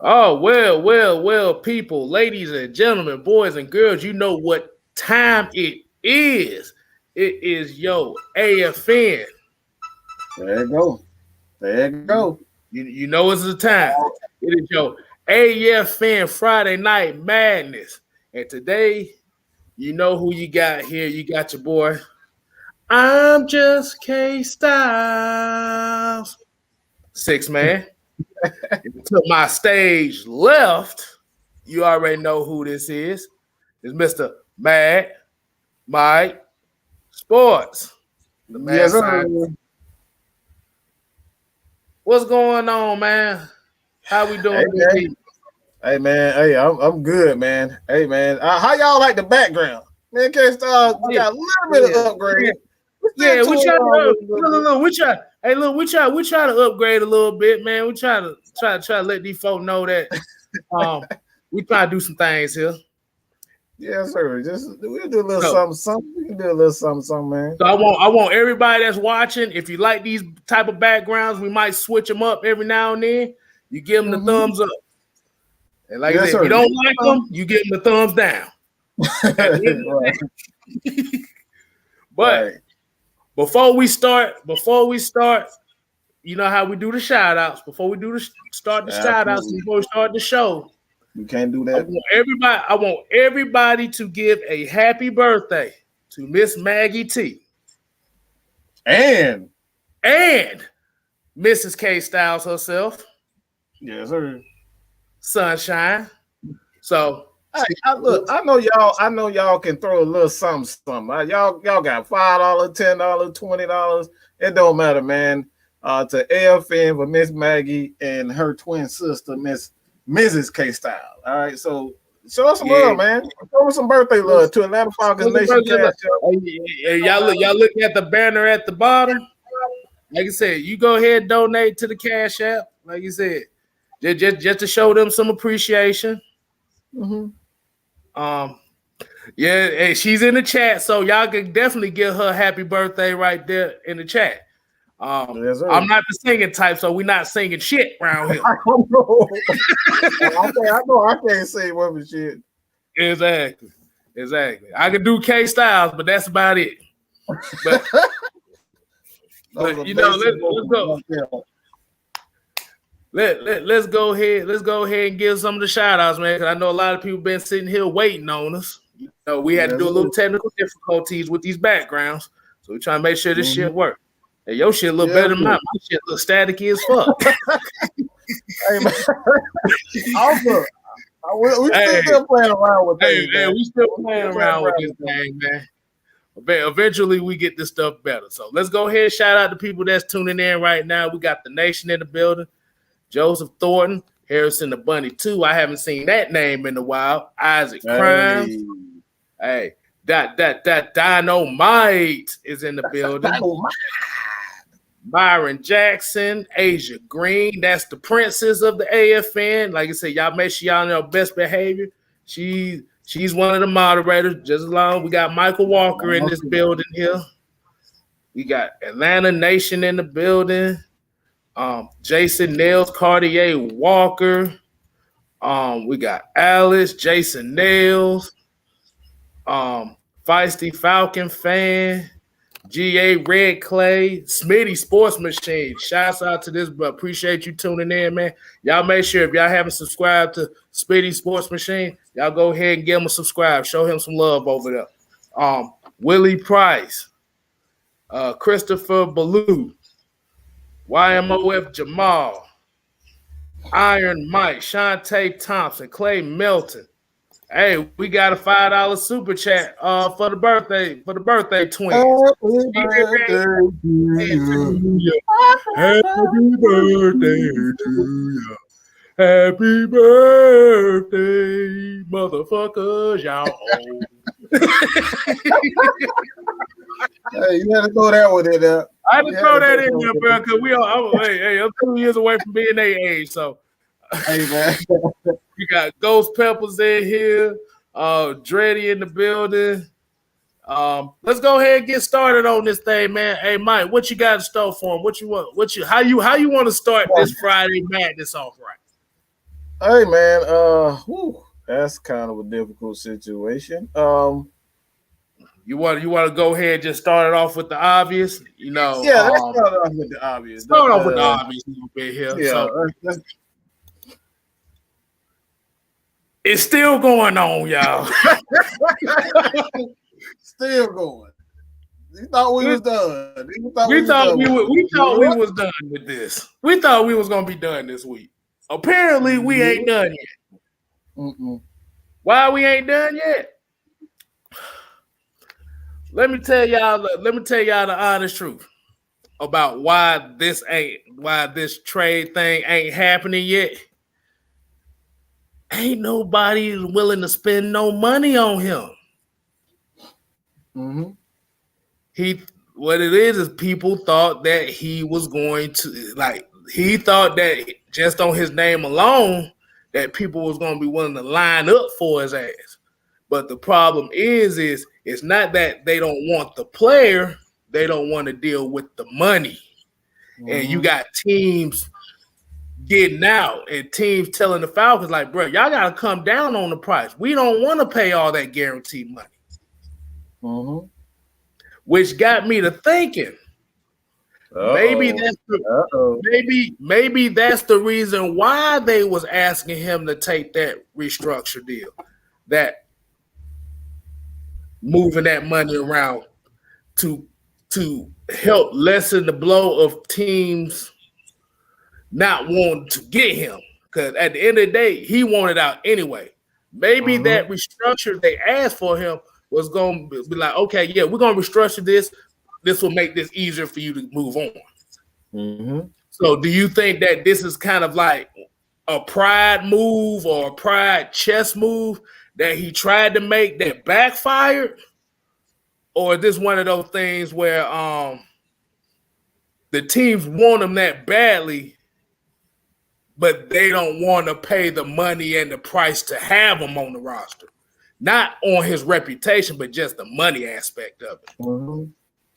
Oh, well, people, ladies and gentlemen, boys and girls, you know what time it is. It is your AFN. There you go. There you go. You know it's the time. It is your AFN Friday Night Madness. And today, you know who you got here. You got your boy. I'm just K Styles. 6-man. To my stage left, you already know who this is. It's Mr. Mad Mike Sports. The man Yes, What's going on, man? How we doing? Hey, man. Hey, I'm good, man. Hey, man. How y'all like the background? Man, K Styles, we got a little bit of upgrade. Yeah, we try to we try to upgrade a little bit, man. We try to let these folks know that we try to do some things here. Yes, sir. We'll do a little something. We can do a little something, man. So I want everybody that's watching, if you like these type of backgrounds, we might switch them up every now and then. You give them the thumbs up. And like I said, if you don't like them, you give them the thumbs down. But before we start, you know how we do the shout outs. Before we start the shout outs, before we start the show. You can't do that. I want everybody to give a happy birthday to Miss Maggie T. And Mrs. K Styles herself. Yes, sir. Sunshine. So hey, I know y'all can throw a little something. Y'all got $5, $10, $20. It don't matter, man. To AFN for Miss Maggie and her twin sister, Mrs. K Style. All right, so show us some love, man. Show us some birthday love to Atlanta Falcons Nation. Y'all look at the banner at the bottom. Like I said, you go ahead and donate to the Cash App. Like you said, just to show them some appreciation. Mm-hmm. Yeah, hey, she's in the chat, so y'all can definitely give her a happy birthday right there in the chat. Yes, I'm not the singing type, so we're not singing shit around here. I know I can't say one for shit. Exactly. I can do K Styles, but that's about it. But you know, let's go. Let's go ahead. Let's go ahead and give some of the shout outs, man. Because I know a lot of people been sitting here waiting on us. You know, we had to do a little technical difficulties with these backgrounds, so we're trying to make sure this shit works. Hey, your shit look better than mine. My shit look staticky as fuck. Hey, man. Also, we still playing around with this. Hey, we still playing around with this thing, man. Eventually, we get this stuff better. So let's go ahead and shout out the people that's tuning in right now. We got the Nation in the building. Joseph Thornton, Harrison the Bunny 2. I haven't seen that name in a while. Isaac Crimes. Hey, that Dynamite is in the building. Byron Jackson, Asia Green. That's the princess of the AFN. Like I said, y'all make sure y'all know best behavior. She's one of the moderators. Just as long we got Michael Walker in this building here. We got Atlanta Nation in the building. Jason Nails, Cartier Walker. We got Alice, Jason Nails, Feisty Falcon Fan, GA Red Clay, Smitty Sports Machine. Shouts out to this, but appreciate you tuning in, man. Y'all make sure if y'all haven't subscribed to Smitty Sports Machine, y'all go ahead and give him a subscribe. Show him some love over there. Willie Price, Christopher Ballou, YMOF Jamal, Iron Mike, Shantae Thompson, Clay Melton. Hey, we got a $5 super chat for the birthday twins. Happy birthday to you. Happy birthday, motherfuckers, y'all. Hey, you had to throw that one in there. I had to throw that in there, bro, because I'm 2 years away from being their age, so. Hey, man. We got Ghost Peppers in here, Dreddy in the building. Let's go ahead and get started on this thing, man. Hey, Mike, what you got in store for him? What you want? How you want to start this Friday Madness off right? Hey man, that's kind of a difficult situation. You want to go ahead and just start it off with the obvious, Yeah, let's start off with the obvious. Start off with the obvious a little bit here. Yeah, So it's still going on, y'all. still going. You thought we was done. We thought we was done with this. We thought we was gonna be done this week. Apparently, we ain't done yet. Mm-mm. Why we ain't done yet? Let me tell y'all the honest truth about why this trade thing ain't happening yet. Ain't nobody willing to spend no money on him. Mm-hmm. What it is people thought that he was going to he thought that just on his name alone that people was going to be willing to line up for his ass. But the problem is it's not that they don't want the player, they don't want to deal with the money. Mm-hmm. And you got teams getting out and teams telling the Falcons like, bro, y'all got to come down on the price. We don't want to pay all that guaranteed money. Mm-hmm. Which got me to thinking, maybe that's the reason why they was asking him to take that restructure deal, that moving that money around to help lessen the blow of teams not wanting to get him. Because at the end of the day, he wanted out anyway. Maybe that restructure they asked for him was going to be like, okay, yeah, we're going to restructure this. This will make this easier for you to move on. Mm-hmm. So do you think that this is kind of like a pride move or a pride chess move that he tried to make that backfired? Or is this one of those things where the teams want him that badly, but they don't want to pay the money and the price to have him on the roster? Not on his reputation, but just the money aspect of it. Mm-hmm.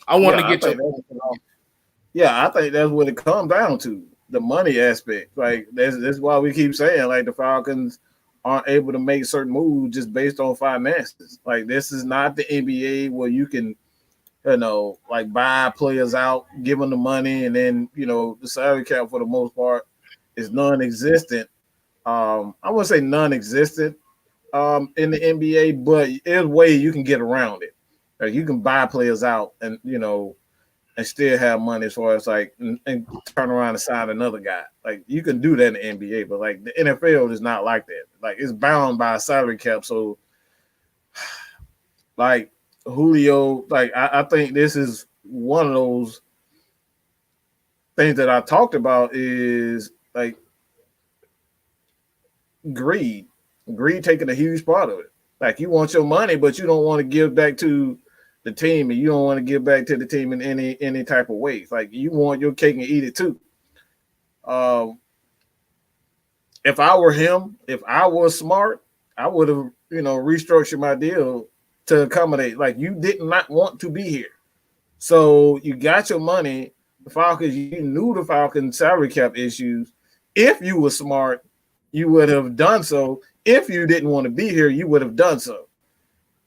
I want to get I think that's what it comes down to, the money aspect. Like that's why we keep saying like the Falcons aren't able to make certain moves just based on finances. Like this is not the NBA where you can, like buy players out, give them the money, and then the salary cap for the most part is non-existent. I wouldn't say non-existent in the NBA, but there's a way you can get around it. Like you can buy players out and and still have money as far as like and turn around and sign another guy. Like you can do that in the NBA, but like the NFL is not like that. Like it's bound by a salary cap. So like Julio, like I think this is one of those things that I talked about is like greed taking a huge part of it. Like you want your money, but you don't want to give back to the team, and you don't want to give back to the team in any type of ways. Like you want your cake and eat it too. If I were him, if I was smart, I would have restructured my deal to accommodate. Like you did not want to be here, so you got your money. The Falcons, you knew the Falcons salary cap issues. If you were smart, you would have done so. If you didn't want to be here, you would have done so.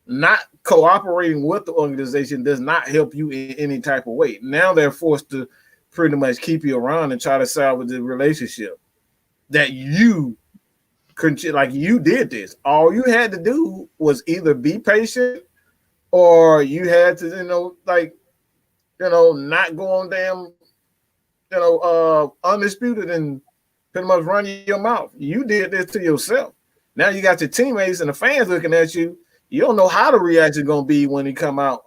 Not cooperating with the organization does not help you in any type of way. Now they're forced to pretty much keep you around and try to salvage the relationship that you couldn't. Like you did this. All you had to do was either be patient or you had to, not go on damn, undisputed and pretty much run your mouth. You did this to yourself. Now you got your teammates and the fans looking at you. You don't know how the reaction is going to be when he come out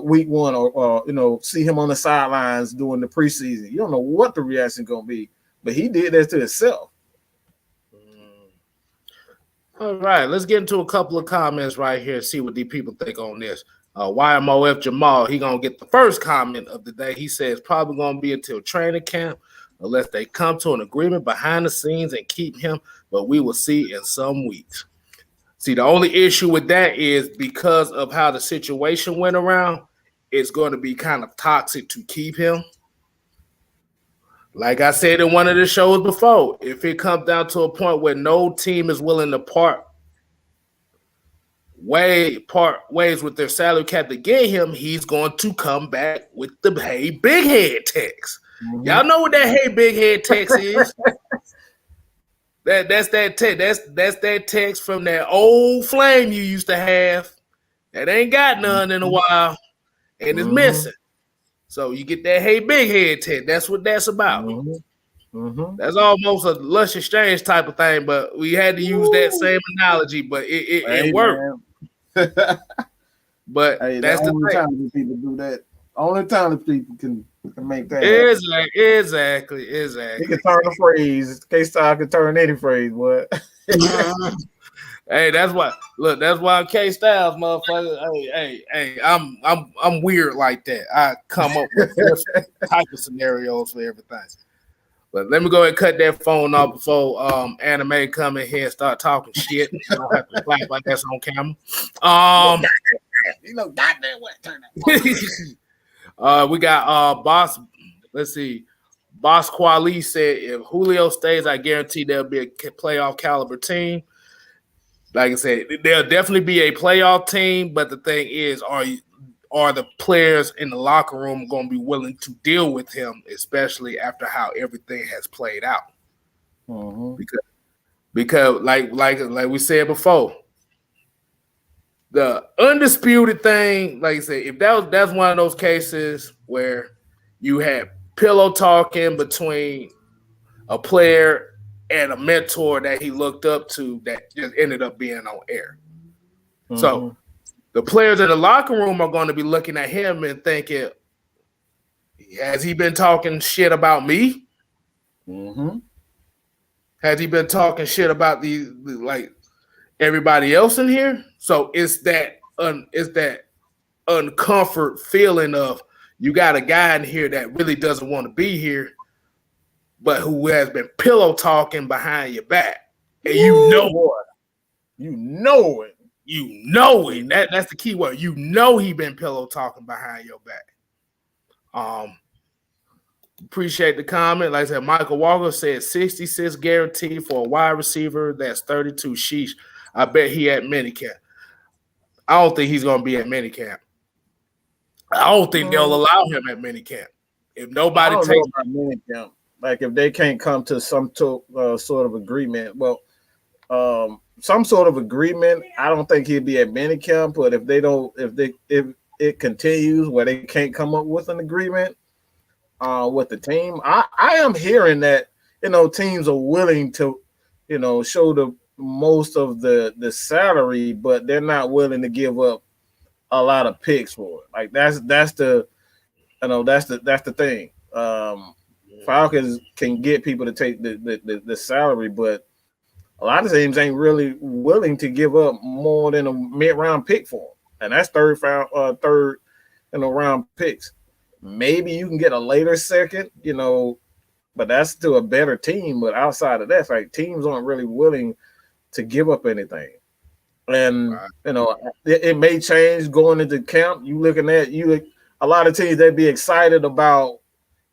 week one or see him on the sidelines during the preseason. You don't know what the reaction is going to be, but he did that to himself. All right, let's get into a couple of comments right here, see what these people think on this. YMOF Jamal, he going to get the first comment of the day. He says probably going to be until training camp unless they come to an agreement behind the scenes and keep him, but we will see in some weeks. See, the only issue with that is because of how the situation went around, it's going to be kind of toxic to keep him. Like I said in one of the shows before, if it comes down to a point where no team is willing to part ways with their salary cap to get him, he's going to come back with the hey big head text. Mm-hmm. Y'all know what that hey big head text is? That's that text. That's that text from that old flame you used to have that ain't got none in a while and is missing. So you get that hey big head text. That's what that's about. That's almost a lush exchange type of thing, but we had to use that same analogy, but it worked. But hey, that's the only time that people do that. Only time that people can make that. Exactly. You can turn the phrase. K-Style can turn any phrase, what? Hey, that's why. Look, that's why K-Styles, motherfucker. Hey, I'm weird like that. I come up with type of scenarios for everything. But let me go ahead and cut that phone off before Anime come in here and start talking shit. I don't have to clap like that's on camera. You know, goddamn what? Turn that. We got Boss. Let's see. Boss Quali said if Julio stays, I guarantee there'll be a playoff caliber team. Like I said, there'll definitely be a playoff team. But the thing is, are the players in the locker room going to be willing to deal with him, especially after how everything has played out? Because like we said before, the undisputed thing, like I said, if that's one of those cases where you had pillow talking between a player and a mentor that he looked up to that just ended up being on air. So the players in the locker room are going to be looking at him and thinking, has he been talking shit about me? Has he been talking shit about like everybody else in here? So it's that uncomfort feeling of you got a guy in here that really doesn't want to be here, but who has been pillow talking behind your back. And you know it. That's the key word. You know he been pillow talking behind your back. Appreciate the comment. Like I said, Michael Walker said 66 guaranteed for a wide receiver. That's 32. Sheesh. I bet he at minicamp. I don't think he's going to be at minicamp. I don't think they'll allow him at minicamp. If nobody takes minicamp, like if they can't come to some sort of agreement, some sort of agreement, I don't think he'd be at minicamp. But if it continues where they can't come up with an agreement with the team, I am hearing that teams are willing to show the most of the salary, but they're not willing to give up a lot of picks for it. Like that's the thing. Falcons can get people to take the salary, but a lot of teams ain't really willing to give up more than a mid-round pick for them, and that's third round picks. Maybe you can get a later second, but that's to a better team. But outside of that, like teams aren't really willing to give up anything. And it may change going into camp. A lot of teams, they'd be excited about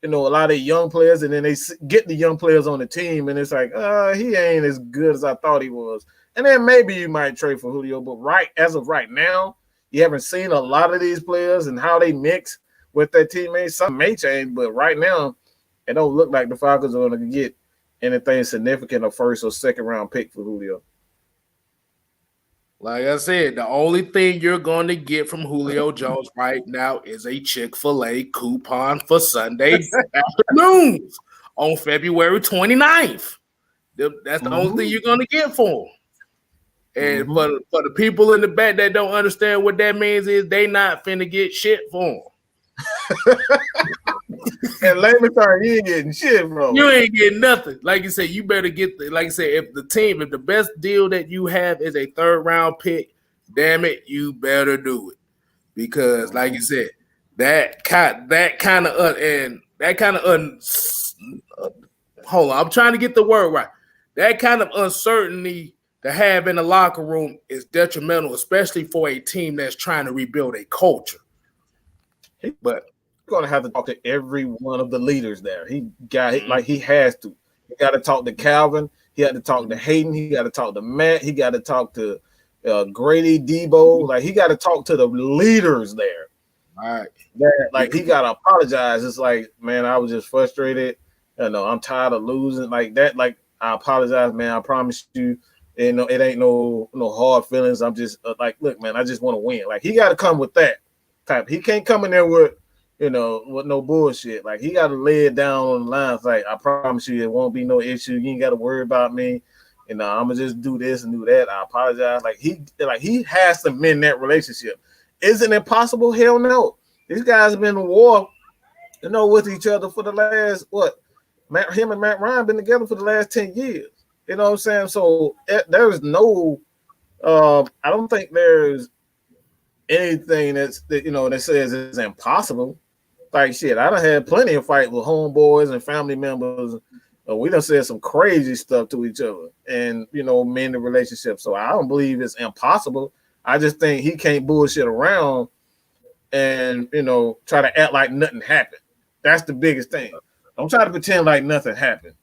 a lot of young players, and then they get the young players on the team, and it's like, he ain't as good as I thought he was. And then maybe you might trade for Julio, but as of right now, you haven't seen a lot of these players and how they mix with their teammates. Something may change, but right now, it don't look like the Falcons are going to get anything significant, a first or second round pick for Julio. Like I said, the only thing you're going to get from Julio Jones right now is a Chick-fil-A coupon for Sunday afternoons on February 29th. That's the only thing you're going to get for him. And for the people in the back that don't understand what that means is they not finna get shit for him. And layman term, you ain't getting shit, bro. You ain't getting nothing. Like you said, you better get if the best deal that you have is a third round pick, damn it, you better do it. Because like you said, hold on, I'm trying to get the word right. That kind of uncertainty to have in the locker room is detrimental, especially for a team that's trying to rebuild a culture. But gonna have to talk to every one of the leaders there. He has to. He got to talk to Calvin. He had to talk to Hayden. He got to talk to Matt. He got to talk to Grady, Debo. Like he got to talk to the leaders there. All right. Like he got to apologize. It's like, man, I was just frustrated. I'm tired of losing like that. Like I apologize, man. I promise you. It ain't no hard feelings. I'm just like, look, man, I just want to win. Like he got to come with that type. He can't come in there with no bullshit. Like he got to lay it down on the lines. Like I promise you, it won't be no issue. You ain't got to worry about me. I'm gonna just do this and do that. I apologize. Like he has to mend that relationship. Is it impossible? Hell no. These guys have been in war, with each other for the last him and Matt Ryan been together for the last 10 years. You know what I'm saying? So there's no, I don't think there's anything that says it's impossible. Like shit, I done had plenty of fights with homeboys and family members. We done said some crazy stuff to each other and, mend the relationship. So I don't believe it's impossible. I just think he can't bullshit around and, try to act like nothing happened. That's the biggest thing. Don't try to pretend like nothing happened.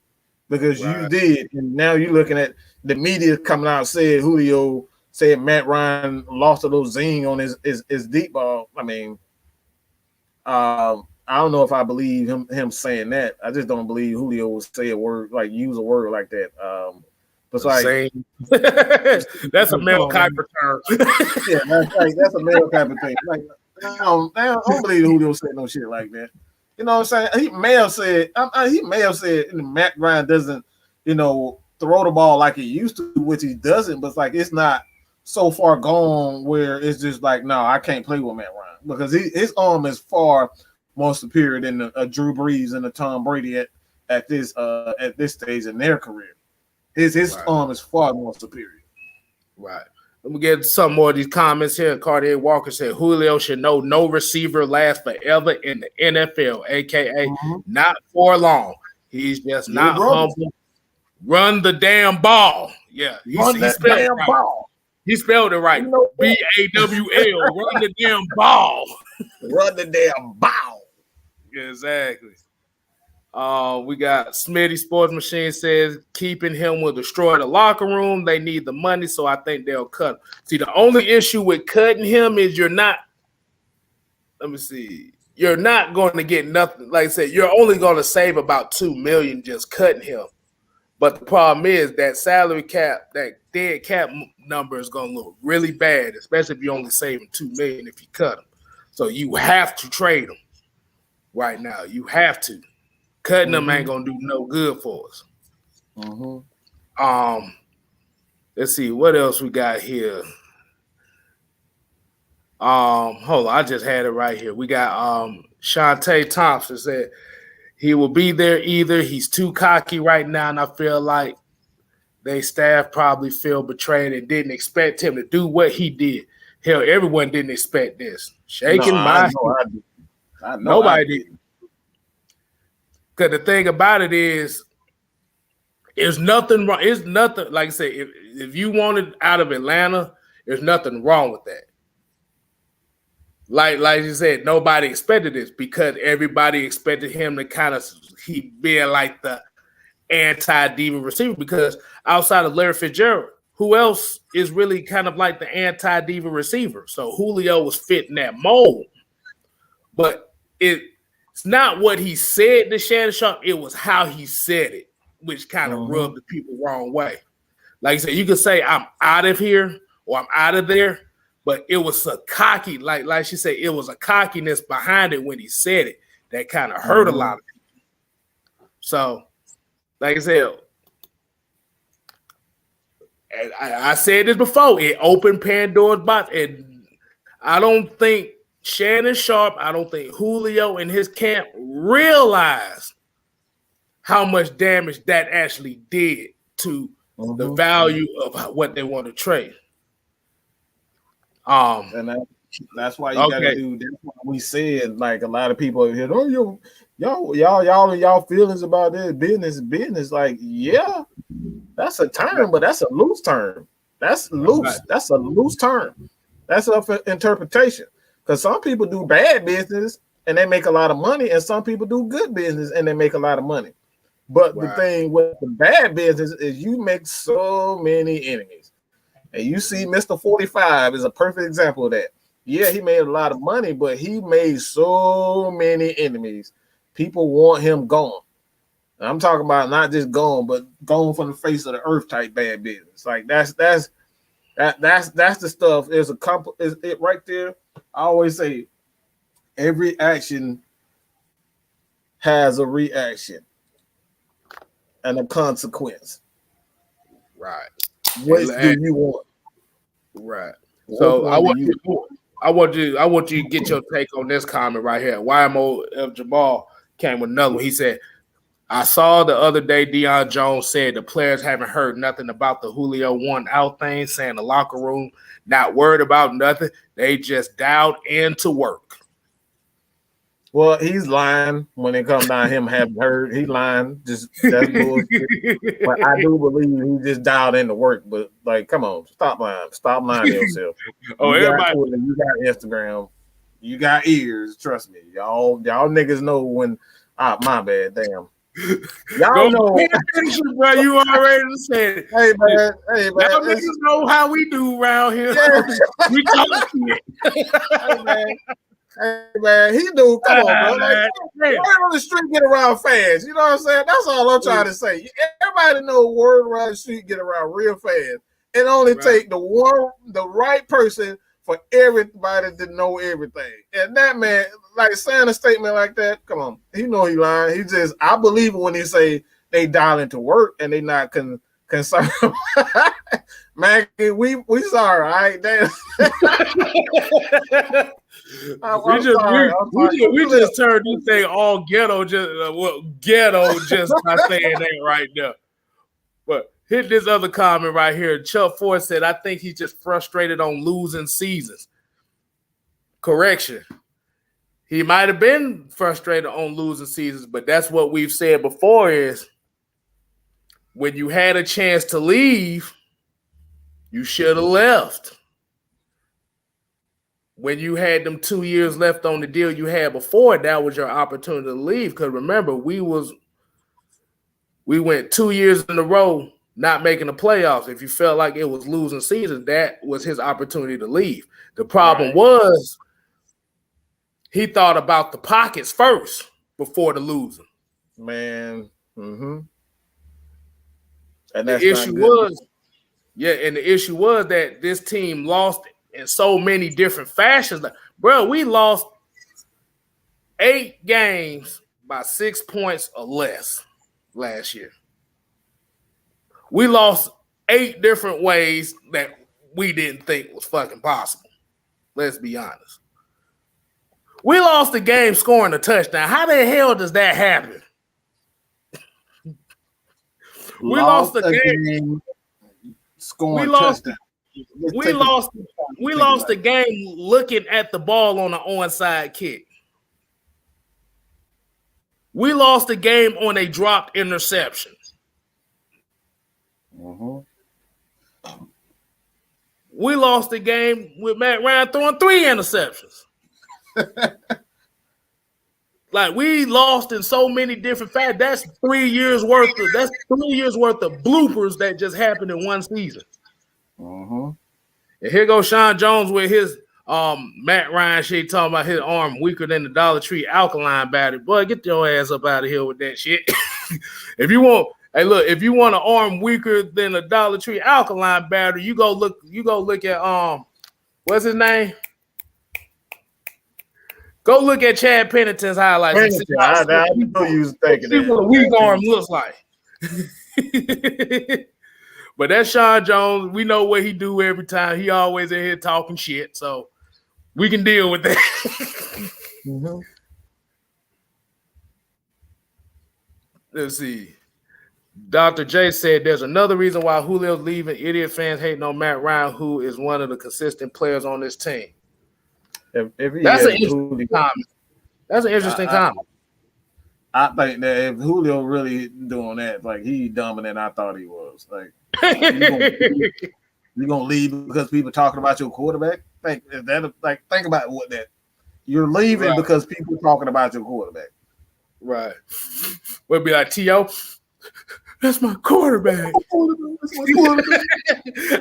Because you did, and now you're looking at the media coming out and said Julio said Matt Ryan lost a little zing on his deep ball. I mean, I don't know if I believe him saying that. I just don't believe Julio would say use a word like that. But like that's a Mel Kiper term. Yeah, that's a Mel Kiper thing. Like I don't believe Julio said no shit like that. You know what I'm saying? He may have said Matt Ryan doesn't, throw the ball like he used to, which he doesn't, but it's not so far gone where it's just like, no, I can't play with Matt Ryan because his arm is far more superior than a Drew Brees and a Tom Brady at this stage in their career. His arm is far more superior. Right. Let me get some more of these comments here. Cartier Walker said Julio should know no receiver lasts forever in the NFL, aka not for long. He's just not humble. Run the damn ball. Yeah, he spelled it right. Ball. He spelled it right. B-A-W-L. Run the damn ball. Run the damn ball. Exactly. We got Smitty Sports Machine says keeping him will destroy the locker room. They need the money, so I think they'll cut him. See, the only issue with cutting him is you're not going to get nothing. Like I said, you're only going to save about $2 million just cutting him. But the problem is that salary cap, that dead cap number is going to look really bad, especially if you're only saving $2 million if you cut him. So you have to trade him right now. You have to. Cutting them ain't gonna do no good for us. Let's see what else we got here. Hold on, I just had it right here. We got Shantae Thompson said he will be there either. He's too cocky right now, and I feel like they staff probably feel betrayed and didn't expect him to do what he did. Hell, everyone didn't expect this. Shaking my head. Nobody did. Because the thing about it is, there's nothing wrong. It's nothing, like I said, if you wanted out of Atlanta, there's nothing wrong with that. Like you said, nobody expected this because everybody expected him to he being like the anti-diva receiver because outside of Larry Fitzgerald, who else is really kind of like the anti-diva receiver? So Julio was fitting that mold. But it's not what he said to Shannon Sharp. It was how he said it, which kind of rubbed the people wrong way. Like I said, you could say I'm out of here or I'm out of there, but it was a cocky, like she said, it was a cockiness behind it when he said it that kind of hurt a lot of people. So, like I said, and I said this before, it opened Pandora's box, and I don't think Shannon Sharp, I don't think Julio and his camp realized how much damage that actually did to the value of what they want to trade. And that's why you gotta do. That's why we said, like, a lot of people over here, y'all feelings about this business. Like, yeah, that's a term, but that's a loose term. That's loose. Right. That's a loose term. That's up for interpretation. Because some people do bad business and they make a lot of money, and some people do good business and they make a lot of money. But the thing with the bad business is you make so many enemies. And you see Mr. 45 is a perfect example of that. Yeah, he made a lot of money, but he made so many enemies. People want him gone. And I'm talking about not just gone, but gone from the face of the earth type bad business. Like that's the stuff. There's a couple. Is it right there? I always say every action has a reaction and a consequence. Right. What do you want? Right. So I want you to get your take on this comment right here. YMO F. Jamal came with another one. He said, I saw the other day Deion Jones said the players haven't heard nothing about the Julio 1 out thing, saying the locker room not worried about nothing. They just dialed into work. Well, he's lying when it comes down him having heard. He's lying. Just that's bullshit. But I do believe he just dialed into work. But like, come on, stop lying. Stop lying to yourself. Everybody, got Twitter, you got Instagram, you got ears. Trust me, y'all niggas know when. My bad, damn. Y'all know, bro. You already said it. Hey man. Y'all niggas know how we do around here. Yeah. We talk shit. Hey man, he do. Come on, bro. Like, word on the street get around fast. You know what I'm saying? That's all I'm trying to say. Everybody know word around the street get around real fast. It only take the right person for everybody to know everything. And that man, like saying a statement like that, come on, he know he lying. He just, I believe when he say they dial into work and they not concerned. Man, we sorry, all right? We just turned this thing all ghetto, just by saying that right now. But hit this other comment right here. Chuck Ford said, I think he's just frustrated on losing seasons. Correction. He might have been frustrated on losing seasons, but that's what we've said before is when you had a chance to leave, you should have left. When you had them 2 years left on the deal you had before, that was your opportunity to leave. Because remember, we went 2 years in a row not making the playoffs. If you felt like it was losing season, that was his opportunity to leave. The problem was he thought about the pockets first before the losing. Man. Mm-hmm. And the issue was that this team lost in so many different fashions. Like, bro, we lost 8 games by 6 points or less last year. We lost 8 different ways that we didn't think was fucking possible. Let's be honest. We lost the game scoring a touchdown. How the hell does that happen? We lost the game scoring touchdown. We lost the game looking at the ball on an onside kick. We lost the game on a dropped interception. Mm-hmm. We lost the game with Matt Ryan throwing 3 interceptions. Like, we lost in so many different facts. That's 3 years worth of bloopers that just happened in one season. Mm-hmm. And here goes Sean Jones with his Matt Ryan shit talking about his arm weaker than the Dollar Tree alkaline battery. Boy, get your ass up out of here with that shit. If you want an arm weaker than a Dollar Tree alkaline battery, you go look at what's his name? Go look at Chad Pennington's highlights. I know you was thinking see what a weak arm looks like. But that's Sean Jones. We know what he do every time. He always in here talking shit, so we can deal with that. Mm-hmm. Let's see. Dr. J said there's another reason why Julio's leaving. Idiot fans hating on Matt Ryan, who is one of the consistent players on this team. That's an interesting comment. That's an interesting comment. I think that if Julio really doing that, like, he dumber than I thought he was. Like, you gonna leave because people talking about your quarterback? Think about what that. You're leaving because people are talking about your quarterback. Right. We'll be like, T.O., that's my quarterback.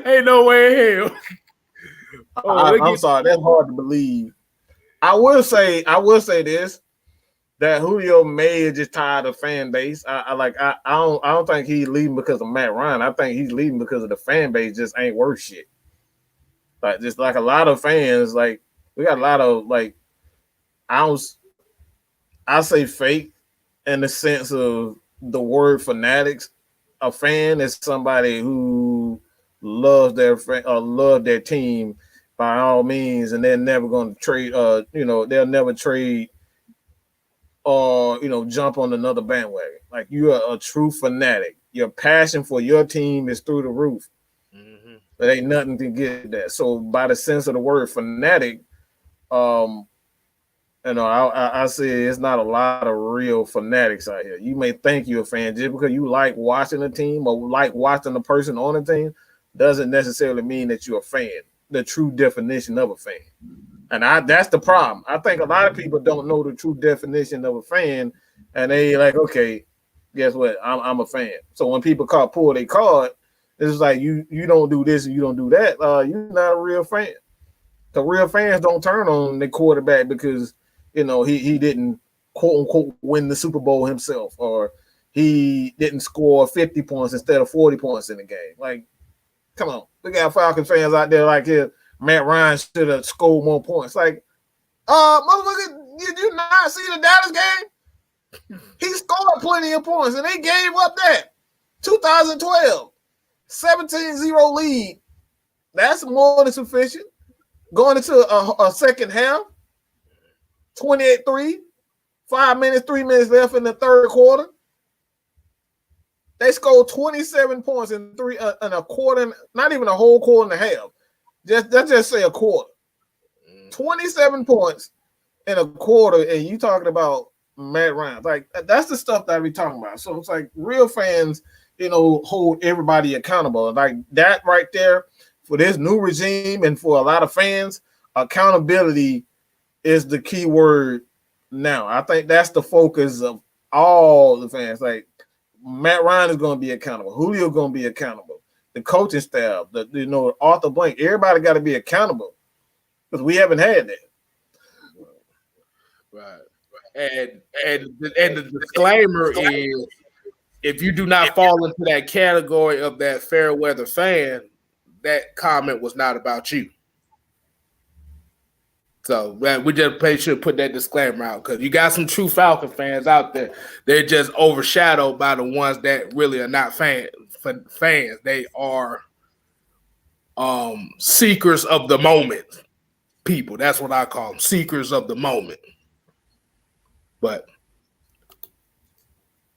Ain't no way in hell. I'm sorry, that's hard to believe. I will say this, that Julio may have just tired of fan base. I don't think he's leaving because of Matt Ryan. I think he's leaving because of the fan base just ain't worth shit. Like just like a lot of fans, like we got a lot of like I say fake in the sense of the word fanatics. A fan is somebody who loves their team by all means, and they're never going to trade. They'll never trade or jump on another bandwagon. Like you are a true fanatic. Your passion for your team is through the roof. Mm-hmm. There ain't nothing to get that. So by the sense of the word fanatic, I say it's not a lot of real fanatics out here. You may think you're a fan just because you like watching a team or like watching the person on the team doesn't necessarily mean that you're a fan. The true definition of a fan. And that's the problem. I think a lot of people don't know the true definition of a fan, and they like, okay, guess what? I'm a fan. So when people pull their card, it's like you don't do this and you don't do that. You're not a real fan. The real fans don't turn on the quarterback because he didn't quote unquote win the Super Bowl himself, or he didn't score 50 points instead of 40 points in the game. Like, come on, we got Falcons fans out there like here. Matt Ryan should have scored more points. Like, motherfucker, did you not see the Dallas game? He scored plenty of points, and they gave up that. 2012, 17-0 lead. That's more than sufficient. Going into a second half, 28-3, 3 minutes left in the third quarter. They scored 27 points in a quarter, not even a whole quarter and a half. Just say a quarter. 27 points in a quarter, and you talking about Matt Ryan. Like, that's the stuff that we talking about. So it's like real fans, hold everybody accountable. Like that right there for this new regime and for a lot of fans, accountability is the key word now. I think that's the focus of all the fans. Like Matt Ryan is going to be accountable. Julio going to be accountable. The coaching staff, Arthur Blank, everybody got to be accountable because we haven't had that. Right. And the disclaimer is, if you do not fall into that category of that fair weather fan, that comment was not about you. So we just should put that disclaimer out because you got some true Falcon fans out there. They're just overshadowed by the ones that really are not fans. They are seekers of the moment people. That's what I call them, seekers of the moment. But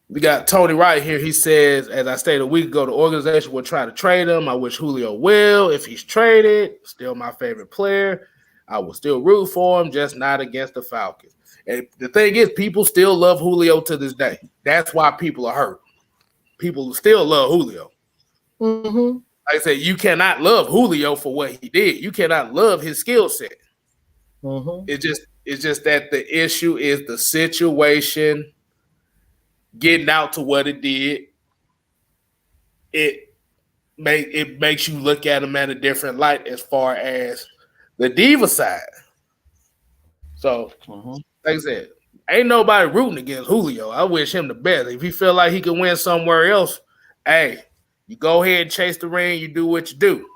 we got Tony right here. He says, as I stated a week ago, the organization will try to trade him. I wish Julio will. If he's traded, still my favorite player. I will still root for him, just not against the Falcons. And the thing is, people still love Julio to this day. That's why people are hurt. People still love Julio. Mm-hmm. Like I said, you cannot love Julio for what he did. You cannot love his skill set. Mm-hmm. It's just that the issue is the situation getting out to what it did. It makes you look at him at a different light as far as the diva side. So, like I said, ain't nobody rooting against Julio. I wish him the best. If he feel like he can win somewhere else, hey, you go ahead and chase the ring. You do what you do.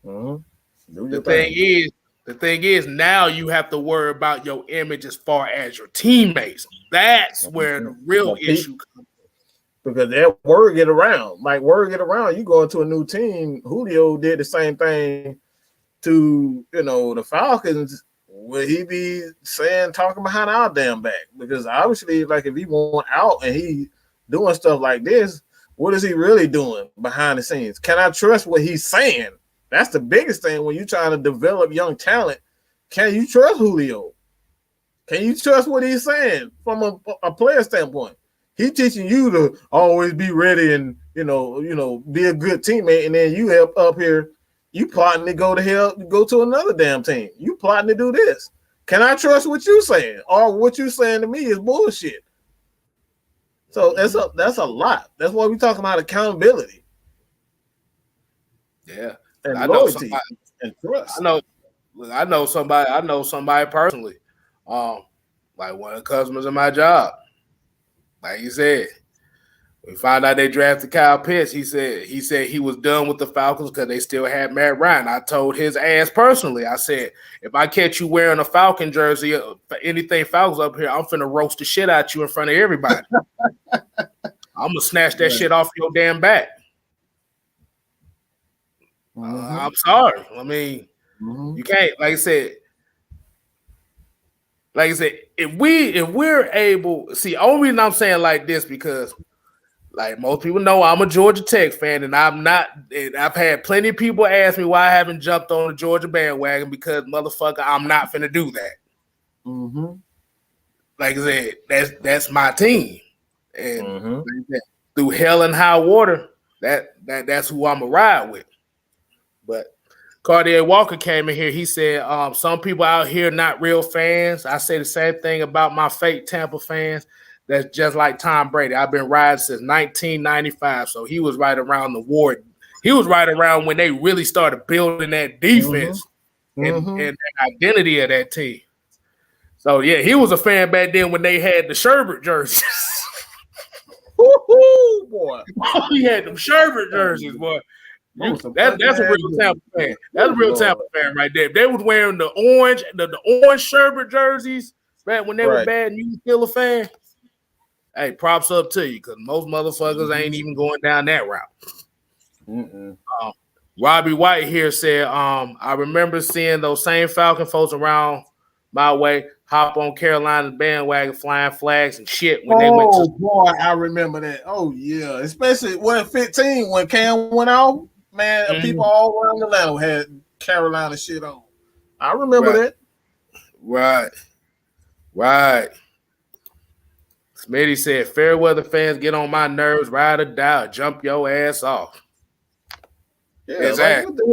Mm-hmm. The thing is, now you have to worry about your image as far as your teammates. That's where the real issue comes. Because that word get around. Like word get around. You go into a new team. Julio did the same thing to the Falcons. Will he be talking behind our damn back? Because obviously, like if he want out and he doing stuff like this, what is he really doing behind the scenes? Can I trust what he's saying? That's the biggest thing when you're trying to develop young talent. Can you trust Julio? Can you trust what he's saying from a player standpoint? He's teaching you to always be ready and be a good teammate, and then you up here, You plotting to go to hell, go to another damn team. You plotting to do this. Can I trust what you saying? Or what you saying to me is bullshit. So that's a lot. That's why we talking about accountability. Yeah. And I loyalty and trust. I know somebody personally. Like one of the customers in my job. Like you said, we found out they drafted Kyle Pitts. He said he was done with the Falcons because they still had Matt Ryan. I told his ass personally, I said, if I catch you wearing a Falcon jersey, anything Falcons up here, I'm finna roast the shit out you in front of everybody. I'm gonna snatch that shit off your damn back. I'm sorry. I mean, you can't, like I said, if we're able, see, only reason I'm saying like this because, like most people know, I'm a Georgia Tech fan, and I've had plenty of people ask me why I haven't jumped on the Georgia bandwagon because, motherfucker, I'm not finna do that. Like I said, that's my team, and through hell and high water, that's who I'm gonna ride with. But Cartier Walker came in here. He said, some people out here not real fans. I say the same thing about my fake Tampa fans. That's just like Tom Brady. I've been riding since 1995. So he was right around the war. He was right around when they really started building that defense and the identity of that team. So, yeah, he was a fan back then when they had the Sherbert jerseys. Woo-hoo, boy. He had them Sherbert jerseys, boy. That's a real Tampa fan. That's a real Tampa fan right there. If they was wearing the orange Sherbert jerseys back when they were bad and you were still a fan, hey, props up to you because most motherfuckers ain't even going down that route. Robbie White here said, I remember seeing those same Falcon folks around my way hop on Carolina's bandwagon flying flags and shit when they went to. Oh, boy, I remember that. Oh, yeah. Especially when 15, when Cam went off. Man, people all around Atlanta had Carolina shit on. I remember that. Right. Smitty said, fair weather fans get on my nerves, ride or die, jump your ass off. Yeah, exactly. Like, what the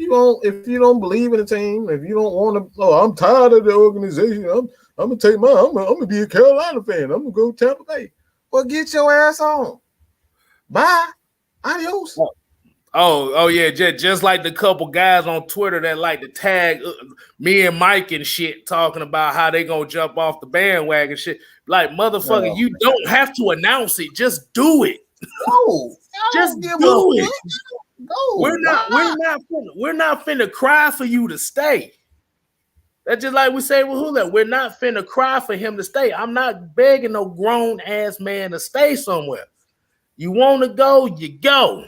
hell? If you don't believe in the team, if you don't want to, I'm tired of the organization. I'm gonna take I'm gonna be a Carolina fan. I'm gonna go Tampa Bay. Well, get your ass on. Bye. Adios. Oh yeah, just like the couple guys on Twitter that like to tag me and Mike and shit, talking about how they gonna jump off the bandwagon shit. Like, motherfucker, you don't have to announce it. Just do it. No, just do it. No, we're not finna cry for you to stay. That's just like we say with Julio. We're not finna cry for him to stay. I'm not begging no grown ass man to stay somewhere. You want to go, you go.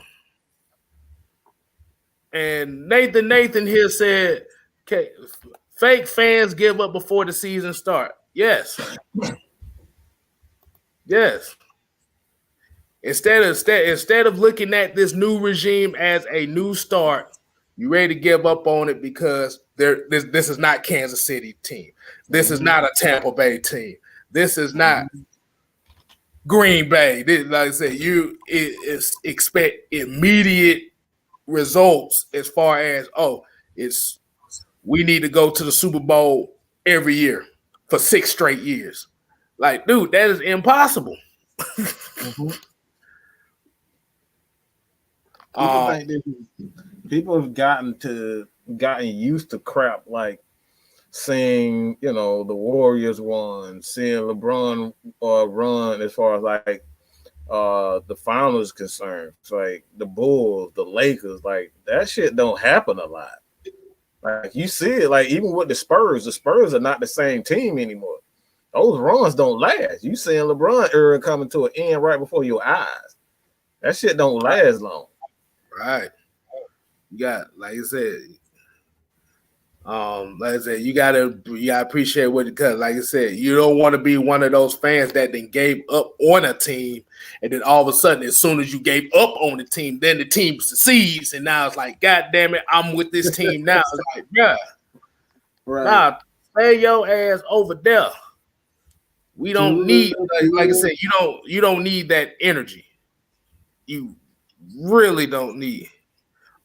And Nathan here said, okay, fake fans give up before the season start. Yes. Instead of looking at this new regime as a new start, you ready to give up on it because this is not Kansas City team. This is not a Tampa Bay team. This is not Green Bay. Like I said, you expect immediate results as far as we need to go to the Super Bowl every year for 6 straight years. Like, dude, that is impossible. People have gotten used to crap like seeing, the Warriors won, seeing LeBron run as far as like the finals is concerned. It's like the Bulls, the Lakers, like that shit don't happen a lot. Like you see it, like even with the Spurs are not the same team anymore. Those runs don't last. You seeing LeBron era coming to an end right before your eyes. That shit don't last long. Right. You got, like I said, you gotta appreciate what, because like I said, you don't want to be one of those fans that then gave up on a team, and then all of a sudden, as soon as you gave up on the team, then the team succeeds, and now it's like, God damn it, I'm with this team now. It's like, bruh, nah, stay your ass over there. We don't need, like I said, you don't need that energy. You really don't need.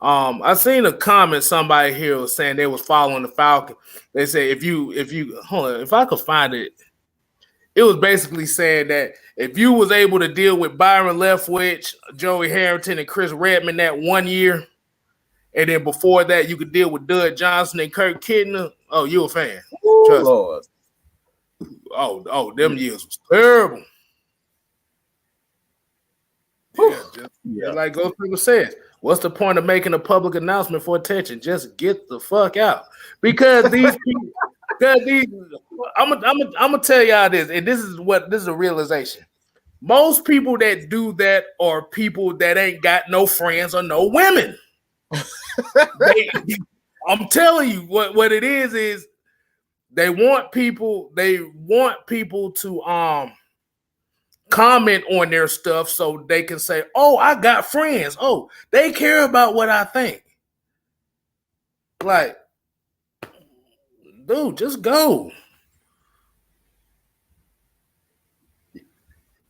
I seen a comment somebody here was saying they was following the Falcons. They say if you hold on, if I could find it, it was basically saying that if you was able to deal with Byron Leftwich, Joey Harrington, and Chris Redmond that 1 year, and then before that you could deal with Doug Johnson and Kirk Kidner, oh, you a fan. Ooh, trust Lord. Me. Oh, them years was terrible. Yeah, like Ghost People says, what's the point of making a public announcement for attention? Just get the fuck out. Because these people, I'm gonna tell y'all this, and this is a realization. Most people that do that are people that ain't got no friends or no women. I'm telling you what it is they want people to comment on their stuff so they can say, oh, I got friends. Oh, they care about what I think. Like, dude, just go.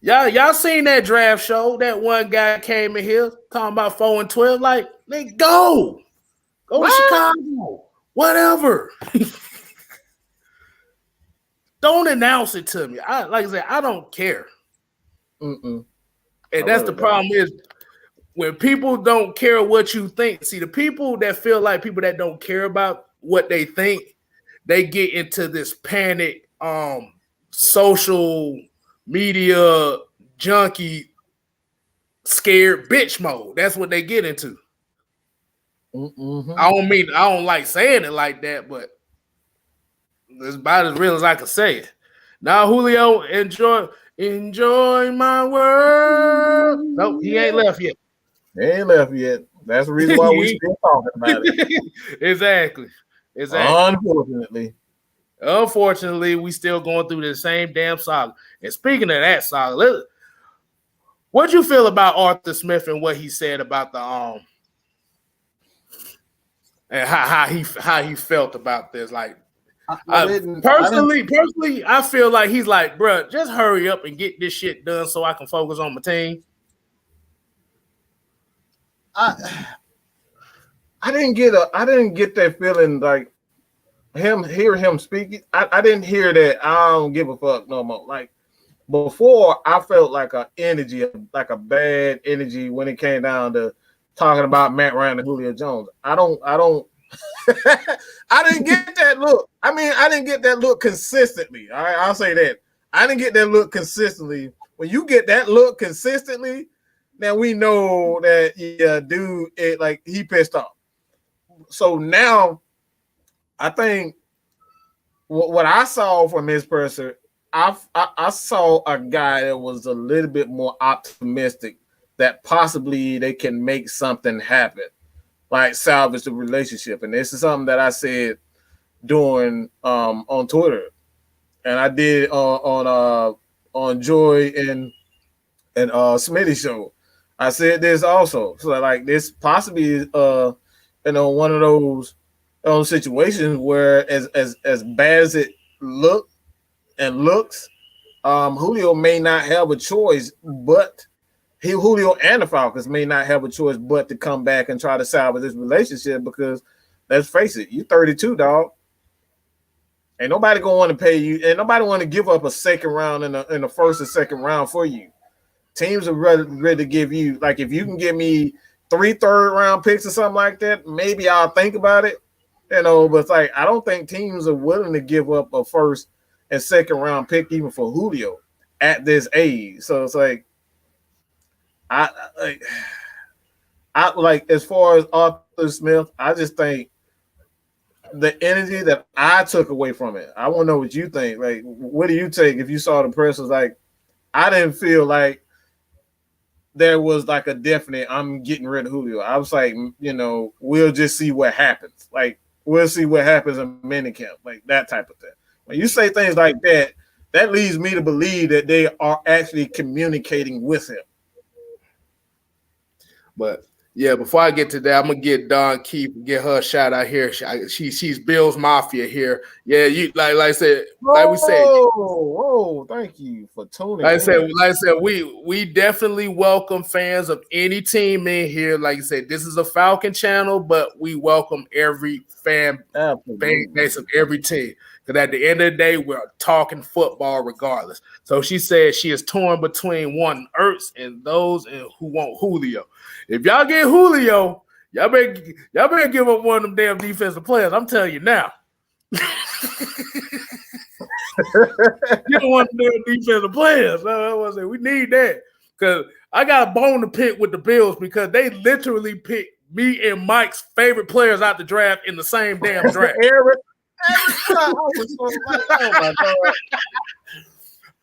Y'all seen that draft show? That one guy came in here talking about 4-12. Like, they go to Chicago, whatever. Don't announce it to me. Like I said, I don't care. And that's the problem is when people don't care what you think. See, the people that feel like people that don't care about what they think, they get into this panic, social media junkie, scared bitch mode. That's what they get into. I don't like saying it like that, but it's about as real as I can say it. Now, Julio, enjoy my world. Nope, he ain't left yet. He ain't left yet. That's the reason why we still talking about it. Exactly. Unfortunately, we still going through the same damn saga. And speaking of that saga, what'd you feel about Arthur Smith and what he said about the and how he felt about this? Like, personally, I feel like he's like, bro, just hurry up and get this shit done so I can focus on my team. I didn't get that feeling like hear him speaking. I didn't hear that. I don't give a fuck no more. Like before, I felt like a bad energy when it came down to talking about Matt Ryan and Julio Jones. I don't I didn't get that look. I mean, I didn't get that look consistently. All right, I'll say that. I didn't get that look consistently. When you get that look consistently, then we know that dude, like he pissed off. So now, I think what I saw from his person, I saw a guy that was a little bit more optimistic that possibly they can make something happen, like salvage the relationship. And this is something that I said during on Twitter, and I did on Joy and Smitty show. I said this also. So like this possibly is one of those situations where as bad as it looks, Julio may not have a choice, but Julio and the Falcons may not have a choice but to come back and try to salvage this relationship because let's face it, you 32, dog. Ain't nobody gonna want to pay you, and nobody want to give up a second round in the first or second round for you. Teams are ready to give you, like, if you can give me 3 third-round picks or something like that, maybe I'll think about it. But it's like I don't think teams are willing to give up a first and second round pick even for Julio at this age. So it's like I like as far as Arthur Smith, I just think the energy that I took away from it. I want to know what you think. Like, what do you take if you saw the press? Was like, I didn't feel like there was like a definite I'm getting rid of Julio. I was like, we'll just see what happens. Like, we'll see what happens in minicamp, like that type of thing. When you say things like that, that leads me to believe that they are actually communicating with him. But Yeah, before I get to that, I'm gonna get Don Keith and get her a shout out here. She's Bill's Mafia here. Yeah, you like I said, like we said. Whoa, thank you for tuning in. Like I said, we definitely welcome fans of any team in here. Like I said, this is a Falcon channel, but we welcome every fan base of every team. Because at the end of the day, we're talking football regardless. So she said she is torn between wanting Ertz and those who want Julio. If y'all get Julio, y'all better give up one of them damn defensive players. I'm telling you now. You don't want the defensive players. We need that. Because I got a bone to pick with the Bills because they literally picked me and Mike's favorite players out the draft in the same damn draft.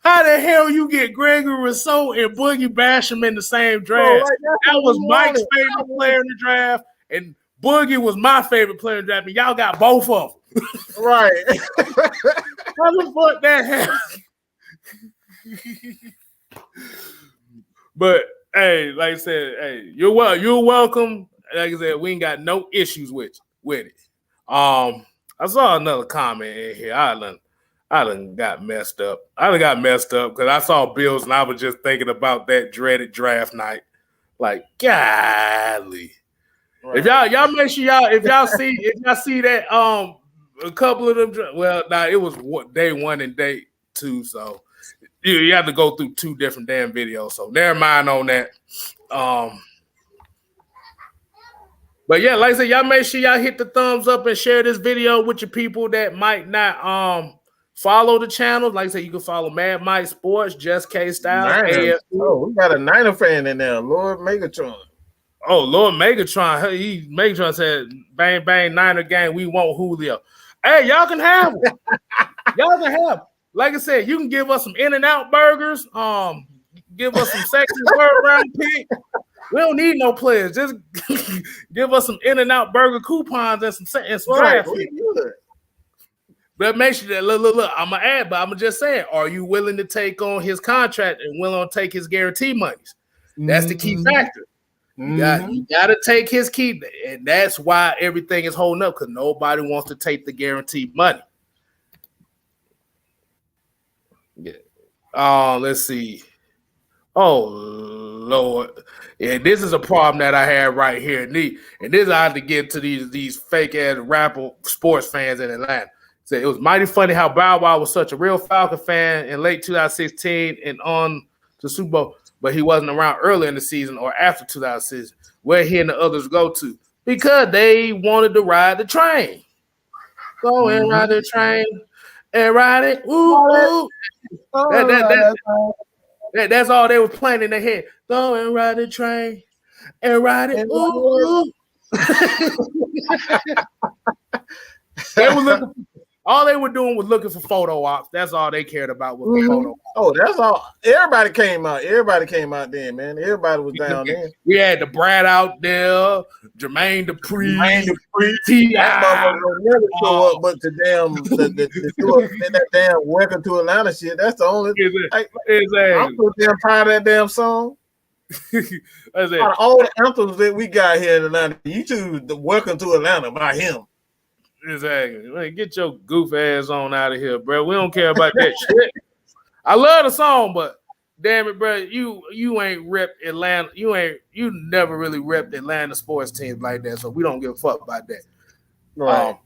How the hell you get Gregory Rousseau and Boogie Basham in the same draft? That was Mike's favorite player in the draft, and Boogie was my favorite player in the draft, and y'all got both of them. Right. How the fuck that happened? But hey, like I said, hey, you're welcome. Like I said, we ain't got no issues with it. I saw another comment in here. I done got messed up. I done got messed up because I saw Bills and I was just thinking about that dreaded draft night. Like, golly. Right. If y'all make sure if y'all see that a couple of them, it was day 1 and day 2, so you have to go through 2 different damn videos. So never mind on that. But yeah, like I said, y'all make sure y'all hit the thumbs up and share this video with your people that might not follow the channel. Like I said, you can follow Mad Mike Sports, Just K Styles. Oh, we got a Niner fan in there, Lord Megatron. Oh, Lord Megatron. Megatron said, bang, bang, Niner gang, we want Julio. Hey, y'all can have him. Y'all can have him. Like I said, you can give us some In-N-Out burgers. Give us some sexy third-round pick. We don't need no players. Just give us some In-N-Out burger coupons and some draft picks. But make sure that look, I'm gonna add, but I'm gonna just say, are you willing to take on his contract and willing to take his guarantee monies? That's the key factor. You got to take his key, and that's why everything is holding up because nobody wants to take the guaranteed money. Yeah. Let's see. Oh Lord, yeah, this is a problem that I have right here, and this I have to get to these fake ass rapper sports fans in Atlanta. So it was mighty funny how Bow Wow was such a real Falcon fan in late 2016 and on the Super Bowl, but he wasn't around early in the season or after 2006. Where he and the others go to because they wanted to ride the train. Go and ride the train and ride it. Ooh, that's all they were playing in their head. Go and ride the train and ride it. Ooh. All they were doing was looking for photo ops. That's all they cared about was the photo ops. Oh, that's all. Everybody came out then, man. Everybody was down there. We had the Brad out there, Jermaine Dupri, T.I. never show up, but that damn Welcome to Atlanta shit. That's the only. I'm so damn proud of that damn song. Out of all the anthems that we got here in Atlanta, you choose the Welcome to Atlanta by him. Exactly. Man, get your goof ass on out of here, bro. We don't care about that shit. I love the song, but damn it, bro, you ain't repped Atlanta. You never really repped Atlanta sports teams like that, so we don't give a fuck about that. Right.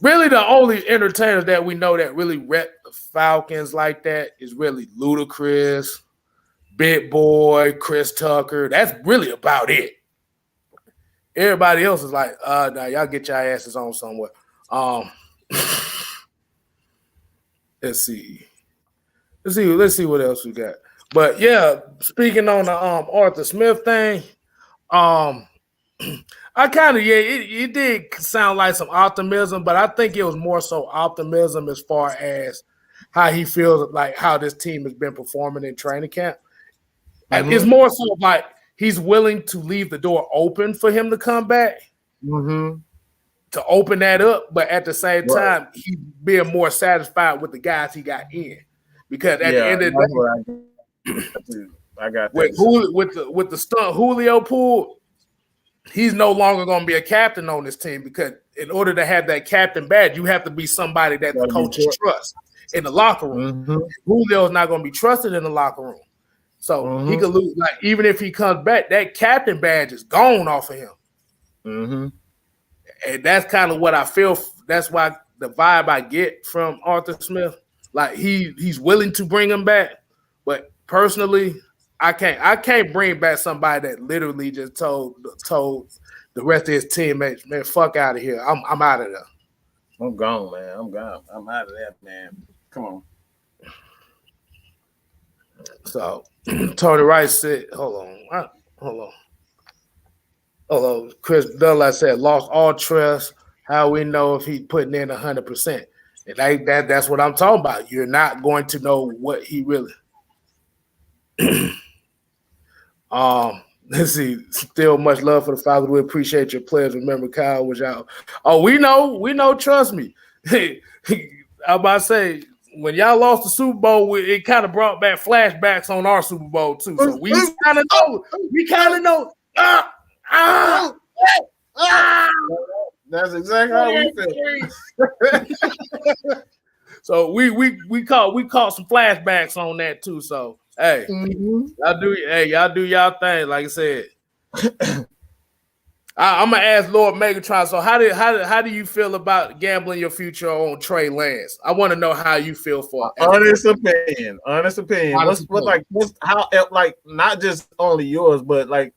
Really, the only entertainers that we know that really rep the Falcons like that is really Ludacris, Big Boy, Chris Tucker. That's really about it. Everybody else is like, nah, y'all get your asses on somewhere. Let's see what else we got. But yeah, speaking on the Arthur Smith thing, I kind of it did sound like some optimism, but I think it was more so optimism as far as how he feels like how this team has been performing in training camp. And it's more so like he's willing to leave the door open for him to come back, to open that up. But at the same time, he's being more satisfied with the guys he got in. Because at the end of the day, I got that. With the stunt Julio pulled, he's no longer going to be a captain on this team because in order to have that captain badge, you have to be somebody that the coaches trust in the locker room. Mm-hmm. Julio's not going to be trusted in the locker room. So he could lose. Like, even if he comes back, that captain badge is gone off of him. Mm-hmm. And that's kind of what I feel. That's why the vibe I get from Arthur Smith, like he's willing to bring him back. But personally, I can't bring back somebody that literally just told the rest of his teammates, man, fuck out of here. I'm out of there. I'm gone, man. I'm gone. I'm out of that, man. Come on. So Tony Rice said, hold on. Chris Dunlap said, lost all trust. How we know if he's putting in 100%? And that's what I'm talking about. You're not going to know what he really. Let's see. Still much love for the Falcons. We appreciate your players. Remember, Kyle was out. Oh, we know. Trust me. I'm about to say, when y'all lost the Super Bowl, it kind of brought back flashbacks on our Super Bowl too. So we kind of know. We kind of know. That's exactly how we feel. So we caught some flashbacks on that too. So hey, y'all do y'all thing. Like I said, I'm gonna ask Lord Megatron. So how do you feel about gambling your future on Trey Lance? I want to know how you feel for honest opinion. What's how not just only yours, but like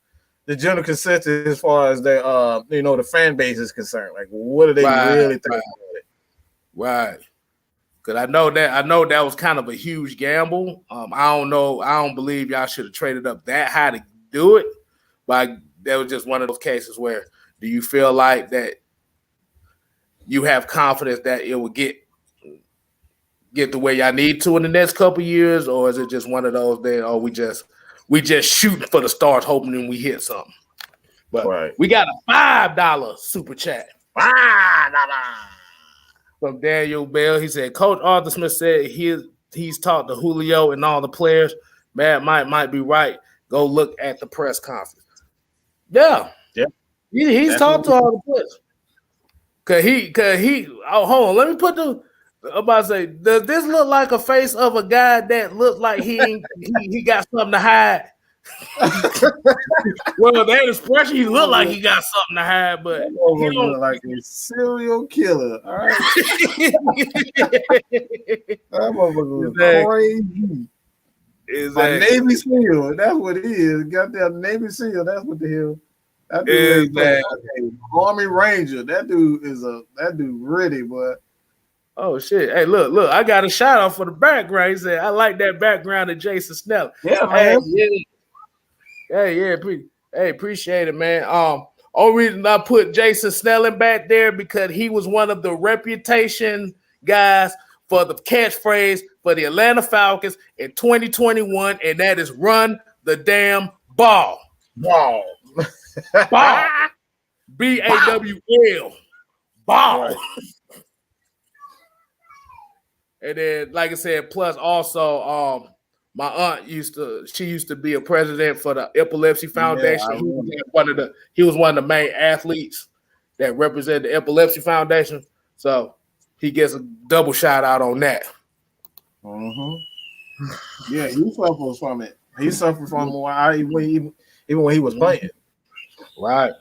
the general consensus as far as the the fan base is concerned. Like, what do they really think about it? Right. Because I know that was kind of a huge gamble. I don't believe y'all should have traded up that high to do it. But that was just one of those cases where do you feel like that you have confidence that it will get the way y'all need to in the next couple of years, or is it just one of those that we just shooting for the stars hoping we hit something? But we got a $5 super chat. $5 from Daniel Bell. He said, Coach Arthur Smith said he's talked to Julio and all the players. Matt might be right. Go look at the press conference. Yeah. He's talked to all the players. Cause he hold on. Let me put I'm about to say, does this look like a face of a guy that looks like he got something to hide? Well, that expression, he looked like he got something to hide, but he don't look like a serial killer. All right, that motherfucker was crazy. Exactly. Navy SEAL, that's what it is. Got that Navy SEAL, that's what the hell. That dude is Army Ranger. That dude ready, boy. Oh shit! Hey, look! I got a shout out for the background. He said, "I like that background of Jason Snell." Yeah, man. Appreciate it, man. Only reason I put Jason Snelling back there because he was one of the reputation guys for the catchphrase for the Atlanta Falcons in 2021, and that is "Run the damn ball." Ball. Ball. BAWL. Ball. Right. And then, like I said, plus also, my aunt used to be a president for the Epilepsy Foundation. Yeah, he was one of the main athletes that represented the Epilepsy Foundation. So he gets a double shout out on that. Mm-hmm. Yeah, he suffers from it. He suffered from it even when he was playing. Right.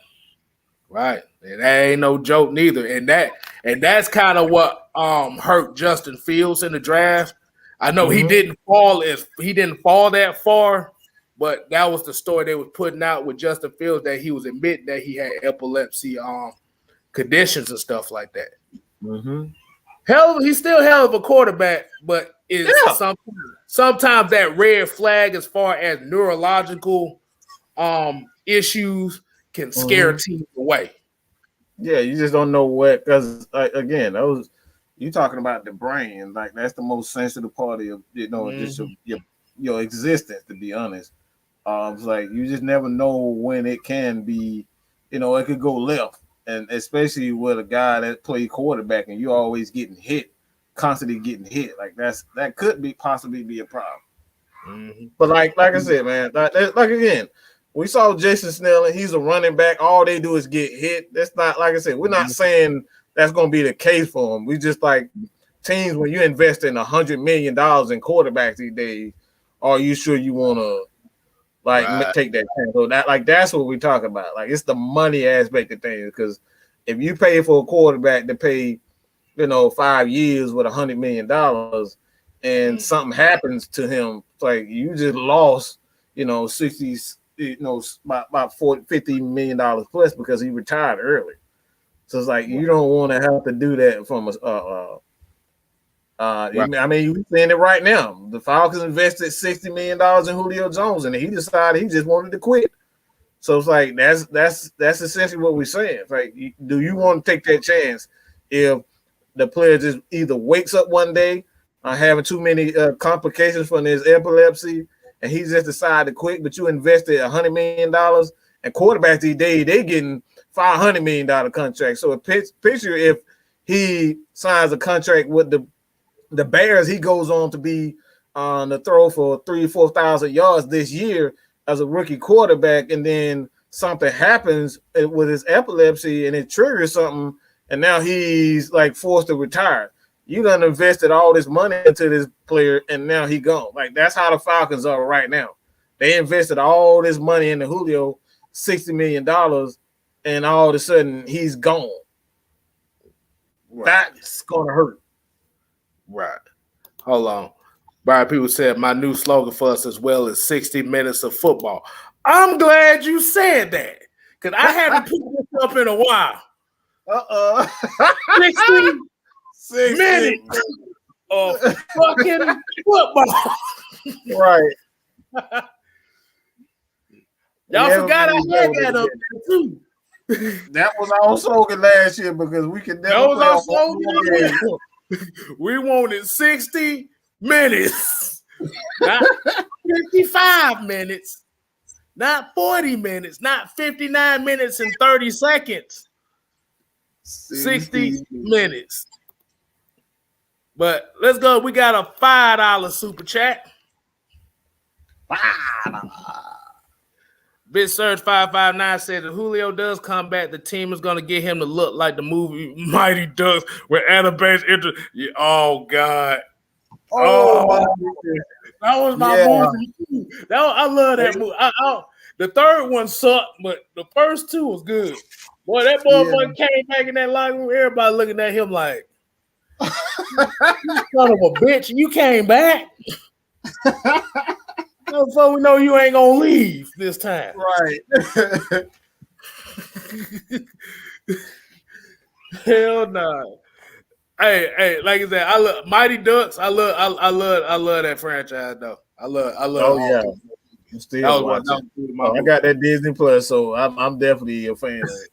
And that ain't no joke neither. And that's kind of what hurt Justin Fields in the draft. I know he didn't fall that far, but that was the story they was putting out with Justin Fields, that he was admitting that he had epilepsy conditions and stuff like that. Mm-hmm. He's still hell of a quarterback, but sometimes that red flag as far as neurological issues can scare teams away. Yeah, you just don't know what, because again, you talking about the brain, like that's the most sensitive part of just your existence, to be honest. It's like you just never know when it can be, it could go left, and especially with a guy that played quarterback and you're always constantly getting hit, like that could possibly be a problem. Mm-hmm. But like I said, man, like again, We saw Jason Snell, he's a running back. All they do is get hit. That's not, like I said, we're not saying that's going to be the case for him. We just like teams, when you invest in $100 million in quarterbacks these days, are you sure you want to take that chance? So that's what we talk about. Like, it's the money aspect of things. Because if you pay for a quarterback to pay, 5 years with $100 million, and something happens to him, like you just lost, 60, about $50 million plus because he retired early. So it's like you don't want to have to do that from right. I mean, you're saying it right now. The Falcons invested $60 million in Julio Jones, and he decided he just wanted to quit. So it's like that's essentially what we're saying. It's like, do you want to take that chance if the player just either wakes up one day having too many complications from his epilepsy, and he just decided to quit, but you invested $100 million, and quarterbacks these days, they getting $500 million contracts. So picture if he signs a contract with the Bears, he goes on to be on the throw for 3,000-4,000 yards this year as a rookie quarterback, and then something happens with his epilepsy and it triggers something, and now he's like forced to retire. You done invested all this money into this player, and now he gone. Like, that's how the Falcons are right now. They invested all this money into Julio, $60 million, and all of a sudden he's gone. Right. That's gonna hurt. Right. Hold on. Brian, people said my new slogan for us as well is 60 minutes of football. I'm glad you said that, because I haven't put this up in a while. 60 minutes of fucking football. Right. Y'all forgot I had that up there too. That was our slogan last year, because we could never. That was our slogan. We wanted 60 minutes, not 55 minutes, not 40 minutes, not 59 minutes and 30 seconds. 60 minutes. But let's go. We got a $5 super chat. BitSurge 559 said if Julio does come back, the team is going to get him to look like the movie Mighty Ducks where Adam Bates entered. Oh, God. Oh, that was my movie. I love that movie. The third one sucked, but the first two was good. Boy, that motherfucker came back in that locker room. Everybody looking at him like, son of a bitch, you came back. So we know you ain't gonna leave this time, right? Hell no. Hey, like I said, I love Mighty Ducks. I love that franchise though. I love. Oh yeah. I got that Disney Plus, so I'm definitely a fan of it.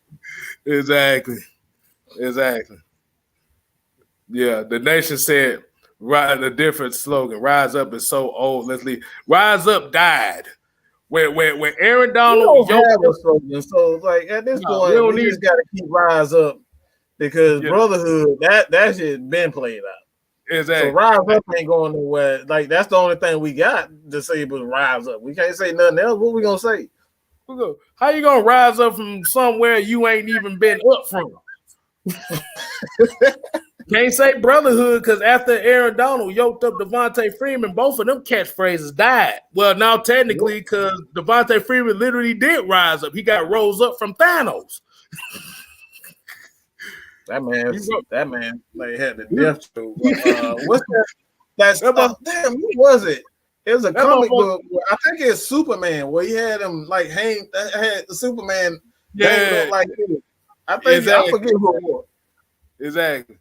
Exactly. Yeah, the nation said. Right, a different slogan. Rise up is so old. Let's leave. Rise up died. When Aaron Donald have a slogan, so like at this point, we just gotta keep rise up, because brotherhood that shit been played out. Exactly. So rise up ain't going nowhere. Like, that's the only thing we got to say was rise up. We can't say nothing else. What we gonna say? How you gonna rise up from somewhere you ain't even been up from? Can't say brotherhood, because after Aaron Donald yoked up Devontae Freeman, both of them catchphrases died. Well, now technically, because Devontae Freeman literally did rise up. He got rose up from Thanos. That man like had the death stroke. What's that? That's damn. Who was it? It was a comic book. I think it's Superman, where he had him like hang. Had the Superman. Yeah, like this. I think I forget who it was. Exactly.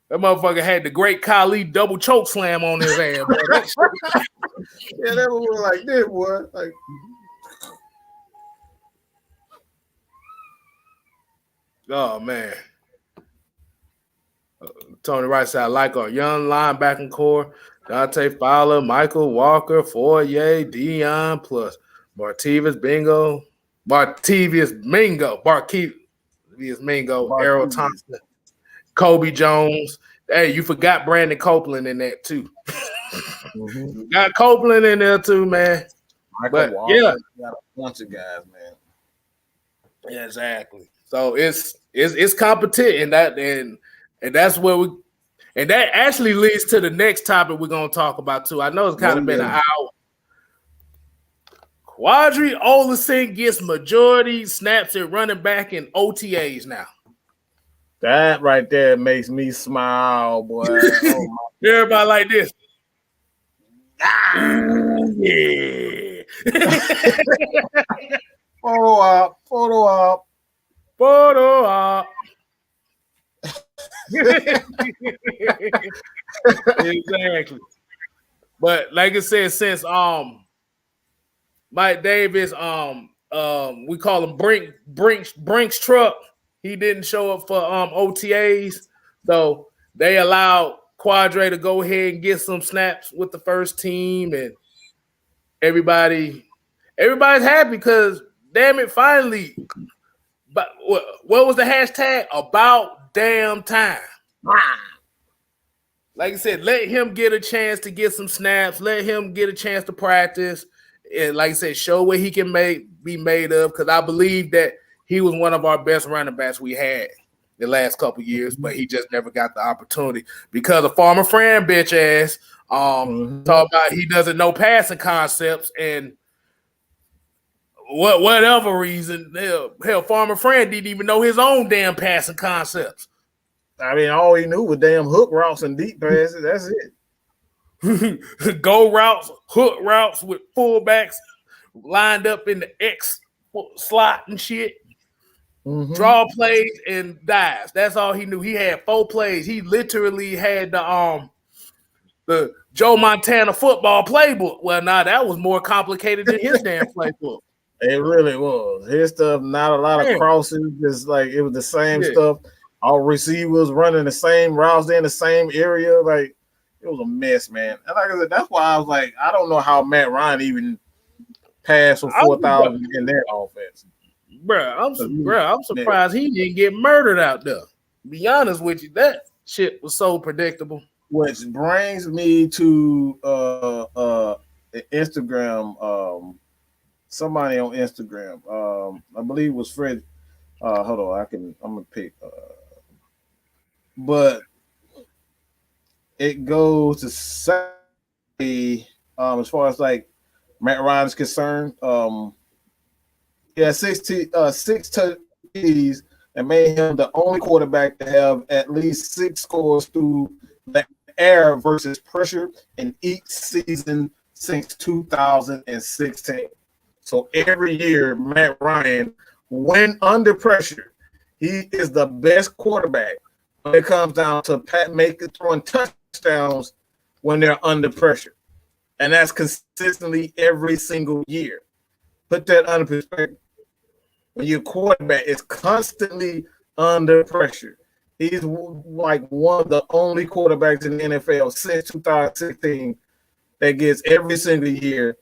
That motherfucker had the great Khali double choke slam on his ass. Yeah, that was like this, boy. Like, oh man. Tony Wright said, I like our young linebacking core. Dante Fowler, Michael Walker, Fourier, Dion, plus Martavis Mingo, Errol Thompson, Kobe Jones. Hey, you forgot Brandon Copeland in that too. Got Copeland in there too, man. Michael Walker, got a bunch of guys, man. Yeah, exactly. So it's competition, and that's where we, and that actually leads to the next topic we're gonna talk about too. I know it's kind of been an hour. Quadri Olesen gets majority snaps at running back in OTAs now. That right there makes me smile, boy. Oh, everybody like this. Yeah. Photo op. Exactly. But like I said, since Mike Davis, we call him Brinks truck. He didn't show up for OTAs, so they allowed Quadre to go ahead and get some snaps with the first team, and everybody's happy because damn it, finally. But what was the hashtag? About damn time. Like I said, let him get a chance to get some snaps. Let him get a chance to practice. And like I said, show what he can be made of. Because I believe that he was one of our best running backs we had the last couple of years, but he just never got the opportunity because of Farmer Fran bitch ass. Talk about he doesn't know passing concepts and whatever reason. Hell, Farmer Fran didn't even know his own damn passing concepts. I mean, all he knew was damn hook routes and deep passes. That's it. Go routes, hook routes with fullbacks lined up in the X slot and shit. Draw plays and dives. That's all he knew. He had 4 plays. He literally had the Joe Montana football playbook. Well, that was more complicated than his damn playbook. It really was. His stuff, not a lot of crosses. Just like it was the same stuff. All receivers running the same routes in the same area. Like it was a mess, man. And like I said, that's why I was like, I don't know how Matt Ryan even passed for 4,000 in their offense. I'm surprised he didn't get murdered out there. Be honest with you, that shit was so predictable. Which brings me to Instagram. Somebody on Instagram. I believe it was Fred. Hold on, I'm gonna pick. But it goes to say, as far as like Matt Ryan is concerned, six TDs and made him the only quarterback to have at least 6 scores through the air versus pressure in each season since 2016. So every year, Matt Ryan, when under pressure, he is the best quarterback when it comes down to throwing touchdowns when they're under pressure. And that's consistently every single year. Put that under perspective. When your quarterback is constantly under pressure, he's like one of the only quarterbacks in the NFL since 2016 that gets every single year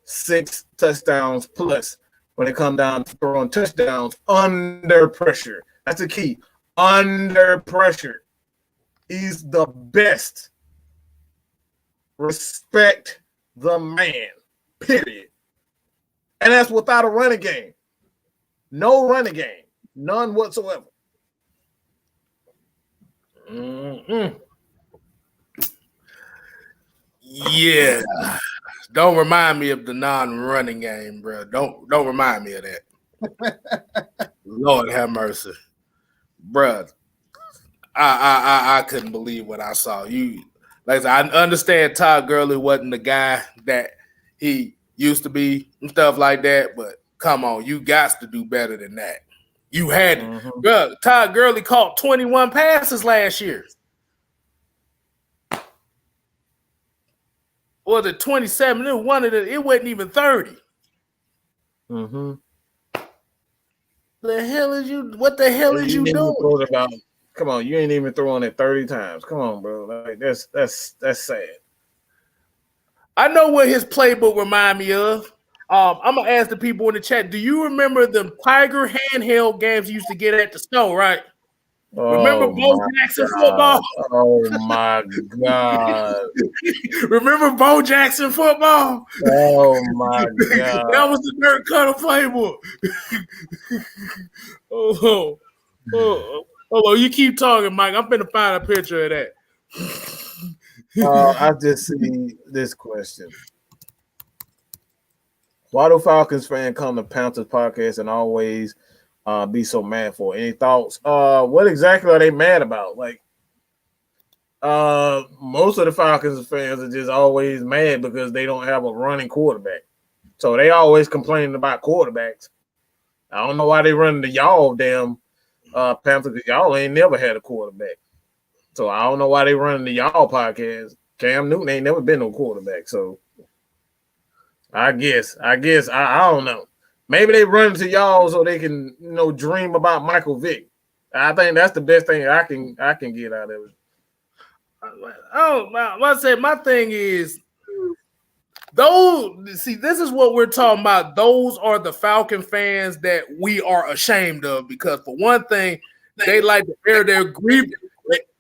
6 touchdowns plus when it comes down to throwing touchdowns under pressure. That's the key. Under pressure. He's the best. Respect the man. Period. And that's without a running game. No running game. None whatsoever. Yeah. Don't remind me of the non-running game, bro. Don't remind me of that. Lord have mercy. Bruh, I couldn't believe what I saw. Like I said, I understand Todd Gurley wasn't the guy that he used to be and stuff like that, but come on, you got to do better than that. You had to. Bruh, Todd Gurley caught 21 passes last year. Or the 27, it wasn't even 30. What the hell is you doing? Come on, you ain't even throwing it 30 times. Come on, bro. Like that's sad. I know what his playbook remind me of. I'm gonna ask the people in the chat. Do you remember the Tiger handheld games you used to get at the store, right? Remember Oh Bo my Jackson God. football? Oh my God. Remember Bo Jackson football? Oh my God. That was the Dirt Cutter playbook. Oh, you keep talking, Mike. I'm finna find a picture of that. I just see this question. Why do Falcons fans come to Panthers podcast and always be so mad for? Any thoughts? What exactly are they mad about? Like, most of the Falcons fans are just always mad because they don't have a running quarterback. So they always complaining about quarterbacks. I don't know why they running to y'all damn Panthers, because y'all ain't never had a quarterback. So I don't know why they running to y'all podcast. Cam Newton ain't never been no quarterback. So I guess I don't know. Maybe they run to y'all so they can, dream about Michael Vick. I think that's the best thing I can get out of it. Oh, I say my thing is those. See, this is what we're talking about. Those are the Falcon fans that we are ashamed of because, for one thing, they like to air their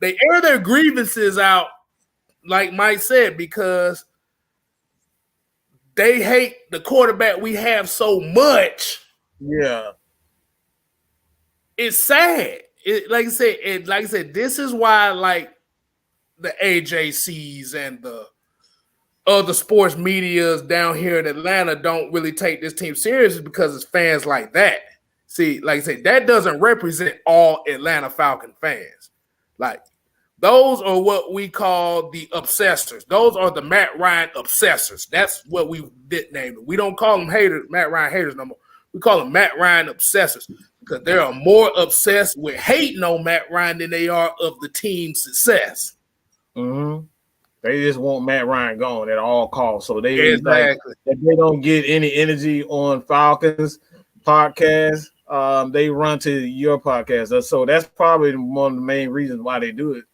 They air their grievances out, like Mike said, because they hate the quarterback we have so much. Yeah. It's sad. Like I said, this is why like the AJCs and the other sports medias down here in Atlanta don't really take this team seriously because it's fans like that. See, like I said, that doesn't represent all Atlanta Falcon fans. Like, those are what we call the obsessors. Those are the Matt Ryan obsessors. That's what we nicknamed them. We don't call them haters, Matt Ryan haters no more. We call them Matt Ryan obsessors because they are more obsessed with hating on Matt Ryan than they are of the team's success. Mm-hmm. They just want Matt Ryan gone at all costs. So they exactly. If they don't get any energy on Falcons podcast, they run to your podcast. So that's probably one of the main reasons why they do it.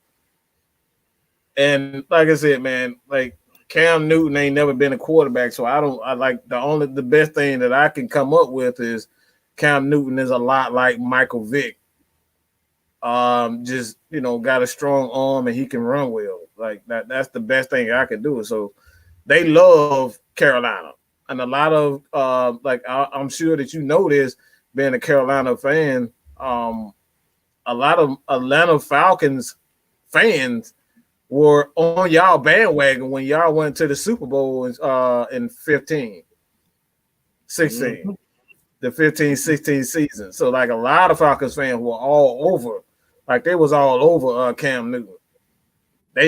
And like I said, man, like Cam Newton ain't never been a quarterback, so the best thing that I can come up with is Cam Newton is a lot like Michael Vick. Just got a strong arm and he can run well. Like that's the best thing I can do. So they love Carolina, and a lot of I'm sure that you know this, being a Carolina fan. A lot of Atlanta Falcons fans were on y'all bandwagon when y'all went to the Super Bowl in 15, 16, mm-hmm. the 15-16 season. So like a lot of Falcons fans were all over. Like they was all over Cam Newton.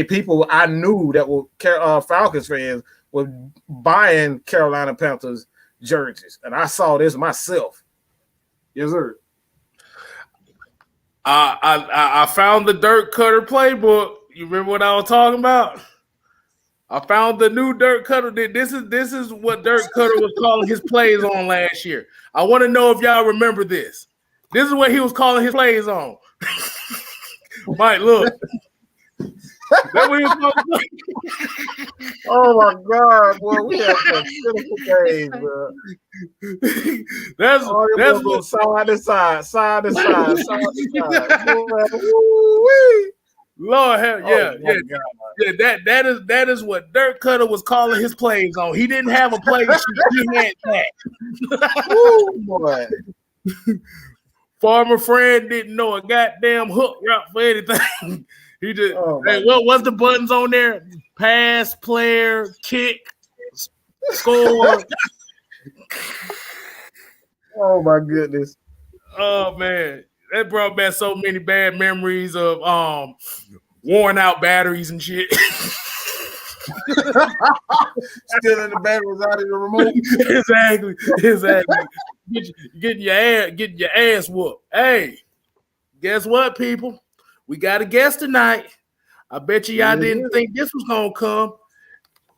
People I knew that were Falcons fans were buying Carolina Panthers jerseys, and I saw this myself. Yes, sir. I found the Dirt Cutter playbook. You remember what I was talking about? I found the new Dirt Cutter. This is what Dirt Cutter was calling his plays on last year. I want to know if y'all remember this. This is what he was calling his plays on. Mike, look. That what he was calling. Oh my God, boy, we have some beautiful days, bro. That's what side to side. Lord hell, yeah. That is what Dirt Cutter was calling his plays on. He didn't have a play sheet. He had that. Ooh, boy. Farmer Friend didn't know a goddamn hook route for anything. He just what's the buttons on there? Pass, player, kick, score. Oh my goodness. Oh man. That brought back so many bad memories of worn out batteries and shit. Stealing the batteries out of the remote. Exactly. Getting your ass whooped. Hey, guess what, people? We got a guest tonight. I bet y'all didn't think this was gonna come.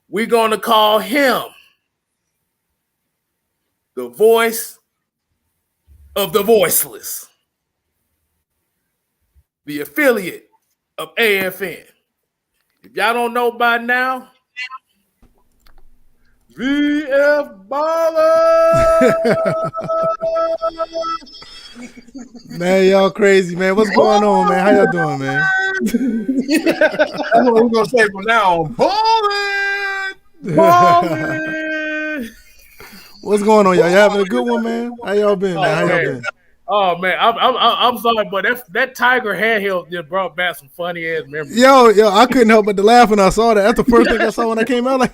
We're gonna call him the voice of the voiceless, the affiliate of AFN. If y'all don't know by now, VF Baller. Man, y'all crazy, man. What's going on, man? How y'all doing, man? That's what we're gonna say from now on. Ballin'. What's going on, y'all? Y'all having a good one, man? How y'all been, man? How y'all been? Oh man, I'm sorry, but that Tiger handheld just brought back some funny ass memories. Yo, I couldn't help but to laugh when I saw that. That's the first thing I saw when I came out. Like,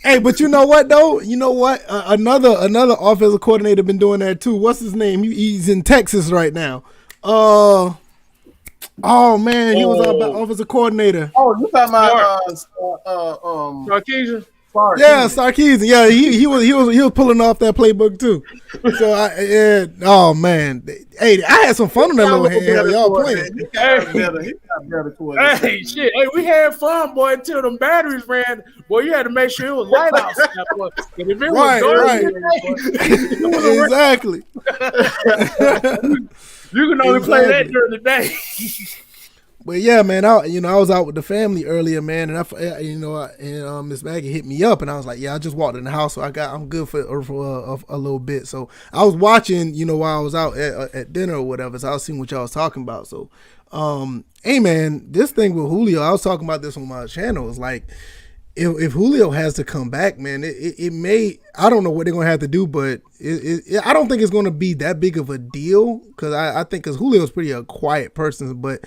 hey, but you know what though? You know what? Another offensive coordinator been doing that too. What's his name? He's in Texas right now. Oh man, he was our offensive coordinator. Oh, you talking about Sarkisian? Yeah, Sarkisian. Yeah, he was pulling off that playbook too. So oh man, hey, I had some fun on that little handheld. Y'all playing? He got better towards Hey, shit. Hey, we had fun, boy, until them batteries ran. Boy, you had to make sure it was light outside. Boy. If it was dark, exactly. You can only play that during the day. But yeah, man, I was out with the family earlier, man, and Miss Maggie hit me up, and I was like, yeah, I just walked in the house, so I'm good for a little bit. So I was watching, while I was out at dinner or whatever, so I was seeing what y'all was talking about. So, hey, man, this thing with Julio, I was talking about this on my channel. It's like, if Julio has to come back, man, it may, I don't know what they're going to have to do, but I don't think it's going to be that big of a deal, because I think because Julio's pretty a quiet person, but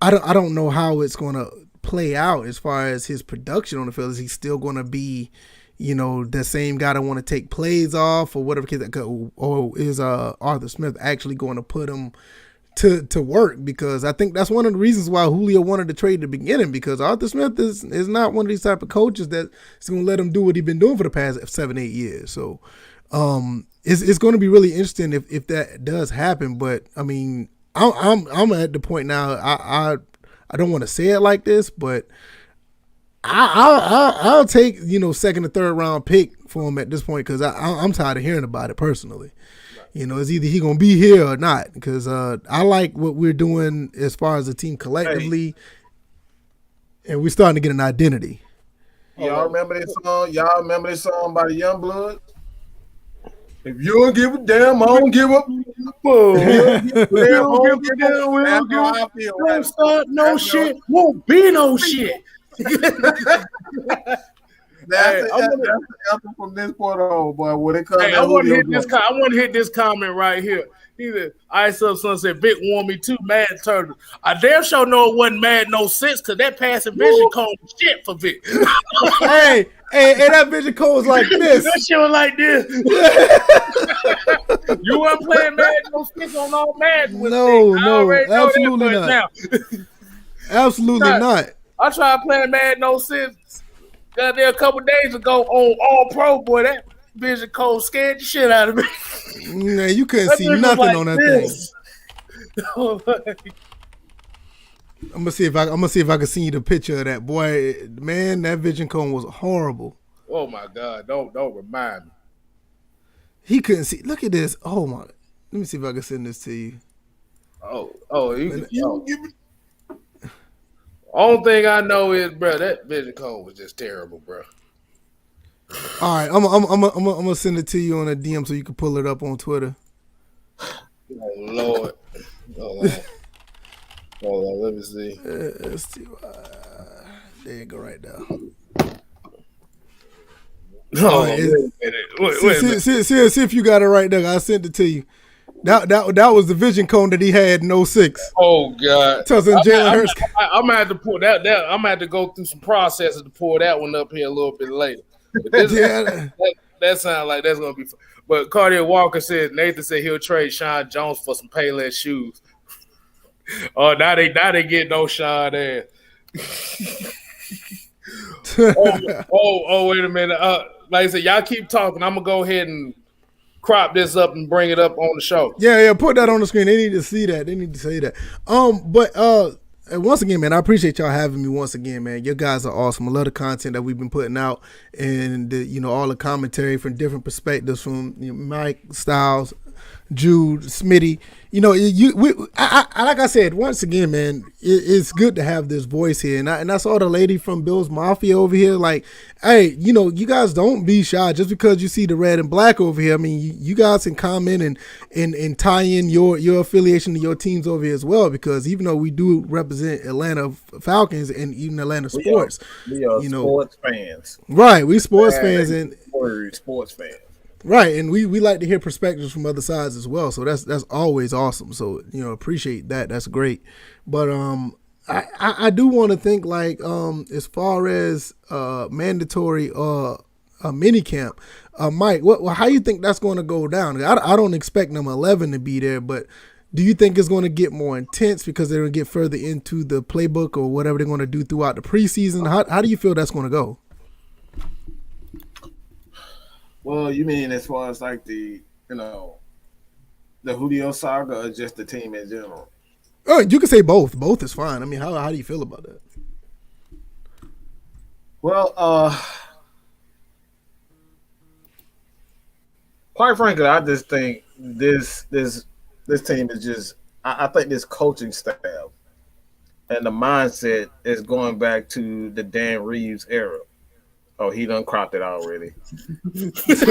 I don't know how it's going to play out as far as his production on the field. Is he still going to be, the same guy that want to take plays off or whatever, or is Arthur Smith actually going to put him to work? Because I think that's one of the reasons why Julio wanted to trade at the beginning, because Arthur Smith is not one of these type of coaches that's going to let him do what he's been doing for the past 7-8 years. So it's going to be really interesting if that does happen. But I mean, I'm at the point now. I don't want to say it like this, but I'll take second or third round pick for him at this point, because I'm tired of hearing about it personally. It's either he gonna be here or not, because I like what we're doing as far as the team collectively, and we're starting to get an identity. Y'all remember this song? Y'all remember this song by the Youngbloods? If you don't give a damn, I don't give up. Don't start no shit. Won't be no shit. That's the anthem from this point on, boy. When it comes, I want to hit this comment right here. Either Ice Up Son said, Vic warned me too, Mad Turtle. I damn sure know it wasn't Mad No Sense, because that passing vision cone was shit for Vic. hey, that vision cone was like this. That shit was like this. You weren't playing Mad No Sense on all Mad with No, absolutely not. Absolutely not. I tried playing Mad No Sense there a couple days ago on All Pro, boy. That vision cone scared the shit out of me. Man, you couldn't see nothing like on that thing. I'm gonna see if I can see you the picture of that, boy. Man, that vision cone was horrible. Oh my God! Don't remind me. He couldn't see. Look at this. Oh my! Let me see if I can send this to you. Only thing I know is, bro, that vision cone was just terrible, bro. All right, I'm gonna send it to you on a DM so you can pull it up on Twitter. Oh Lord, hold on, let me see. Let's see. There you go, right there. See if you got it right there. I sent it to you. That was the vision cone that he had in 06. Oh God! I'm gonna have to pull that. I'm gonna have to go through some processes to pull that one up here a little bit later. That sounds like that's gonna be fun. But Cartier Walker said Nathan said he'll trade Sean Jones for some Payless shoes. Oh, now they get no Sean there. Wait a minute. Like I said, y'all keep talking. I'm gonna go ahead and crop this up and bring it up on the show. Yeah, put that on the screen. They need to see that. They need to say that. Once again, man, I appreciate y'all having me once again, man. You guys are awesome. I love the content that we've been putting out, and all the commentary from different perspectives from Mike Styles, Jude, Smitty. You know, like I said once again, man. It's good to have this voice here, and I saw the lady from Bill's Mafia over here. Like, hey, you know, you guys don't be shy just because you see the red and black over here. I mean, you guys can comment and tie in your affiliation to your teams over here as well, because even though we do represent Atlanta Falcons and even Atlanta sports, we are sports fans, right? We sports fans and sports fans. Right, and we like to hear perspectives from other sides as well. So that's always awesome. So, you know, appreciate that. That's great. But I do want to think like as far as mandatory mini camp, Mike, how you think that's going to go down? I don't expect number 11 to be there, but do you think it's going to get more intense because they're going to get further into the playbook or whatever they're going to do throughout the preseason? How do you feel that's going to go? Well, you mean as far as like the Julio saga or just the team in general? Oh, you can say both. Both is fine. I mean, how do you feel about that? Well, quite frankly, I just think this team is just. I think this coaching staff and the mindset is going back to the Dan Reeves era. Oh, he done cropped it already. Look at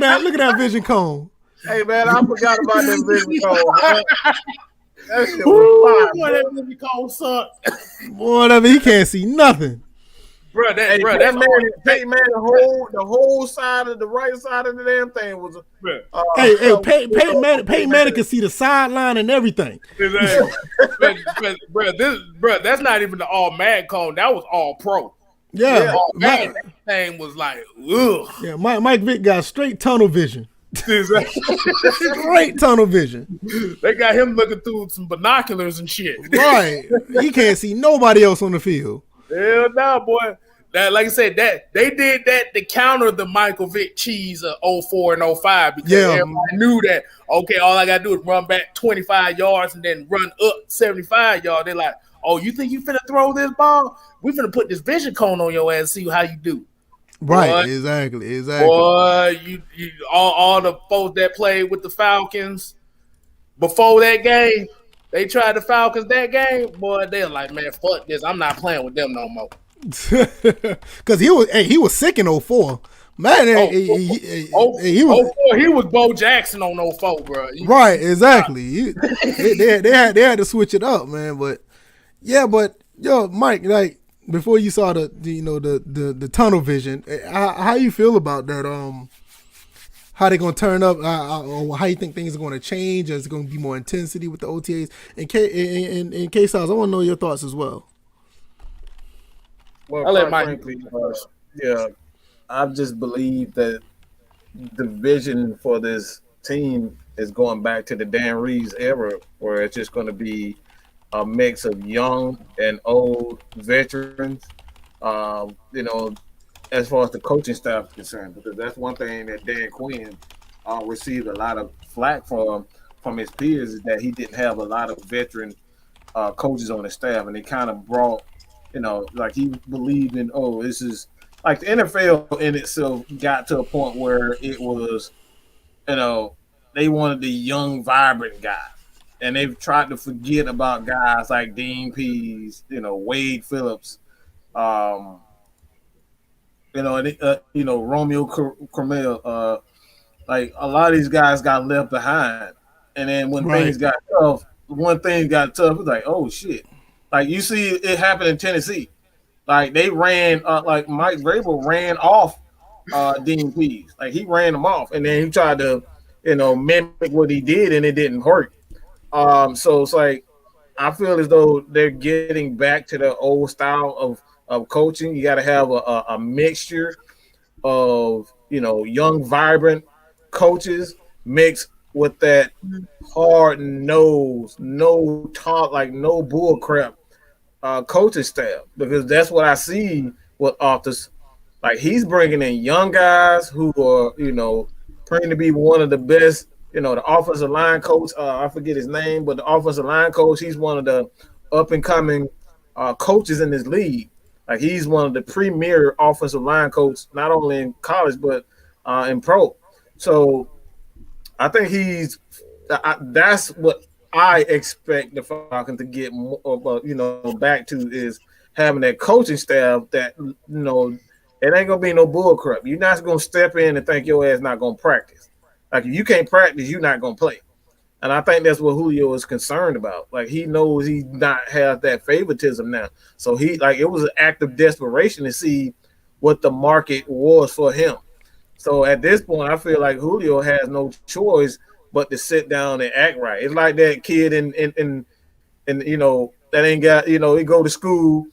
that vision cone. Hey man, I forgot about that vision cone. Man. That shit was fire. Boy, that vision cone sucked. Whatever, he can't see nothing. Bro, that's the whole side of the right side of the damn thing was. Peyton Manning can see the sideline and everything. Bro, that's not even the all Mad cone. That was all pro. Yeah, that thing was like, ugh. Yeah, Mike Vick got straight tunnel vision. Great tunnel vision. They got him looking through some binoculars and shit. Right, he can't see nobody else on the field. Hell no, boy. That, like I said, that they did that to counter the Michael Vick cheese of 04 and 05 because everybody knew that, okay, all I got to do is run back 25 yards and then run up 75 yards. They're like, oh, you think you finna throw this ball? We finna put this vision cone on your ass and see how you do. Right, boy, exactly. Boy, you all the folks that played with the Falcons before that game, they tried the Falcons that game, boy, they're like, man, fuck this. I'm not playing with them no more. Because he was sick in 04. Man, he was Bo Jackson on 04, bro. Right, exactly. They had to switch it up, man. But yo, Mike, like before you saw the tunnel vision, how you feel about that? How they gonna turn up? Or how you think things are gonna change? Is it gonna be more intensity with the OTAs? In case I want to know your thoughts as well. Well, I'll let Mike first. Yeah, I just believe that the vision for this team is going back to the Dan Reeves era, where it's just going to be a mix of young and old veterans. As far as the coaching staff is concerned, because that's one thing that Dan Quinn received a lot of flack from his peers, is that he didn't have a lot of veteran coaches on his staff, and they kind of brought. Like he believed in, this is like the NFL in itself got to a point where it was, they wanted the young, vibrant guy. And they've tried to forget about guys like Dean Pease, Wade Phillips, Romeo Cromwell. Like a lot of these guys got left behind. And then when things got tough, it's like, oh, shit. Like you see it happen in Tennessee. Like they ran, like Mike Vrabel ran off Dean Pease. Like he ran him off, and then he tried to, mimic what he did, and it didn't work. So it's like I feel as though they're getting back to the old style of coaching. You got to have a mixture of young, vibrant coaches mixed with that hard nose, no talk, like no bull crap. Coaching staff, because that's what I see with Arthur. Like he's bringing in young guys who are, praying to be one of the best. The offensive line coach, I forget his name, but the offensive line coach, he's one of the up and coming coaches in this league. Like he's one of the premier offensive line coaches, not only in college but in pro. So I think that's what I expect the Falcons to get more, back to is having that coaching staff that it ain't gonna be no bull crap. You're not gonna step in and think your ass not gonna practice. Like if you can't practice, you're not gonna play. And I think that's what Julio is concerned about. Like he knows he not have that favoritism now. So it was an act of desperation to see what the market was for him. So at this point, I feel like Julio has no choice but to sit down and act right. It's like that kid in that ain't got he go to school,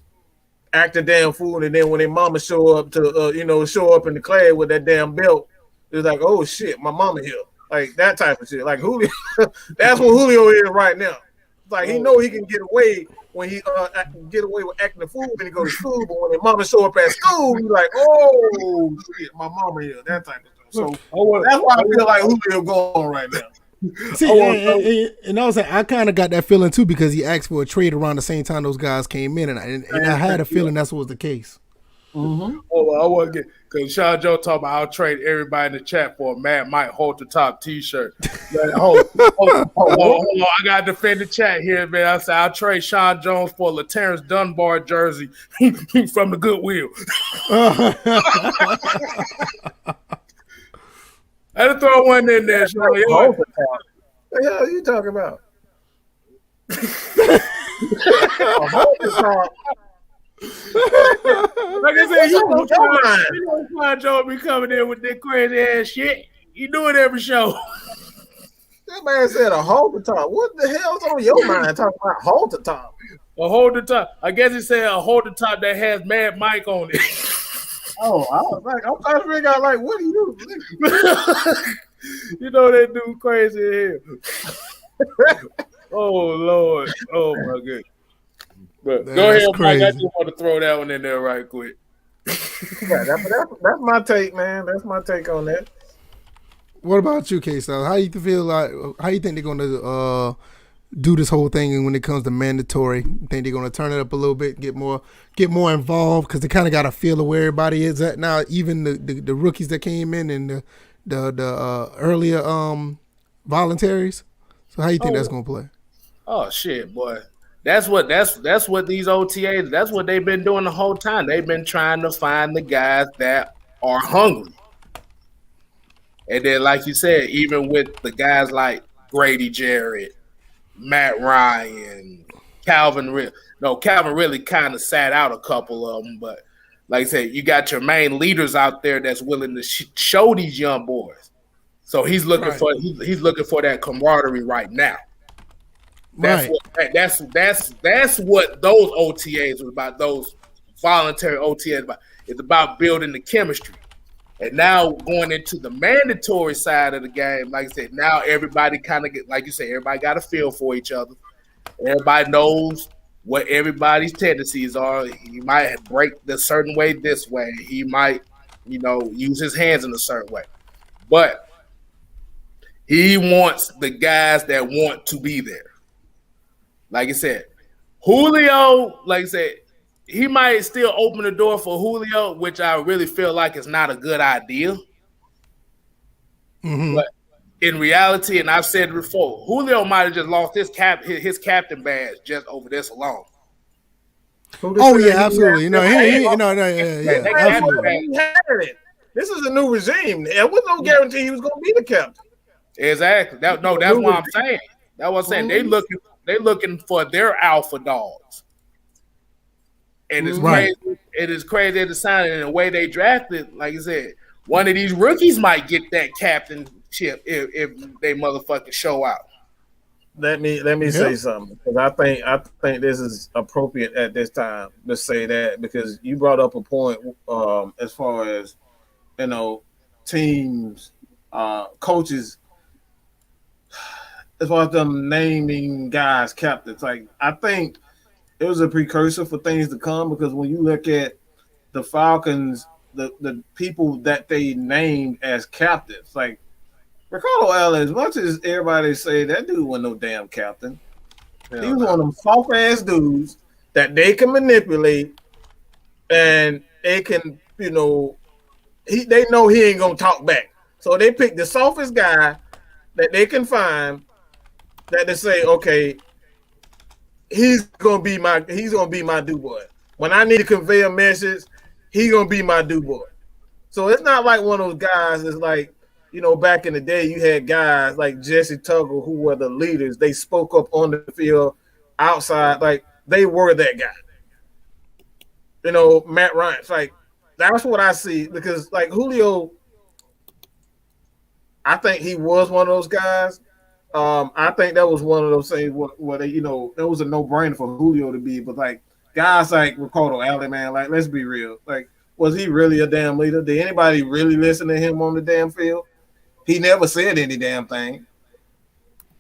act a damn fool, and then when their mama show up in the class with that damn belt, it's like, oh shit, my mama here. Like that type of shit. Like Julio, that's what Julio is right now. Like he know he can get away when he get away with acting a fool when he go to school, but when his mama show up at school, he's like, oh shit, my mama here. That type of stuff. So that's why I feel like Julio going right now. See, and I was like, I kind of got that feeling too because he asked for a trade around the same time those guys came in, and I had a feeling that's what was the case. Mm-hmm. I want to get because Sean Joe talking about I'll trade everybody in the chat for a Mad Mike Hold the Top T-shirt. Hold on, I gotta defend the chat here, man. I said I'll trade Sean Jones for a Laterrence Dunbar jersey from the Goodwill. I had to throw one in there. What the hell are you talking about? Like I said, you know Sean Jones be coming in with that crazy ass shit. You do it every show. That man said a hold the top. What the hell's on your mind talking about hold the top? A hold the top. I guess he said a hold the top that has Mad Mike on it. Oh, I was like, I'm trying to figure out like, what do you do? You know that dude crazy here. Oh Lord. Oh my goodness. But go ahead, Mike. I just want to throw that one in there right quick. Yeah, that's my take, man. That's my take on that. What about you, K-Style? How you feel like? How you think they're gonna do this whole thing when it comes to mandatory? You think they're gonna turn it up a little bit, get more involved because they kind of got a feel of where everybody is at now. Even the rookies that came in and the earlier voluntaries. So how you think that's gonna play? Oh shit, boy. That's what these OTAs. That's what they've been doing the whole time. They've been trying to find the guys that are hungry. And then, like you said, even with the guys like Grady Jarrett, Matt Ryan, Calvin really kind of sat out a couple of them. But like I said, you got your main leaders out there that's willing to show these young boys. So he's looking for that camaraderie right now. That's what those OTAs was about. Those voluntary OTAs about. It's about building the chemistry. And now going into the mandatory side of the game, like I said, now everybody kind of like you say, everybody got a feel for each other. Everybody knows what everybody's tendencies are. He might break the certain way this way. He might, use his hands in a certain way. But he wants the guys that want to be there. Like I said, Julio, like I said, he might still open the door for Julio, which I really feel like is not a good idea. Mm-hmm. But in reality, and I've said it before, Julio might have just lost his captain badge just over this alone. Oh yeah, absolutely. Absolutely. This is a new regime. There was no guarantee he was going to be the captain. Exactly. That's what I'm saying. That's what I'm saying. They looking for their alpha dogs. And it's crazy. It is crazy to sign in the way they drafted. Like I said, one of these rookies might get that captainship if they motherfucking show out. Let me say something because I think this is appropriate at this time to say that because you brought up a point as far as teams, coaches. As far as them naming guys captains, like I think it was a precursor for things to come because when you look at the Falcons, the people that they named as captains, like Ricardo Allen, as much as everybody say that dude wasn't no damn captain, he was one of them soft ass dudes that they can manipulate and they can, they know he ain't gonna talk back. So they pick the softest guy that they can find that they say, okay, he's gonna be my do boy. When I need to convey a message, he's gonna be my do boy. So it's not like one of those guys that's like, back in the day you had guys like Jesse Tuggle who were the leaders. They spoke up on the field, outside, like they were that guy. Matt Ryan's like, that's what I see, because like Julio, I think he was one of those guys. I think that was one of those things where they, that was a no-brainer for Julio to be, but like guys like Ricardo Allen, man, like let's be real. Like, was he really a damn leader? Did anybody really listen to him on the damn field? He never said any damn thing.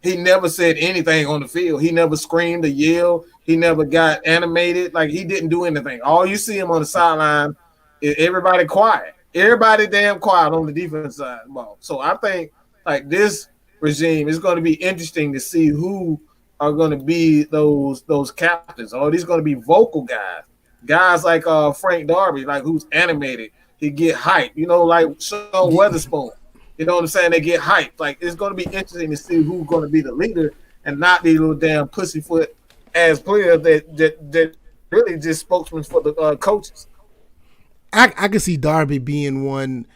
He never said anything on the field. He never screamed or yelled. He never got animated. Like, he didn't do anything. All you see him on the sideline is everybody quiet. Everybody damn quiet on the defense side of the ball. So I think, like, this regime is going to be interesting to see who are going to be those captains. Are these going to be vocal guys? Guys like Frank Darby, like, who's animated. He get hyped. Like Sean Weatherspoon. You know what I'm saying? They get hyped. Like, it's going to be interesting to see who's going to be the leader and not these little damn pussyfoot ass players that really just spokesmen for the coaches. I can see Darby being one,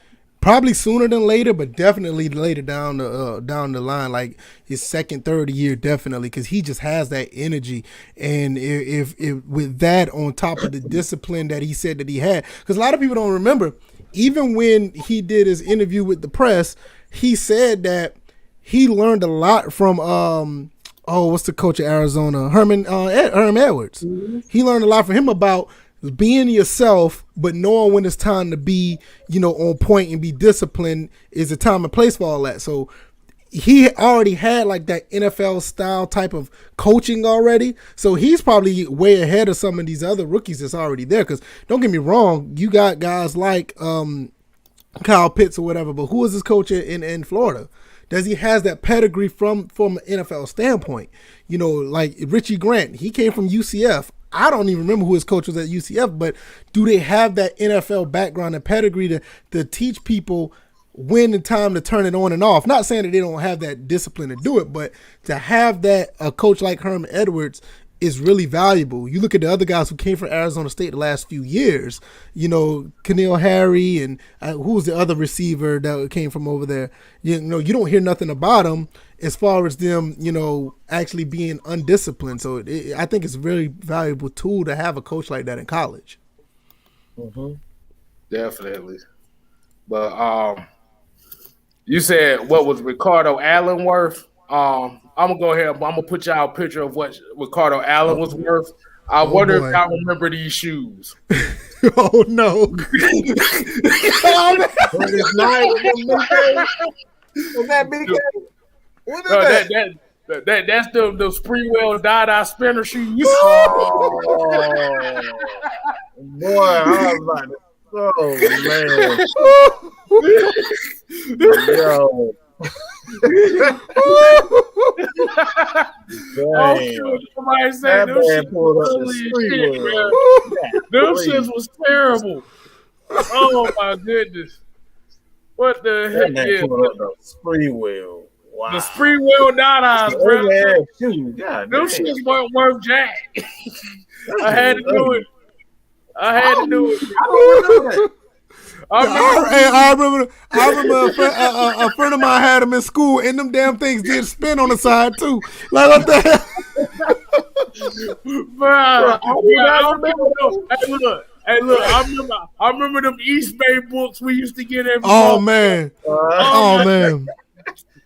probably sooner than later, but definitely later down the line, like his second, third year, definitely, because he just has that energy. And if with that on top of the discipline that he said that he had, because a lot of people don't remember. Even when he did his interview with the press, he said that he learned a lot from what's the coach of Arizona, Herm Edwards. Mm-hmm. He learned a lot from him about being yourself, but knowing when it's time to be, on point and be disciplined is the time and place for all that. So he already had like that NFL style type of coaching already. So he's probably way ahead of some of these other rookies that's already there. Because don't get me wrong, you got guys like Kyle Pitts or whatever, but who is this coach in Florida? Does he has that pedigree from an NFL standpoint? Like Richie Grant, he came from UCF. I don't even remember who his coach was at UCF, but do they have that NFL background and pedigree to teach people when and time to turn it on and off? Not saying that they don't have that discipline to do it, but to have that a coach like Herm Edwards is really valuable. You look at the other guys who came from Arizona State the last few years, Khalil Harry and who was the other receiver that came from over there. You don't hear nothing about them as far as them, actually being undisciplined. So I think it's a very valuable tool to have a coach like that in college. Mm-hmm. Definitely. But you said what was Ricardo Allen worth? I'm gonna go ahead. I'm gonna put y'all a picture of what Ricardo Allen was worth. I wonder if y'all remember these shoes. Oh no! That's the Sprewell Dada spinner shoes. Oh, boy, I was like, oh man, yo. Somebody said them shits was terrible. Oh my goodness. What the heck is the Sprewell? Wow. The Sprewell Dadas, bro. Them shits weren't worth jack. I had to do it. I remember a friend of mine had them in school, and them damn things did spin on the side too. Like what the hell? Hey, look! I remember them East Bay books we used to get every month. Man! Man!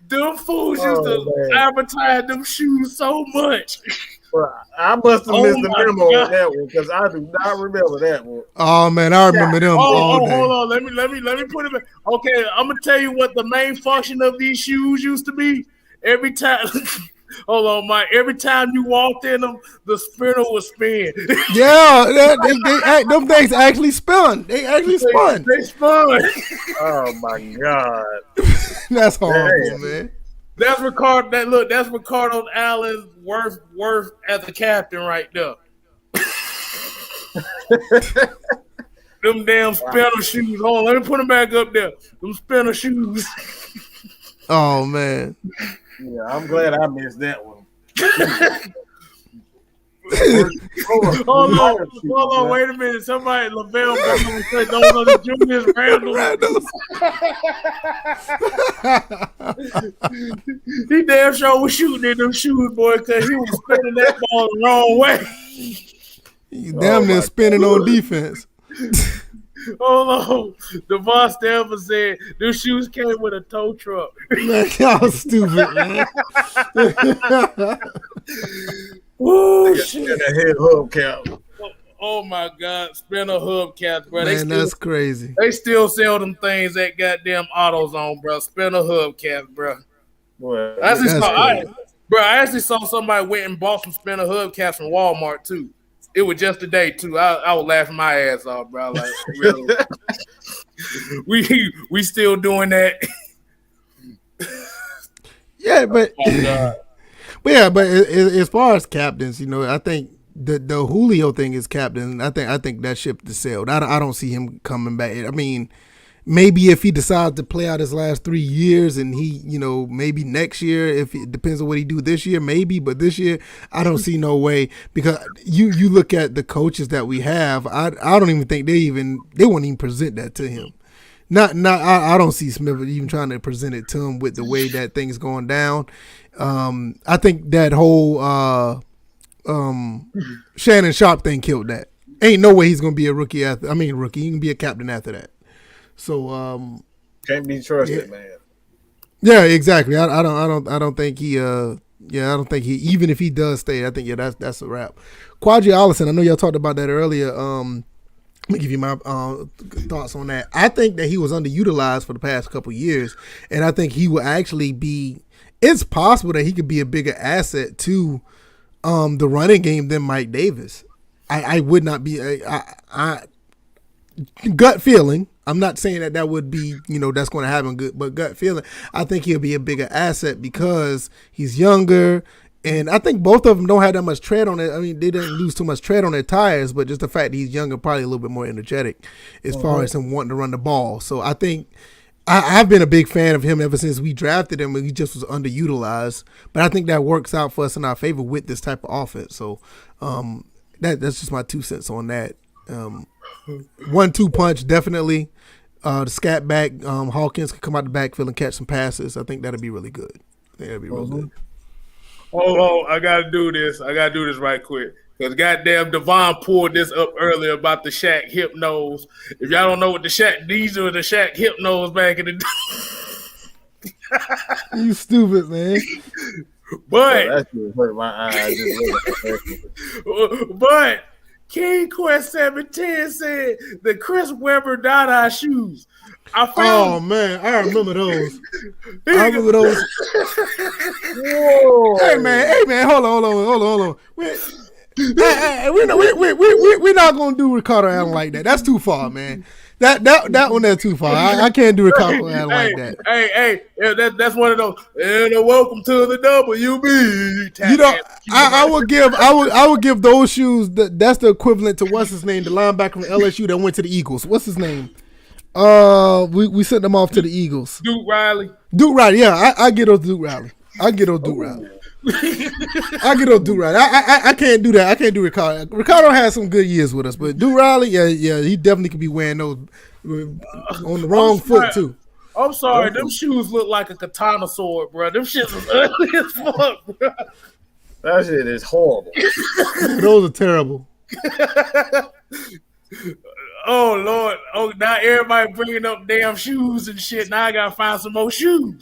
Them fools used to advertise them shoes so much. I must have missed the memo on that one because I do not remember that one. Oh man, I remember them all day. Hold on, let me put it back. Okay, I'm gonna tell you what the main function of these shoes used to be. Every time, hold on, Mike. Every time you walked in them, the spinner would spin. Yeah, them things actually spun. They actually spun. They spun. Oh my god, that's horrible, man. That's Ricardo. That's Ricardo Allen's worth as a captain right there. Them damn spinner shoes. Hold on, let me put them back up there. Them spinner shoes. Oh man. Yeah, I'm glad I missed that one. Hold on, wait a minute. Somebody, LaBelle, say those are the Julius Randle. He damn sure was shooting in them shoes, boy, because he was spinning that ball the wrong way. You damn near spinning on defense. Hold on. Devon Stanford said those shoes came with a tow truck. Man, y'all stupid, man. Oh, shit. That head hubcap. Oh, my God. Spinner hubcaps, bro. Man, that's crazy. They still sell them things at goddamn AutoZone, bro. Spinner hubcaps, bro. Boy, I actually saw somebody went and bought some spinner hubcaps from Walmart, too. It was just today, too. I was laughing my ass off, bro. Like, really? we still doing that. Yeah, but Oh, God. but yeah, but as far as captains, I think the Julio thing is captain. I think that ship is sailed. I don't see him coming back. I mean, maybe if he decides to play out his last 3 years, and he, maybe next year, if it depends on what he do this year, maybe. But this year, I don't see no way, because you look at the coaches that we have. I don't even think they won't even present that to him. I don't see Smith even trying to present it to him with the way that things going down. I think that whole Shannon Sharp thing killed that. Ain't no way he's gonna be a rookie rookie. He can be a captain after that. So can't be trusted, man. Yeah, exactly. I don't think he I don't think he, even if he does stay, I think that's a wrap. Quadri Allison, I know y'all talked about that earlier. Let me give you my thoughts on that. I think that he was underutilized for the past couple years, and I think he will actually be. It's possible that he could be a bigger asset to the running game than Mike Davis. I would not be. I gut feeling. I'm not saying that would be, that's going to happen good, but gut feeling, I think he'll be a bigger asset because he's younger. And I think both of them don't have that much tread on it. I mean, they didn't lose too much tread on their tires, but just the fact that he's younger, probably a little bit more energetic as far as him wanting to run the ball. So I think I've been a big fan of him ever since we drafted him, and he just was underutilized. But I think that works out for us in our favor with this type of offense. So that's just my 2 cents on that. 1-2 punch, definitely. The scat back, Hawkins can come out the backfield and catch some passes. I think that'll be really good. That'll be real good. Oh, I gotta do this. Right quick. Because goddamn Devon pulled this up earlier about the Shaq hip nose. If y'all don't know what these are the Shaq hip nose back in the day. You stupid, man. But that shit hurt my eyes. But King Quest 710 said the Chris Webber Dada shoes. Oh man, I remember those. Whoa. Hey man, hold on. We're not gonna do Ricardo Allen like that. That's too far, man. That one that's too far. I can't do Ricardo Allen like that. Hey, that's one of those. And welcome to the WB. I would give those shoes. That's the equivalent to what's his name, the linebacker from LSU that went to the Eagles. What's his name? We sent them off to the Eagles. Duke Riley. Yeah, I get those Duke Riley. I can't do that. I can't do Ricardo. Ricardo had some good years with us, but Duke Riley, yeah, he definitely could be wearing those on the wrong foot too. I'm sorry, them shoes look like a katana sword, bro. Them shits was ugly as fuck, bro. That shit is horrible. Those are terrible. Oh Lord! Oh, now everybody bringing up damn shoes and shit. Now I gotta find some more shoes.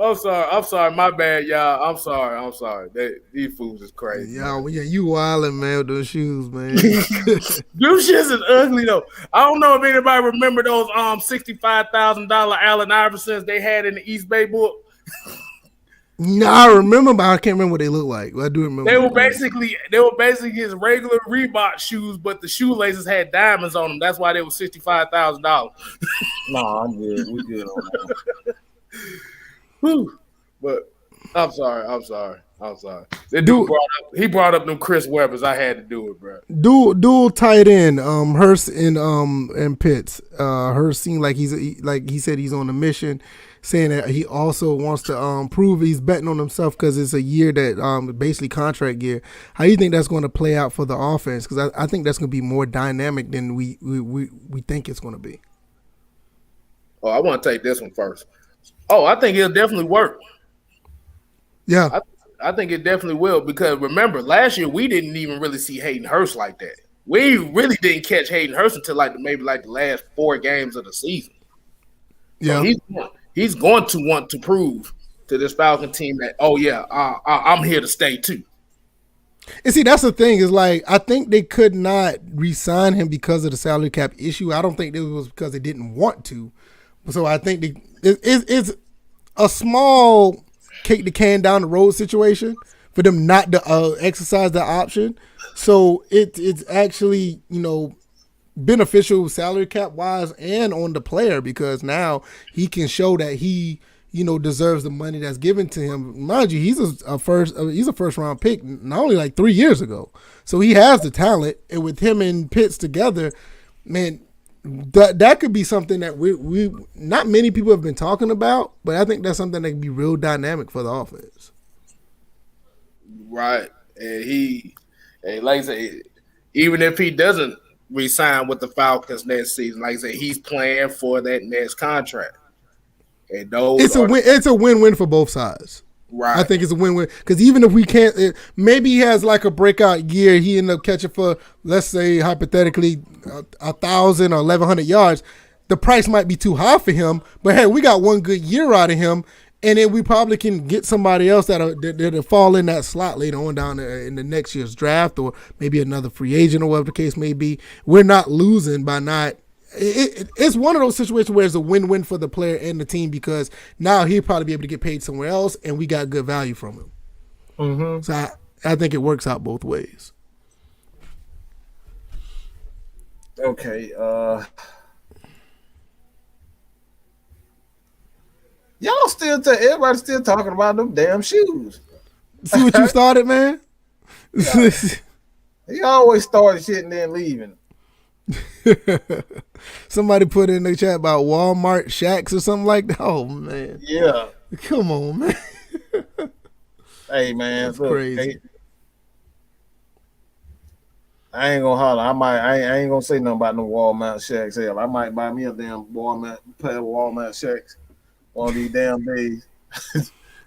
I'm sorry. My bad, y'all. I'm sorry. These fools is crazy. Yeah, you wildin', man, with those shoes, man. Them shits is ugly though. I don't know if anybody remember those $65,000 Allen Iversons they had in the East Bay book. No, I remember, but I can't remember what they look like. I do remember. They were basically his regular Reebok shoes, but the shoelaces had diamonds on them. That's why they were $65,000. No, I'm good. We good on that. Whew. But I'm sorry. That dude Dude, brought up them Chris Webbers. I had to do it, bro. dual tight end, Hurst and Pitts. Hurst seemed like like he said he's on a mission, saying that he also wants to prove he's betting on himself because it's a year that basically contract year. How do you think that's going to play out for the offense? Because I think that's going to be more dynamic than we think it's going to be. Oh, I want to take this one first. Oh, I think it'll definitely work. Yeah. I think it definitely will because remember last year we didn't even really see Hayden Hurst like that. We really didn't catch Hayden Hurst until maybe the last 4 games of the season. Yeah, so he's going to want to prove to this Falcon team that I'm here to stay too. And see, that's the thing is like I think they could not re-sign him because of the salary cap issue. I don't think it was because they didn't want to. So I think it's a small kick the can down the road situation for them not to exercise that option. So it's actually, beneficial salary cap wise and on the player because now he can show that he, deserves the money that's given to him. Mind you, he's a first round pick, not only like 3 years ago. So he has the talent, and with him and Pitts together, man, that could be something that we not many people have been talking about, but I think that's something that can be real dynamic for the offense. Right. And like I say, even if he doesn't re-sign with the Falcons next season, like I say, he's playing for that next contract. And it's a win-win for both sides. Right. I think it's a win-win because even if we can't, maybe he has like a breakout year. He ended up catching for, let's say, hypothetically, 1,000 or 1,100 yards. The price might be too high for him, but hey, we got one good year out of him, and then we probably can get somebody else that'll fall in that slot later on down in the next year's draft, or maybe another free agent or whatever the case may be. We're not losing by not. It's one of those situations where it's a win-win for the player and the team because now he'll probably be able to get paid somewhere else, and we got good value from him. Mm-hmm. So I think it works out both ways. Okay. Everybody's still talking about them damn shoes. See what you started, man? Yeah. He always started shit and then leaving. Somebody put in the chat about Walmart Shacks or something like that. Oh man, yeah, come on, man. Hey man, that's crazy. Hey, I ain't gonna holler. I ain't gonna say nothing about no Walmart Shacks. Hell, I might buy me a damn pair of Walmart Shacks one of these damn days.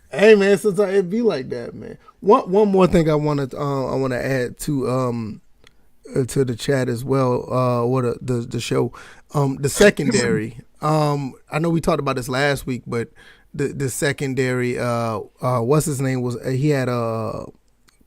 Hey man, sometimes it be like that, man. One more thing I want to add to the chat as well, or the show, the secondary. I know we talked about this last week, but the secondary, what's his name he had a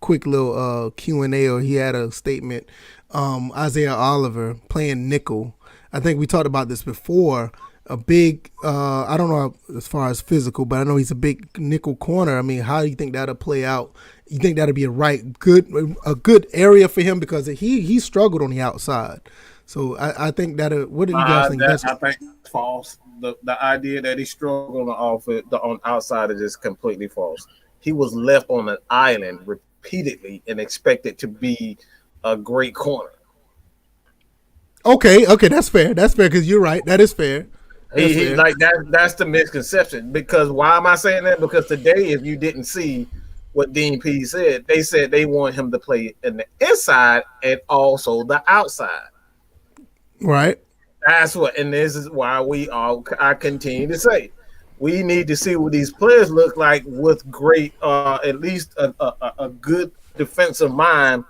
quick little Q&A, or he had a statement. Isaiah Oliver playing nickel. I think we talked about this before. A big, I don't know as far as physical, but I know he's a big nickel corner. I mean, how do you think that'll play out? You think that'll be a good area for him because he struggled on the outside. So I think that. What do you guys think? I think it's false. The idea that he struggled on outside is just completely false. He was left on an island repeatedly and expected to be a great corner. Okay, that's fair. That's fair because you're right. That is fair. That's the misconception. Because why am I saying that? Because today, if you didn't see what Dean P said, they said they want him to play in the inside and also the outside. Right. That's what, and this is why I continue to say we need to see what these players look like with great, at least a good defensive mind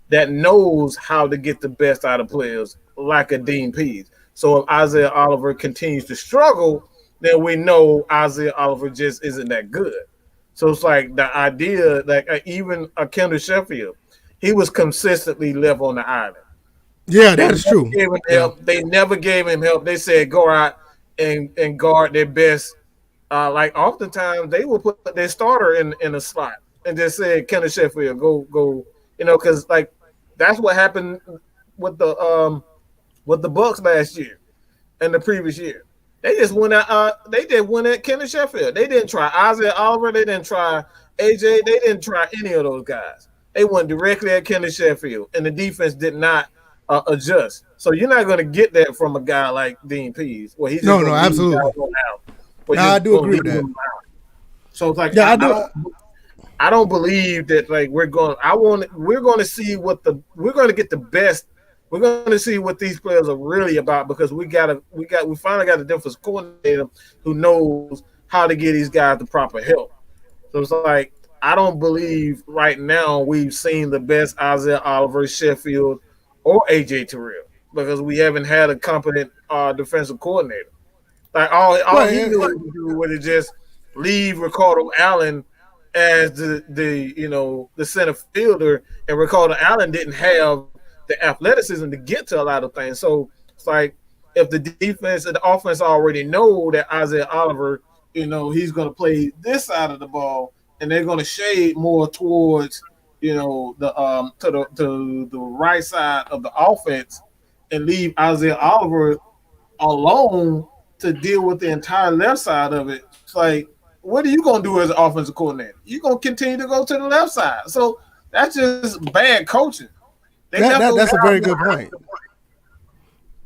that knows how to get the best out of players like a Dean P. So if Isaiah Oliver continues to struggle, then we know Isaiah Oliver just isn't that good. So it's like the idea that even a Kendall Sheffield, he was consistently left on the island. Yeah, that is true. They never gave him help. They said go out and guard their best. Like oftentimes they will put their starter in a slot and just say Kendall Sheffield go. Because like that's what happened with the Bucks last year and the previous year. They just went at Kenneth Sheffield. They didn't try Isaiah Oliver. They didn't try AJ. They didn't try any of those guys. They went directly at Kenneth Sheffield, and the defense did not adjust. So you're not going to get that from a guy like Dean Pease. Well, he's no, absolutely. I do agree with that. So it's like I don't believe that like we're going to see what we're going to get the best. We're going to see what these players are really about because we finally got a defense coordinator who knows how to get these guys the proper help. So it's like I don't believe right now we've seen the best Isaiah Oliver, Sheffield, or AJ Terrell because we haven't had a competent defensive coordinator. Like all he knew to do was just leave Ricardo Allen as the center fielder, and Ricardo Allen didn't have the athleticism to get to a lot of things. So it's like if the defense and the offense already know that Isaiah Oliver, he's going to play this side of the ball, and they're going to shade more towards the right side of the offense, and leave Isaiah Oliver alone to deal with the entire left side of it. It's like, what are you going to do as an offensive coordinator? You're going to continue to go to the left side. So that's just bad coaching. That's a very good point.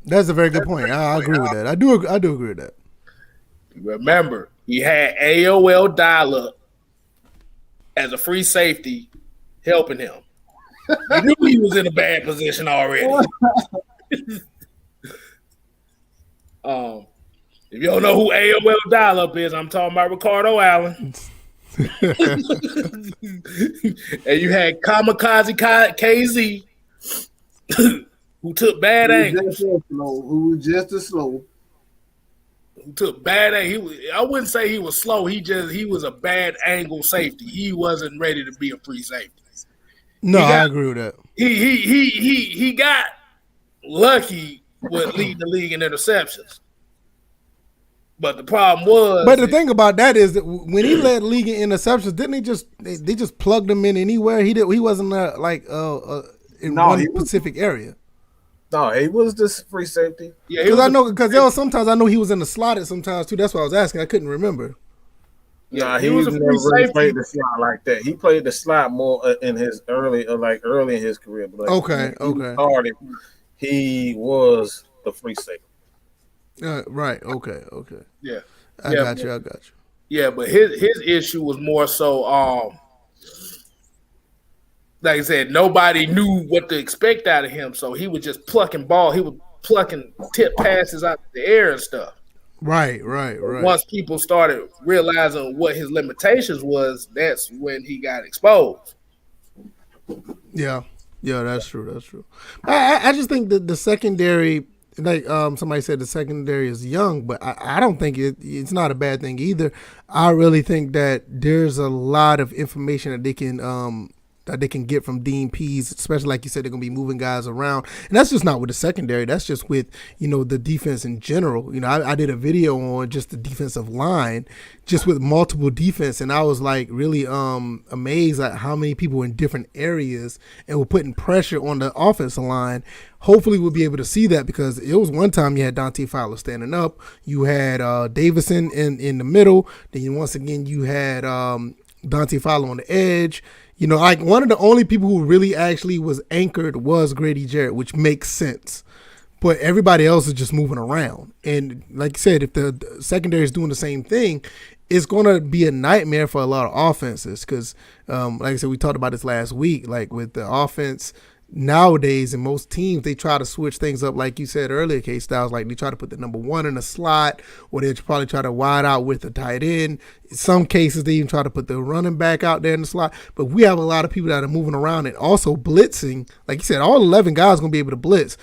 That's a very good point. I agree with that. I do agree with that. Remember, he had AOL dial-up as a free safety helping him. You knew he was in a bad position already. If you don't know who AOL dial-up is, I'm talking about Ricardo Allen. And you had Kamikaze KZ, who took bad angles. Who was just as slow. Who took bad angles. I wouldn't say he was slow. He was a bad angle safety. He wasn't ready to be a free safety. No, I agree with that. He got lucky with leading the league in interceptions. But the problem was. But the thing about that is that when he led league in interceptions, didn't they just plugged him in anywhere? He wasn't in one specific area. No, he was just free safety. Yeah, because there was sometimes I know he was in the slot at sometimes too. That's why I was asking. I couldn't remember. Yeah, he was never really played the slot like that. He played the slot more in his early in his career. But okay. He was the free safety. Right. Okay. Yeah. I got you. Yeah, but his issue was more so, like I said, nobody knew what to expect out of him, so he was just plucking ball. He was plucking tip passes out of the air and stuff. Right. Once people started realizing what his limitations was, that's when he got exposed. Yeah, that's true. I just think that the secondary, like somebody said, the secondary is young, but I don't think it's not a bad thing either. I really think that there's a lot of information that they can get from Dean Pease, especially like you said, they're going to be moving guys around. And that's just not with the secondary. That's just with, the defense in general. I did a video on just the defensive line, just with multiple defense. And I was like really amazed at how many people in different areas and were putting pressure on the offensive line. Hopefully we'll be able to see that because it was one time you had Dante Fowler standing up. You had Davison in the middle. Then once again, you had Dante Fowler on the edge. Like one of the only people who really actually was anchored was Grady Jarrett, which makes sense. But everybody else is just moving around. And like you said, if the secondary is doing the same thing, it's going to be a nightmare for a lot of offenses because, like I said, we talked about this last week, like with the offense nowadays in most teams, they try to switch things up. Like you said earlier, K-Styles, like they try to put the number one in the slot or they probably try to wide out with the tight end. In some cases, they even try to put the running back out there in the slot. But we have a lot of people that are moving around and also blitzing. Like you said, all 11 guys are going to be able to blitz.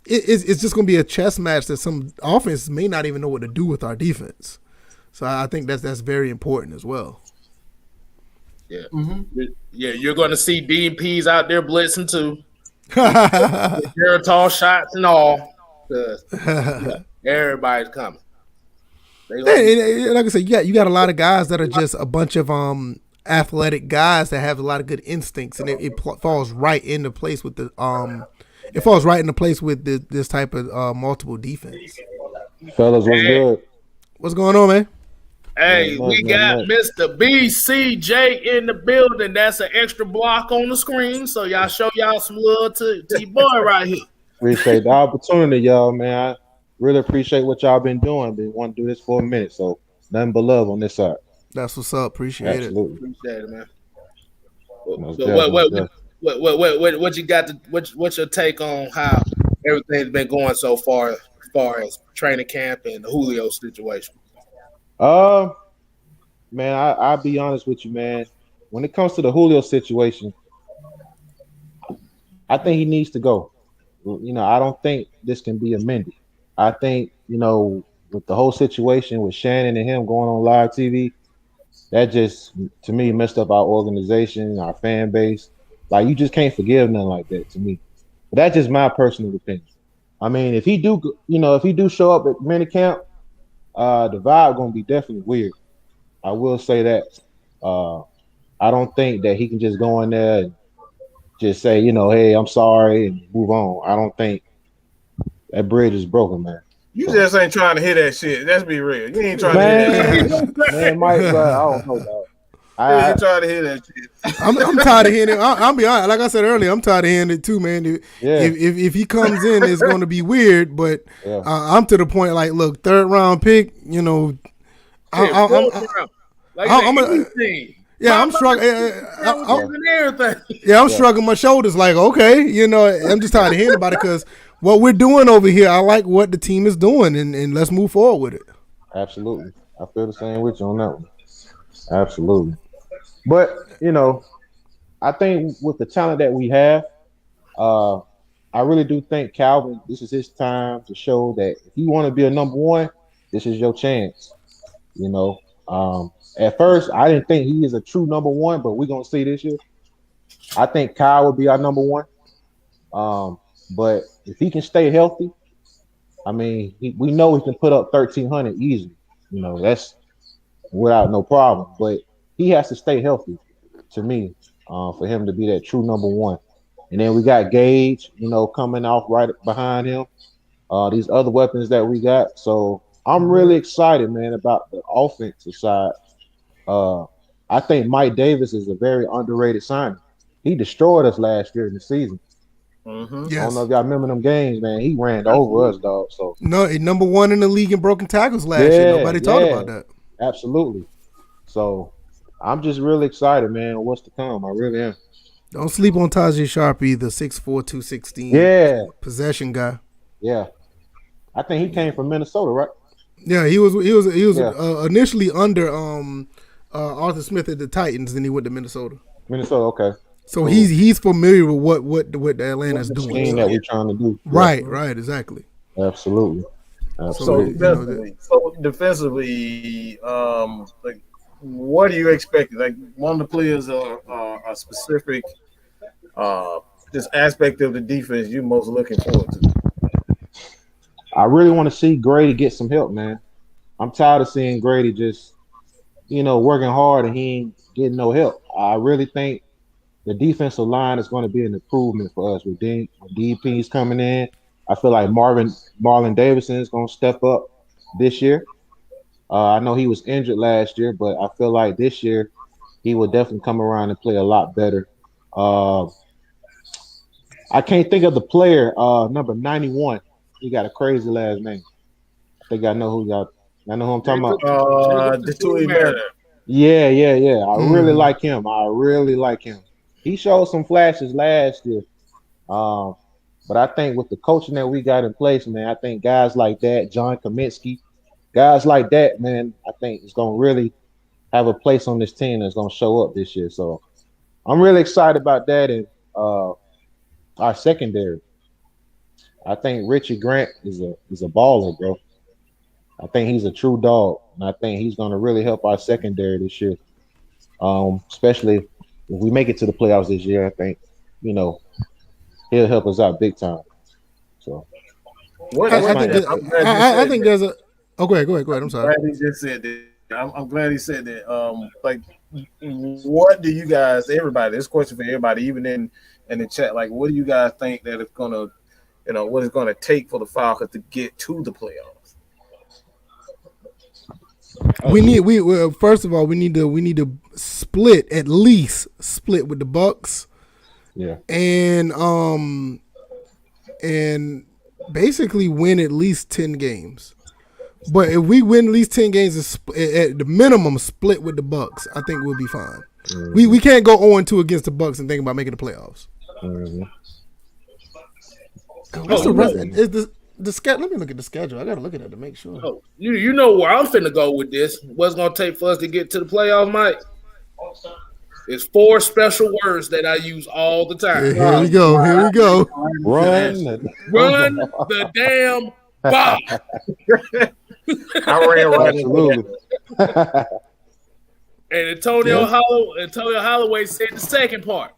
It's just going to be a chess match that some offenses may not even know what to do with our defense. So I think that's very important as well. Yeah. Mm-hmm. Yeah, you're going to see Dean Pease out there blitzing too. Tall shots and all. Everybody's coming. Like I said, you got a lot of guys that are just a bunch of athletic guys that have a lot of good instincts, and it falls right into place with the this type of multiple defense. Fellas, what's good? What's going on, man? Hey, we got Mr. BCJ in the building. That's an extra block on the screen. So y'all show y'all some love to your boy right here. Appreciate the opportunity, y'all, man. I really appreciate what y'all been doing. Been wanting to do this for a minute, so nothing but love on this side. That's what's up. Appreciate Absolutely. Appreciate it, man. Most So definitely. what you got? What's your take on how everything's been going so far, as far as training camp and the Julio situation? Man, I'll be honest with you, man. When it comes to the Julio situation, I think he needs to go. You know, I don't think this can be amended. I think, you know, with the whole situation with Shannon and him going on live TV, that just to me messed up our organization, our fan base. Like you just can't forgive nothing like that to me. But that's just my personal opinion. I mean, if he do, you know, if he do show up at minicamp, the vibe gonna be definitely weird. I will say that. Uh, I don't think that he can just go in there and just say, you know, hey, I'm sorry and move on. I don't think that bridge is broken, man. You just ain't trying to hear that shit. Let's be real. You ain't trying to hear that shit. Man, Mike, bro, I don't know, dog. You ain't trying to hear that shit. I'm tired of hearing it. I'll be honest. Like I said earlier, I'm tired of hearing it too, man. If he comes in, it's going to be weird. But I'm to the point. Like, look, 3rd round pick. You know, I'm shrugging my shoulders. Like, okay, you know, I'm just tired of hearing about it because what we're doing over here, I like what the team is doing, and let's move forward with it. Absolutely, I feel the same with you on that one. Absolutely. But, you know, I think with the talent that we have, I really do think Calvin, this is his time to show that if you want to be a number one, this is your chance. You know, at first, I didn't think he is a true number one, but we're going to see this year. I think Kyle will be our number one. But if he can stay healthy, I mean, we know he can put up 1,300 easily. You know, that's without no problem. But he has to stay healthy, to me, for him to be that true number one. And then we got Gage, you know, coming off right behind him. These other weapons that we got. So I'm really excited, man, about the offensive side. I think Mike Davis is a very underrated signing. He destroyed us last year in the season. Mm-hmm. Yes. I don't know if y'all remember them games, man. He ran over us, dog. So no, number one in the league in broken tackles last year. Nobody talked about that. Absolutely. So I'm just really excited, man. What's to come? I really am. Don't sleep on Tajay Sharp either. 6'4", 216. Yeah. Possession guy. Yeah. I think he came from Minnesota, right? Yeah, he was initially under Arthur Smith at the Titans, then he went to Minnesota. Minnesota, okay. So cool. He's familiar with what the Atlanta's doing. The scheme that we're trying to do. Right, exactly. Absolutely. So defensively, like, what are you expecting? Like, one of the players are a specific this aspect of the defense you're most looking forward to? I really want to see Grady get some help, man. I'm tired of seeing Grady just, you know, working hard and he ain't getting no help. I really think the defensive line is going to be an improvement for us with DPs coming in. I feel like Marlon Davidson is going to step up this year. I know he was injured last year, but I feel like this year he will definitely come around and play a lot better. I can't think of the player, number 91. He got a crazy last name. I think I know who I'm talking about. Yeah. I really like him. He showed some flashes last year. But I think with the coaching that we got in place, man, I think guys like that, John Kaminsky, guys like that, man, I think it's going to really have a place on this team that's going to show up this year. So I'm really excited about that. And our secondary, I think Richie Grant is a baller, bro. I think he's a true dog, and I think he's going to really help our secondary this year. Especially if we make it to the playoffs this year, I think, you know, he'll help us out big time. So, I think there's a. Oh, go ahead. I'm sorry. I'm glad he just said that. I'm glad he said that. Like, what do you guys? Everybody, this question for everybody, even in the chat. Like, what do you guys think that it's gonna, what it's gonna take for the Falcons to get to the playoffs? First of all we need to split, at least split with the Bucks. Yeah. And basically win at least 10 games. But if we win at least 10 games at the minimum split with the Bucks, I think we'll be fine. Mm-hmm. We can't go 0-2 against the Bucks and think about making the playoffs. Mm-hmm. What's the rest? Is the schedule? Let me look at the schedule. I got to look at it to make sure. Oh, you know where I'm finna go with this. What's gonna take for us to get to the playoffs, Mike? It's 4 special words that I use all the time. Here we go. Run the damn ball. I ran right absolutely. And Antonio Holloway said the second part.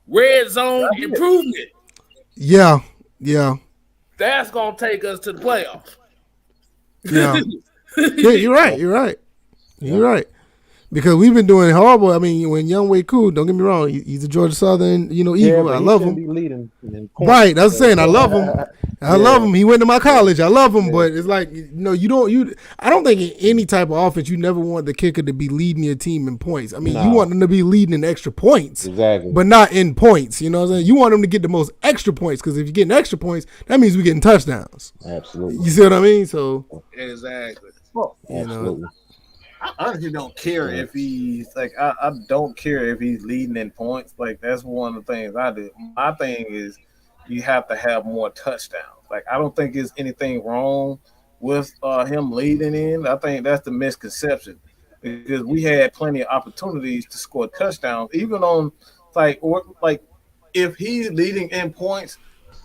Red zone improvement. Yeah. That's gonna take us to the playoffs. Yeah. You're right. Because we've been doing horrible. I mean, when Younghoe Koo, don't get me wrong, he's a Georgia Southern, Eagle. I love him. Right, I was saying I love him. I love him. He went to my college. I love him, but it's like I don't think in any type of offense you never want the kicker to be leading your team in points. I mean, you want them to be leading in extra points, exactly, but not in points. You know what I'm saying? You want them to get the most extra points because if you're getting extra points, that means we're getting touchdowns. Absolutely. You see what I mean? So exactly. Well, absolutely. I honestly don't care if he's like I don't care if he's leading in points. Like that's one of the things I do. My thing is you have to have more touchdowns. Like I don't think there's anything wrong with him leading in. I think that's the misconception because we had plenty of opportunities to score touchdowns, even on like if he's leading in points.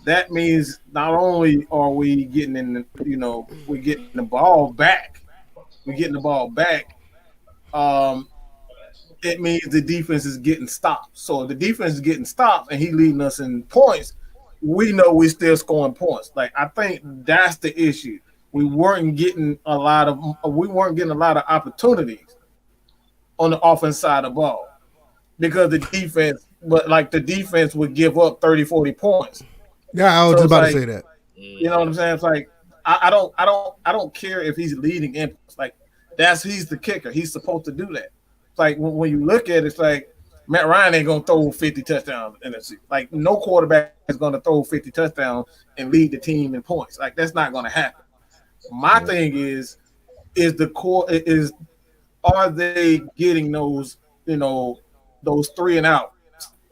That means not only are we getting we're getting the ball back. We're getting the ball back. It means the defense is getting stopped. So if the defense is getting stopped and he leading us in points, we know we're still scoring points. Like I think that's the issue. We weren't getting a lot of opportunities on the offense side of the ball because the defense would give up 30, 40 points. Yeah, I was just about to say that. You know what I'm saying? It's like I don't care if he's leading in. Like he's the kicker. He's supposed to do that. It's like when you look at it, it's like Matt Ryan ain't gonna throw 50 touchdowns in the season. Like no quarterback is gonna throw 50 touchdowns and lead the team in points. Like that's not gonna happen. My thing is the core is are they getting those 3 and out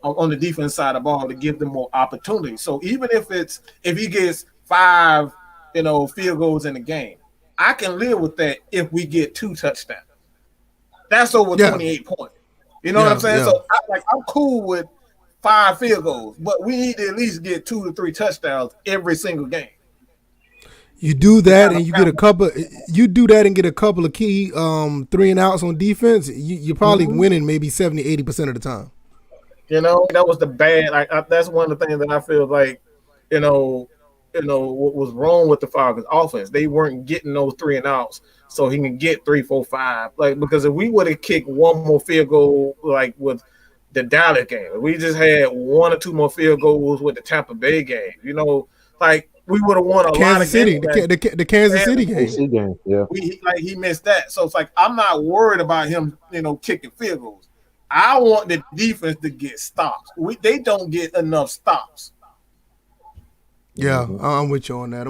on the defense side of the ball to give them more opportunities. So even if he gets 5 field goals in the game, I can live with that if we get 2 touchdowns. That's over 28 points. You know what I'm saying? Yeah. So I'm cool with 5 field goals, but we need to at least get 2 to 3 touchdowns every single game. You do that and you get a couple. You do that and get a couple of key 3 and outs on defense. You're probably winning maybe 70-80% of the time. That was the bad. That's one of the things that I feel like, what was wrong with the Falcons offense. They weren't getting those 3 and outs, so he can get 3, 4, 5. Like because if we would have kicked 1 more field goal, like with the Dallas game, if we just had 1 or 2 more field goals with the Tampa Bay game, like we would have won a lot of games. The Kansas City game. Yeah, he missed that. So it's like I'm not worried about him, kicking field goals. I want the defense to get stops. They don't get enough stops. Yeah, I'm with you on that.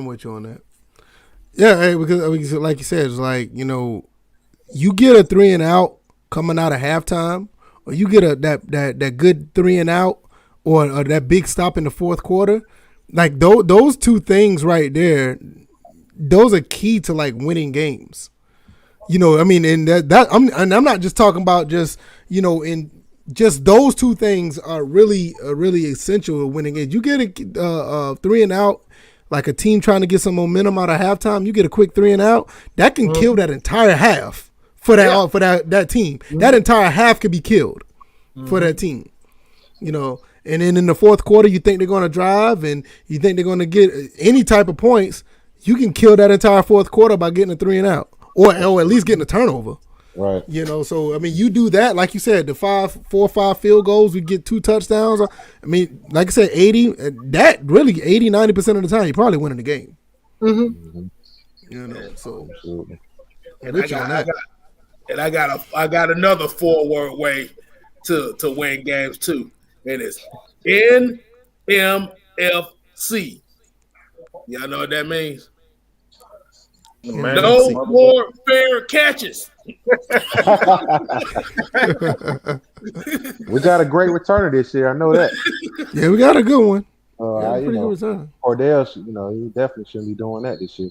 Yeah, because like you said, it's like you get a 3 and out coming out of halftime, or you get that good 3 and out, or that big stop in the fourth quarter. Like those 2 things right there, those are key to like winning games. I mean, and I'm not just talking about just in just those 2 things are really essential to winning games. You get a 3 and out, like a team trying to get some momentum out of halftime. You get a quick 3 and out that can kill that entire half for that team. That entire half could be killed for that team. And then in the fourth quarter, you think they're going to drive and you think they're going to get any type of points. You can kill that entire fourth quarter by getting a 3 and out. Or at least getting a turnover. Right. So I mean, you do that, like you said, the 4 or 5 field goals, we get 2 touchdowns. I mean, like I said, 90% of the time, you're probably winning the game. You know, so Absolutely. And I got another 4-word way to win games too. And it's NMFC. Y'all know what that means? No NFC. more fair catches. We got a great returner this year. I know that. Yeah, we got a good one. You Pretty good know, return. Cordell, he definitely shouldn't be doing that this year.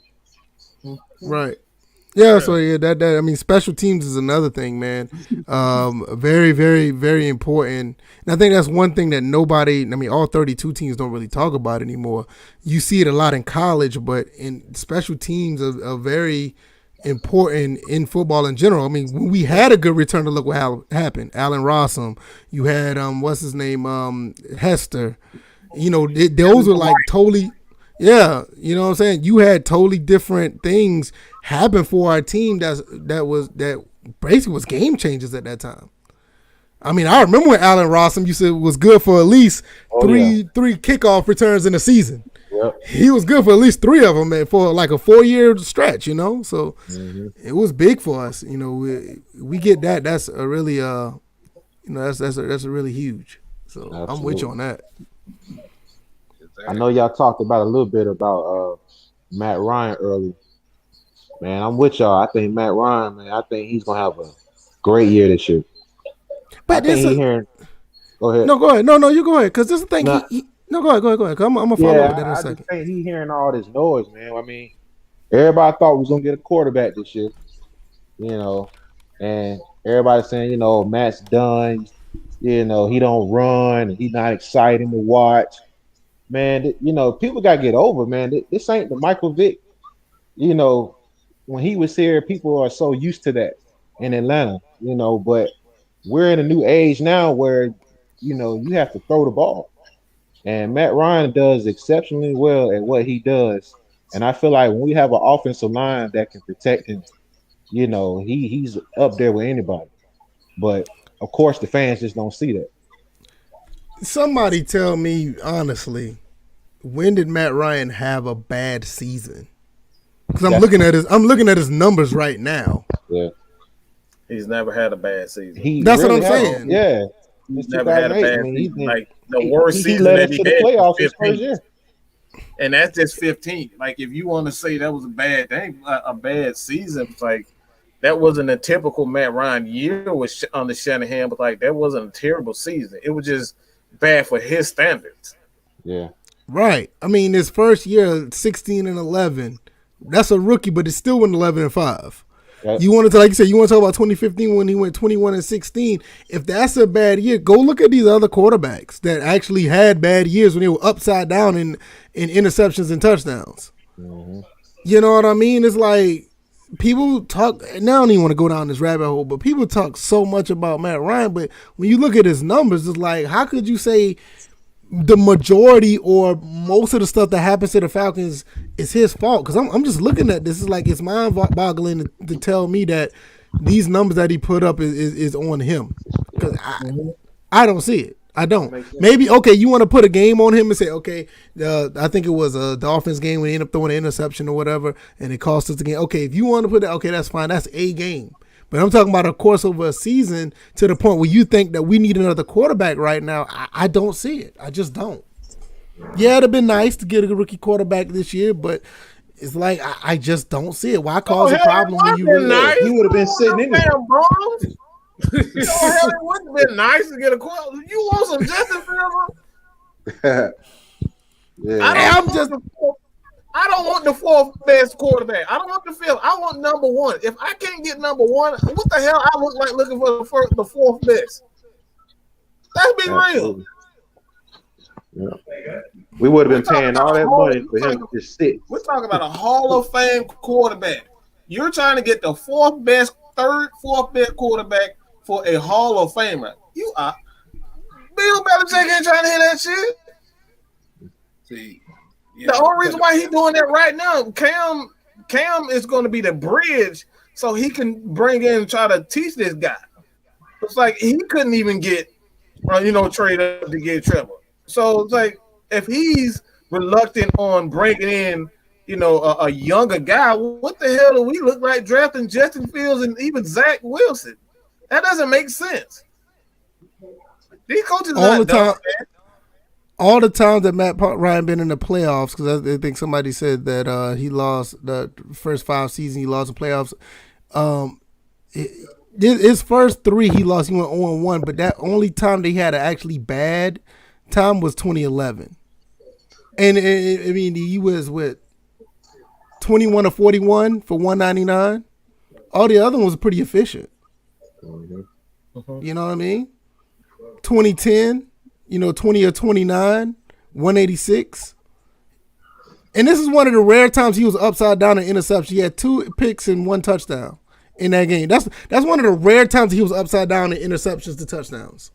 Right. Yeah, so that I mean, special teams is another thing, man. Very, very, very important. And I think that's one thing that all 32 teams don't really talk about anymore. You see it a lot in college, but in special teams are very important in football in general. I mean, when we had a good return, to look what happened. Allen Rossum, you had what's his name, Hester. You know, those were like totally. Yeah, you know what I'm saying? You had totally different things happen for our team that basically was game changers at that time. I mean, I remember when Allen Rossum, you said, was good for at least three kickoff returns in a season. Yep. He was good for at least 3 of them, man, for like a 4-year stretch, you know? So it was big for us. You know, we get that. That's a really that's a really huge. So absolutely. I'm with you on that. I know y'all talked about a little bit about Matt Ryan earlier. Man, I'm with y'all. I think Matt Ryan, man, I think he's gonna have a great year this year. But I think go ahead. No, go ahead. No, you go ahead. Because this is the thing. No, go ahead. I'm gonna follow up with that in a second. I just think he's hearing all this noise, man. I mean, everybody thought we was gonna get a quarterback this year, you know, and everybody's saying, you know, Matt's done. You know, he don't run. He's not exciting to watch. Man, you know, people got to get over, man. This ain't the Michael Vick. You know, when he was here, people are so used to that in Atlanta, you know, but we're in a new age now where, you know, you have to throw the ball. And Matt Ryan does exceptionally well at what he does. And I feel like when we have an offensive line that can protect him, you know, he's up there with anybody. But, of course, the fans just don't see that. Somebody tell me honestly, when did Matt Ryan have a bad season? Because I'm looking at his numbers right now. Yeah, he's never had a bad season. That's really what I'm saying. Yeah, he's never had a bad season. Like the worst season led that us he to the had playoffs was his first year. And that's just 15. Like if you want to say that was a bad thing, a bad season, it's like that wasn't a typical Matt Ryan year under Shanahan, but like that wasn't a terrible season. It was just bad for his standards. Yeah. Right. I mean, his first year, 16-11. That's a rookie, but it's still went 11-5. Yep. You want to, like you said, you want to talk about 2015 when he went 21-16. If that's a bad year, go look at these other quarterbacks that actually had bad years when they were upside down in interceptions and touchdowns. Mm-hmm. You know what I mean? It's like people talk, and I don't even want to go down this rabbit hole, but people talk so much about Matt Ryan, but when you look at his numbers, it's like, how could you say the majority or most of the stuff that happens to the Falcons is his fault? Because I'm just looking at this. It's like it's mind-boggling to tell me that these numbers that he put up is on him. Because I don't see it. I don't. Maybe, okay, you want to put a game on him and say, okay, I think it was a Dolphins game when he ended up throwing an interception or whatever, and it cost us the game. Okay, if you want to put that, okay, that's fine. That's a game. But I'm talking about a course over a season to the point where you think that we need another quarterback right now. I don't see it. I just don't. Yeah, it'd have been nice to get a rookie quarterback this year, but it's like I just don't see it. Why cause a problem when you really nice. He would have been sitting in there. It wouldn't have been nice to get a quarterback. You want some Justin Fields? Yeah. I don't want the fourth best quarterback. I don't want the fifth. I want number one. If I can't get number one, what the hell I look like looking for the fourth best? Let's be real. Yeah. We would have been paying all that money for him to just sit. We're talking about a Hall of Fame quarterback. You're trying to get the fourth best quarterback for a Hall of Famer. You are. Bill Belichick ain't trying to hear that shit. See. Yeah, the only reason why he's doing that right now, Cam is going to be the bridge so he can bring in and try to teach this guy. It's like he couldn't even get, trade up to get Trevor. So it's like if he's reluctant on bringing in a younger guy. What the hell do we look like drafting Justin Fields and even Zach Wilson? That doesn't make sense. These coaches all the time. All the times that Matt Ryan been in the playoffs, because I think somebody said that he lost the first 5 seasons. He lost the playoffs. His first 3 he lost. He went 0-1, but that only time they had an actually bad time was 2011. And I mean, he was with 21 or 41 for 199. All the other ones was pretty efficient. You know what I mean? 2010. 20 or 29, 186. And this is one of the rare times he was upside down in interception. He had 2 picks and 1 touchdown in that game. That's one of the rare times he was upside down in interceptions to touchdowns.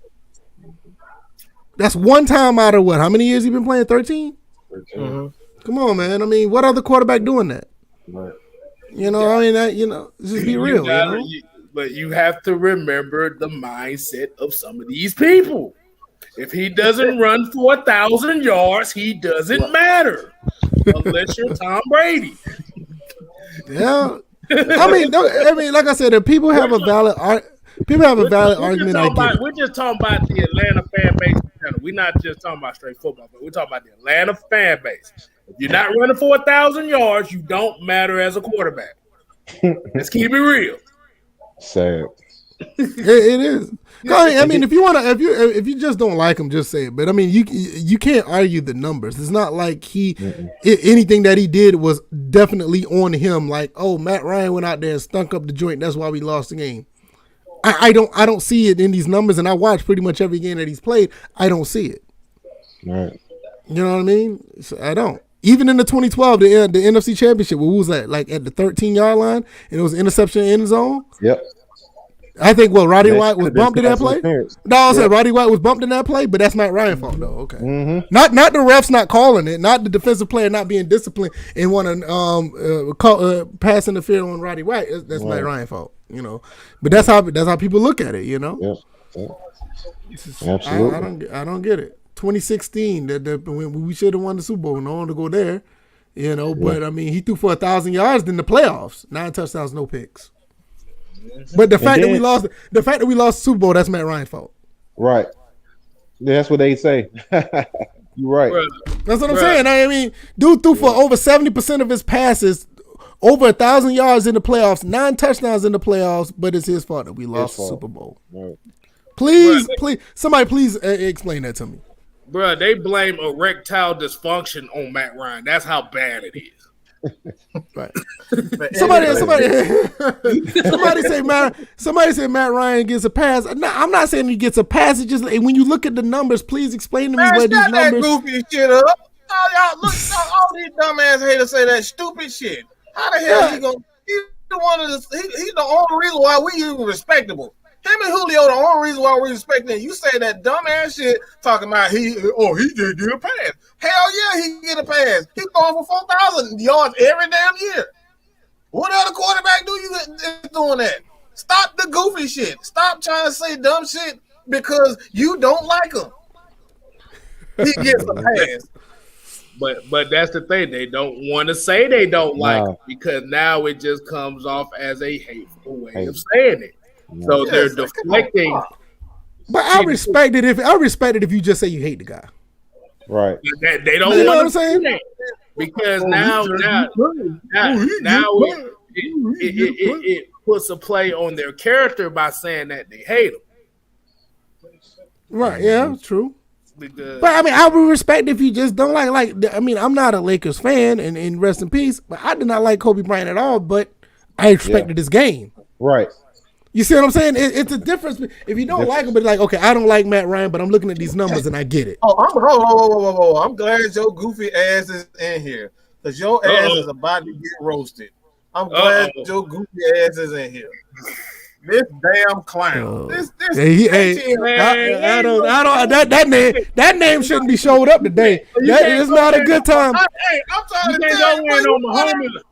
That's one time out of what? How many years he been playing? 13? 13. Mm-hmm. Come on, man. I mean, what other quarterback doing that? Right. Just be real. But you have to remember the mindset of some of these people. If he doesn't run for 1,000 yards, he doesn't matter unless you're Tom Brady. Yeah, I mean, like I said, if people have a valid argument. We're just talking about the Atlanta fan base. We're not just talking about straight football, but we're talking about the Atlanta fan base. If you're not running for 1,000 yards, you don't matter as a quarterback. Let's keep it real. Sad. It is. I mean, if you just don't like him, just say it. But I mean, you can't argue the numbers. It's not like anything that he did was definitely on him. Like, oh, Matt Ryan went out there and stunk up the joint. That's why we lost the game. I don't see it in these numbers, and I watch pretty much every game that he's played. I don't see it. Right. You know what I mean? So I don't. Even in the 2012, the NFC Championship, what was that? Like at the 13-yard line, and it was interception in the zone. Yep. I think Roddy White was bumped in that play. No, I said Roddy White was bumped in that play, but that's not Ryan's fault though. Okay, not the refs not calling it, not the defensive player not being disciplined and want to call pass interference on Roddy White. That's not Ryan's fault, But that's how people look at it, Yep. Absolutely. I don't get it. 2016, when we should have won the Super Bowl, no one to go there, But I mean, he threw for 1,000 yards in the playoffs, 9 touchdowns, no picks. But the fact that we lost the Super Bowl, that's Matt Ryan's fault. Right. That's what they say. You're right. That's what I'm saying. I mean, dude threw for over 70% of his passes, over 1,000 yards in the playoffs, 9 touchdowns in the playoffs, but it's his fault that we lost the Super Bowl. Right. Please, somebody explain that to me. Bro, they blame erectile dysfunction on Matt Ryan. That's how bad it is. Right. Somebody say Matt Ryan gets a pass. No, I'm not saying he gets a pass. It's just when you look at the numbers, please explain to me where these numbers. That goofy shit up. Y'all look, all these dumbass haters say that stupid shit. How the hell he gonna? He's the only reason why we even respectable. Him and Julio the only reason why we're respecting him. You say that dumbass shit talking about he did get a pass. Hell yeah, he get a pass. He's going for 4,000 yards every damn year. What other quarterback do you doing that? Stop the goofy shit. Stop trying to say dumb shit because you don't like him. He gets a pass. But that's the thing. They don't want to say they don't like him because now it just comes off as a hateful way of saying it. So they're deflecting. But I respect it if you just say you hate the guy. Right. They don't want to say that because now it puts a play on their character by saying that they hate him. Right. Yeah. True. But I mean, I would respect if you just don't like. I mean, I'm not a Lakers fan, and rest in peace. But I did not like Kobe Bryant at all. But I respected his game. Right. You see what I'm saying? It's a difference. If you don't like him, but like, okay, I don't like Matt Ryan, but I'm looking at these numbers and I get it. I'm glad your goofy ass is in here because your ass is about to get roasted. I'm glad your goofy ass is in here. This damn clown. That name shouldn't be showed up today. That is not a good time. Hey, I'm trying to tell you.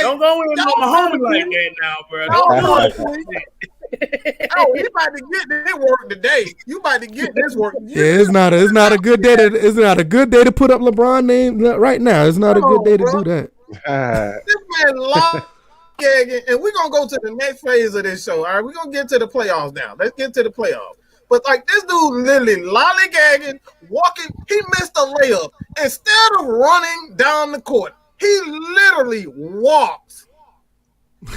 Don't go in on my homie like that now, bro. Don't do it. Oh, you about to get this work today. You about to get this work. Yeah, it's not a good day to put up LeBron name right now. It's not a good day to do that. This man lollygagging, and we're gonna go to the next phase of this show. All right, we're gonna get to the playoffs now. Let's get to the playoffs. But like this dude literally lollygagging, walking, he missed a layup. Instead of running down the court, he literally walks.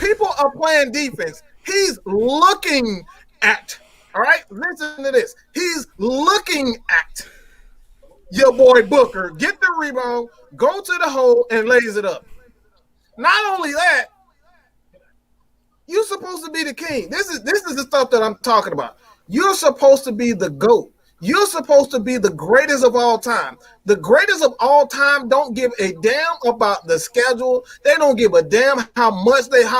People are playing defense. He's looking at, all right, listen to this. He's looking at your boy Booker, get the rebound, go to the hole, and lays it up. Not only that, you're supposed to be the king. This is the stuff that I'm talking about. You're supposed to be the GOAT. You're supposed to be the greatest of all time. The greatest of all time don't give a damn about the schedule. They don't give a damn how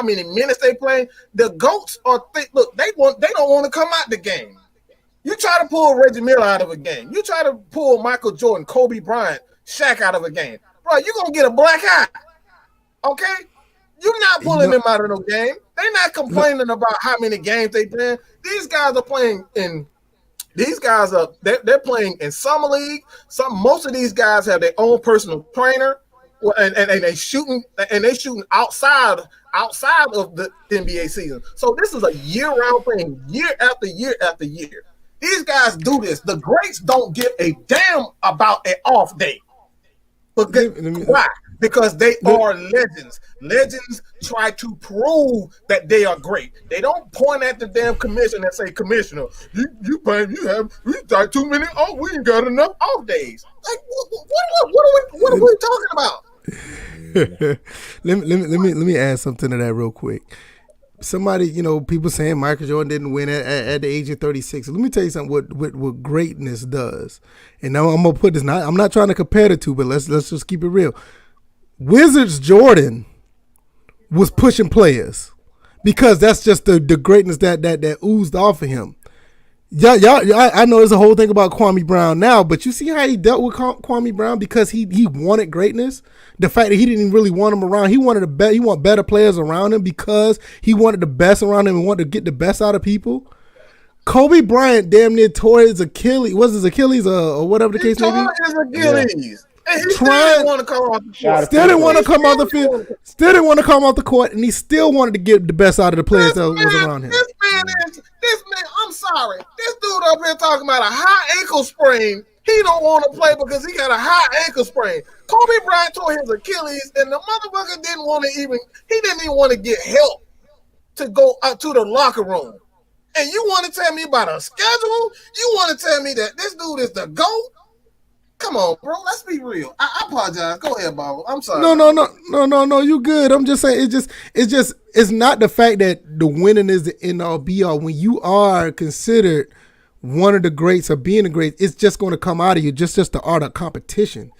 many minutes they play. The GOATs are look, they don't want to come out the game. You try to pull Reggie Miller out of a game. You try to pull Michael Jordan, Kobe Bryant, Shaq out of a game. Bro, you're going to get a black eye. Okay? You're not pulling them out of no game. They're not complaining about how many games they play. These guys are playing in they're playing in summer league. Most of these guys have their own personal trainer, and they shooting outside of the NBA season. So this is a year-round thing, year after year after year. These guys do this. The greats don't give a damn about an off day. Why? Because they are legends. Legends try to prove that they are great. They don't point at the damn commissioner and say, "Commissioner, you got too many off. We ain't got enough off days." Like, what are we talking about? let me add something to that real quick. Somebody, people saying Michael Jordan didn't win at the age of 36. Let me tell you something. What greatness does, and now I'm gonna put this. I'm not trying to compare the two, but let's just keep it real. Wizards Jordan was pushing players because that's just the greatness that oozed off of him. I know there's a whole thing about Kwame Brown now, but you see how he dealt with Kwame Brown because he wanted greatness. The fact that he didn't really want him around, he wanted better players around him because he wanted the best around him and wanted to get the best out of people. Kobe Bryant damn near tore his Achilles. Was his Achilles or whatever the case may be? He tore his Achilles. And he still didn't want to come off the court. Still didn't want to come off the field. Still didn't want to come off the court, and he still wanted to get the best out of the players that was around him. This man, I'm sorry. This dude up here talking about a high ankle sprain. He don't want to play because he got a high ankle sprain. Kobe Bryant tore his Achilles, and the motherfucker didn't even want to get help to go out to the locker room. And you want to tell me about a schedule? You want to tell me that this dude is the GOAT? Come on, bro. Let's be real. I apologize. Go ahead, Bob. I'm sorry. No. You good. I'm just saying it's not the fact that the winning is the end all be all. When you are considered one of the greats or being a great, it's just going to come out of you. Just the art of competition.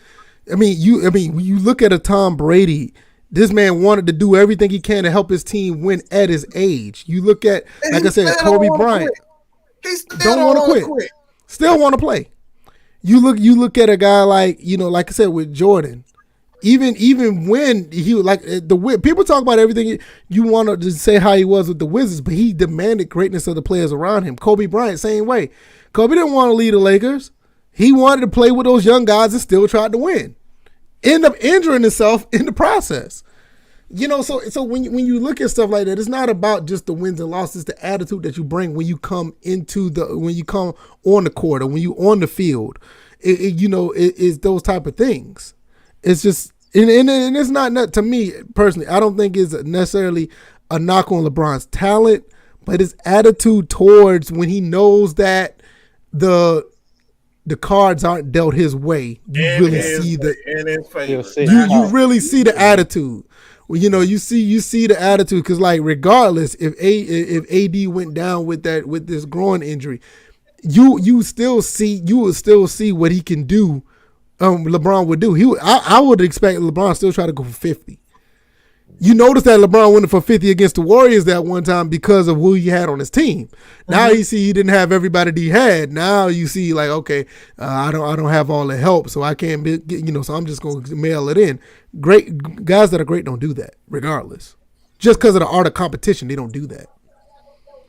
When you look at a Tom Brady, this man wanted to do everything he can to help his team win at his age. You look at, like I said, Kobe Bryant. He still don't want to quit. Still want to play. You look at a guy like I said with Jordan, even when he like people talk about everything you want to say how he was with the Wizards, but he demanded greatness of the players around him. Kobe Bryant, same way. Kobe didn't want to lead the Lakers. He wanted to play with those young guys and still tried to win. End up injuring himself in the process. So when you look at stuff like that, it's not about just the wins and losses, the attitude that you bring when you come when you come on the court or when you on the field. It's those type of things. It's just and it's not to me personally. I don't think it's necessarily a knock on LeBron's talent, but his attitude towards when he knows that the cards aren't dealt his way. You really see you really see the attitude. Well, you see the attitude because, like, regardless if AD went down with this groin injury, you will still see what he can do. LeBron would do. I would expect LeBron still try to go for 50. You notice that LeBron went for 50 against the Warriors that one time because of who he had on his team. Now you see he didn't have everybody that he had. Now you see like, okay, I don't have all the help, so I can't so I'm just going to mail it in. Great guys that are great don't do that, regardless. Just because of the art of competition, they don't do that.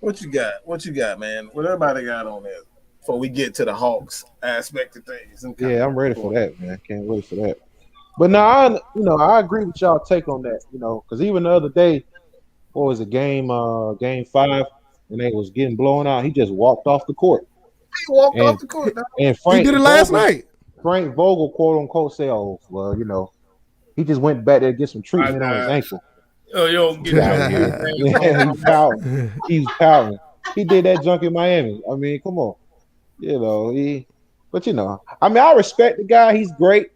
What you got? What you got, man? What everybody got on there before we get to the Hawks aspect of things? Yeah, I'm ready for that, man. Can't wait for that. But no, I agree with y'all take on that, because even the other day, what was it, game 5, when they was getting blown out, he just walked off the court. He walked off the court. And Frank He did it last night. Frank Vogel, quote unquote, said, "Oh, well, he just went back there to get some treatment on his ankle." Oh, yo, get out here. Yeah, he's pouting. He's pouting. He did that junk in Miami. I mean, come on. But I respect the guy. He's great.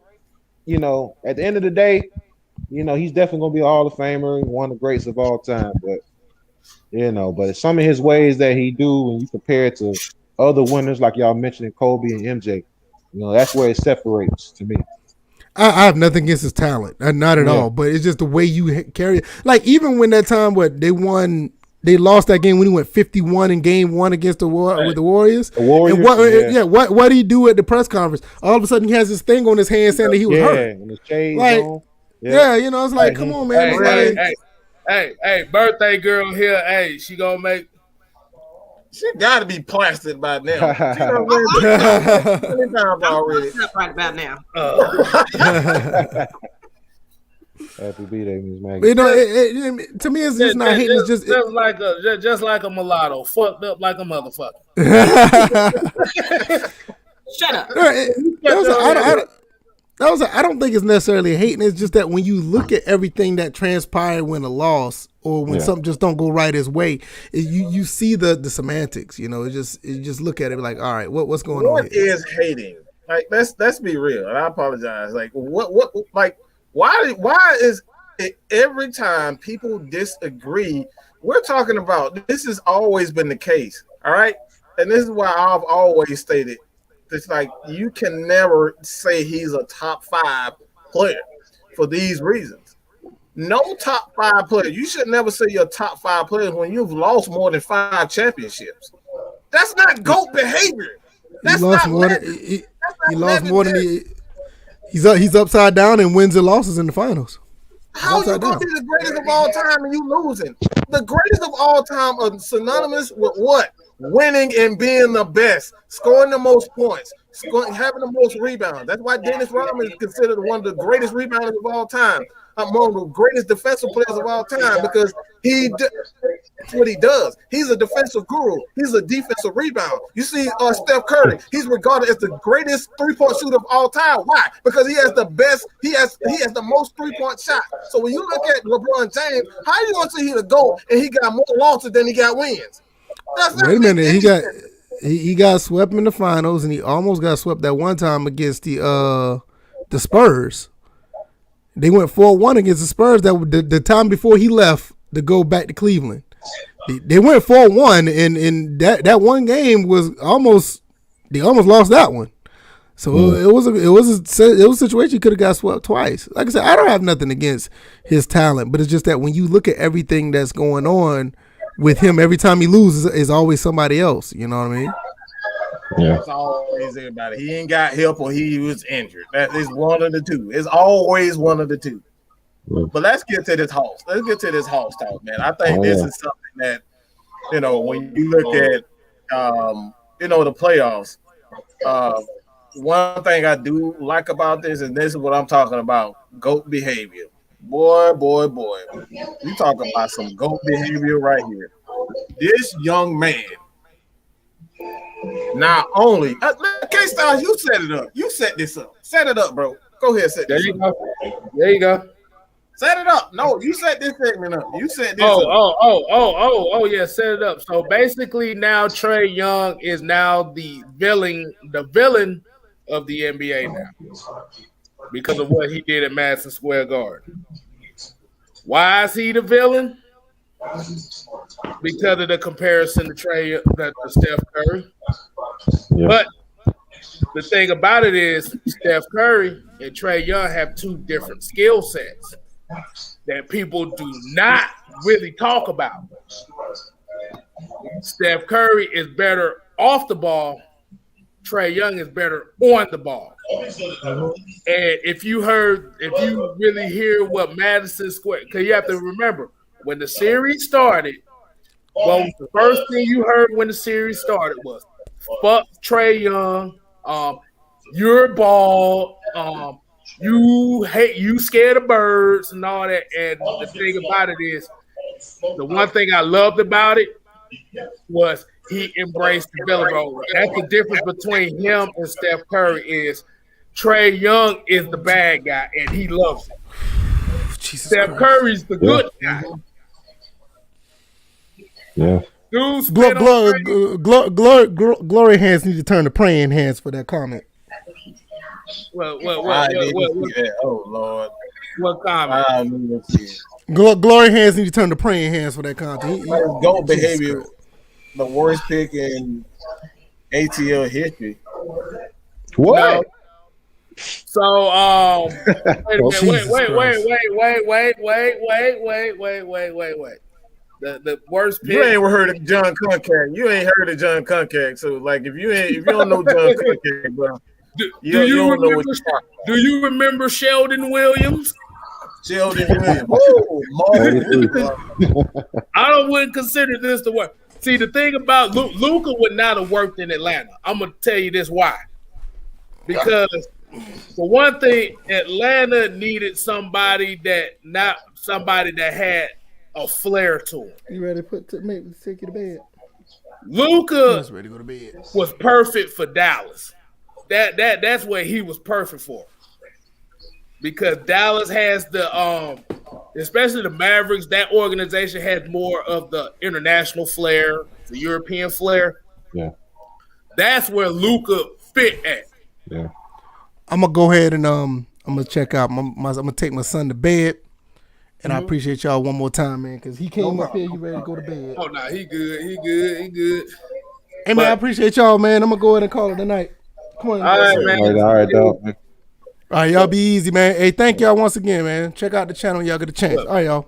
At the end of the day, he's definitely gonna be a Hall of Famer, one of the greats of all time. But some of his ways that he do when you compare it to other winners, like y'all mentioned, Kobe and MJ, that's where it separates to me. I have nothing against his talent, not at all. But it's just the way you carry it. Like even when that time they lost that game when he went 51 in game 1 against with the Warriors. The Warriors. And what did he do at the press conference? All of a sudden he has this thing on his hand saying that he was hurt. And his shades like, on. It's like, come on, man. Hey, birthday girl here. Hey, she gonna make. She got to be plastered by now. She done went 20 times already. Right about now. Happy birthday, Ms. Maggie. To me, it's just not hating. It's just like a mulatto, fucked up like a motherfucker. Shut up. I don't think it's necessarily hating. It's just that when you look at everything that transpired when a loss or when something just don't go right his way, you see the semantics. You just look at it like, all right, what's going on? What is hating? Like let's be real. And I apologize. Like what like why is it every time people disagree? We're talking about this has always been the case. All right, and this is why I've always stated. It's like you can never say he's a top 5 player for these reasons. No top 5 player. You should never say you're a top 5 player when you've lost more than 5 championships. That's not GOAT behavior. That's not more than he's upside down and wins and losses in the finals. How you gonna be the greatest of all time and you losing? The greatest of all time are synonymous with what? Winning and being the best, scoring the most points, having the most rebounds. That's why Dennis Rodman is considered one of the greatest rebounders of all time, among the greatest defensive players of all time, because that's what he does. He's a defensive guru. He's a defensive rebounder. You see Steph Curry, he's regarded as the greatest three-point shooter of all time. Why? Because he has the best, he has the most three-point shots. So when you look at LeBron James, how you gonna say he's a GOAT and he got more losses than he got wins? Wait a minute, he got swept in the finals, and he almost got swept that one time against the Spurs. They went 4-1 against the Spurs the time before he left to go back to Cleveland. They went 4-1, and that one game was they almost lost that one. So it was a situation he could have got swept twice. Like I said, I don't have nothing against his talent, but it's just that when you look at everything that's going on with him, every time he loses, is always somebody else. You know what I mean? Yeah. It's always everybody. He ain't got help or he was injured. That is one of the two. It's always one of the two. Yeah. But let's get to this Hawks. Let's get to this Hawks talk, man. I think this is something that, when you look at, the playoffs, one thing I do like about this, and this is what I'm talking about, GOAT behavior. Boy. You talking about some GOAT behavior right here. This young man, not only K-Styles, you set it up. You set this up. Set it up, bro. Go ahead, set this up. There you go. Set it up. No, you set this segment up. You set this up. Yeah, set it up. So basically now Trae Young is now the villain of the NBA now, because of what he did at Madison Square Garden. Why is he the villain? Because of the comparison to Steph Curry. Yeah. But the thing about it is Steph Curry and Trae Young have 2 different skill sets that people do not really talk about. Steph Curry is better off the ball. Trae Young is better on the ball. And if you really hear what Madison Square, because you have to remember, when the series started, Well, the first thing you heard when the series started was fuck Trae Young. You're bald. You scared of birds and all that. And the thing about it is, the one thing I loved about it was he embraced the villain role. That's the difference between him and Steph Curry is Trae Young is the bad guy and he loves it. Jesus Steph Christ. Curry's the good guy. Yeah. Dude, spit on Glory hands need to turn to praying hands for that comment. What I didn't see that. Oh Lord. What comment? I didn't see it. Glory hands need to turn to praying hands for that content. Goat behavior, the worst pick in ATL history. What? No. So wait. The worst pick. You ain't heard of John Concac. You ain't heard of John Concac. So like if you don't know John Concac, bro, you don't know what you're talking about. Do you remember Sheldon Williams? Sheldon Williams. Woo, I wouldn't consider this the worst. See, the thing about Luka would not have worked in Atlanta. I'm gonna tell you this why. Because for one thing, Atlanta needed somebody that had a flair to him. You ready to take you to bed? Luka ready to go to bed. Was perfect for Dallas. That's what he was perfect for. Because Dallas has the especially the Mavericks, that organization has more of the international flair, the European flair. Yeah. That's where Luka fit at. Yeah. I'm gonna go ahead and I'm gonna check out. I'm gonna take my son to bed, and I appreciate y'all one more time, man, because he came up here. He ready to go to bed. Oh no, he good. Hey man, I appreciate y'all, man. I'm gonna go ahead and call it a night. Come on, all right, man. All right, dog. All right, y'all be easy, man. Hey, thank y'all once again, man. Check out the channel when y'all get a chance. All right, y'all.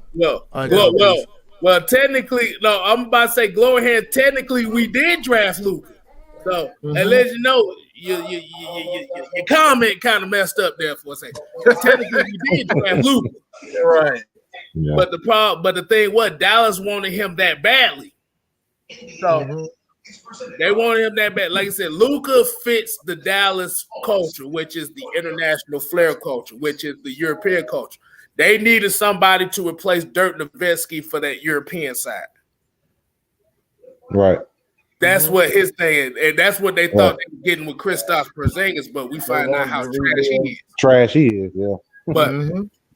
Well, technically, no, I'm about to say, Glory Hand, technically, we did draft Luka. So, that lets you know, your comment kind of messed up there for a second. Technically, we did draft Luka. Right. Yeah. But the thing was, Dallas wanted him that badly. So, they wanted him that bad. Like I said, Luka fits the Dallas culture, which is the international flair culture, which is the European culture. They needed somebody to replace Dirk Nowitzki for that European side. Right. That's what his thing is. And that's what they thought they were getting with Kristaps Porzingis, but we find out how trash he is. Trash he is, yeah. But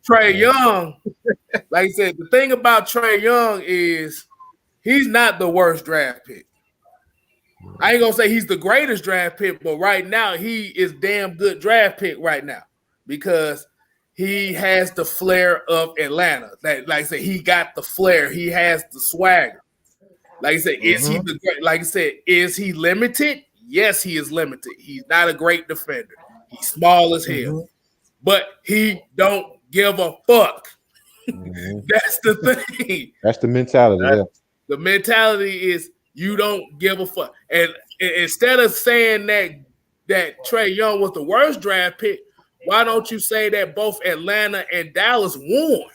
Trae Young, like I said, the thing about Trae Young is he's not the worst draft pick. I ain't gonna say he's the greatest draft pick, but right now he is damn good draft pick right now because he has the flair of Atlanta. Like I said, he got the flair. He has the swagger. Like I said, is he limited? Yes, he is limited. He's not a great defender. He's small as hell, but he don't give a fuck. That's the thing. That's the mentality. Yeah. The mentality is you don't give a fuck. And instead of saying that Trae Young was the worst draft pick, why don't you say that both Atlanta and Dallas won?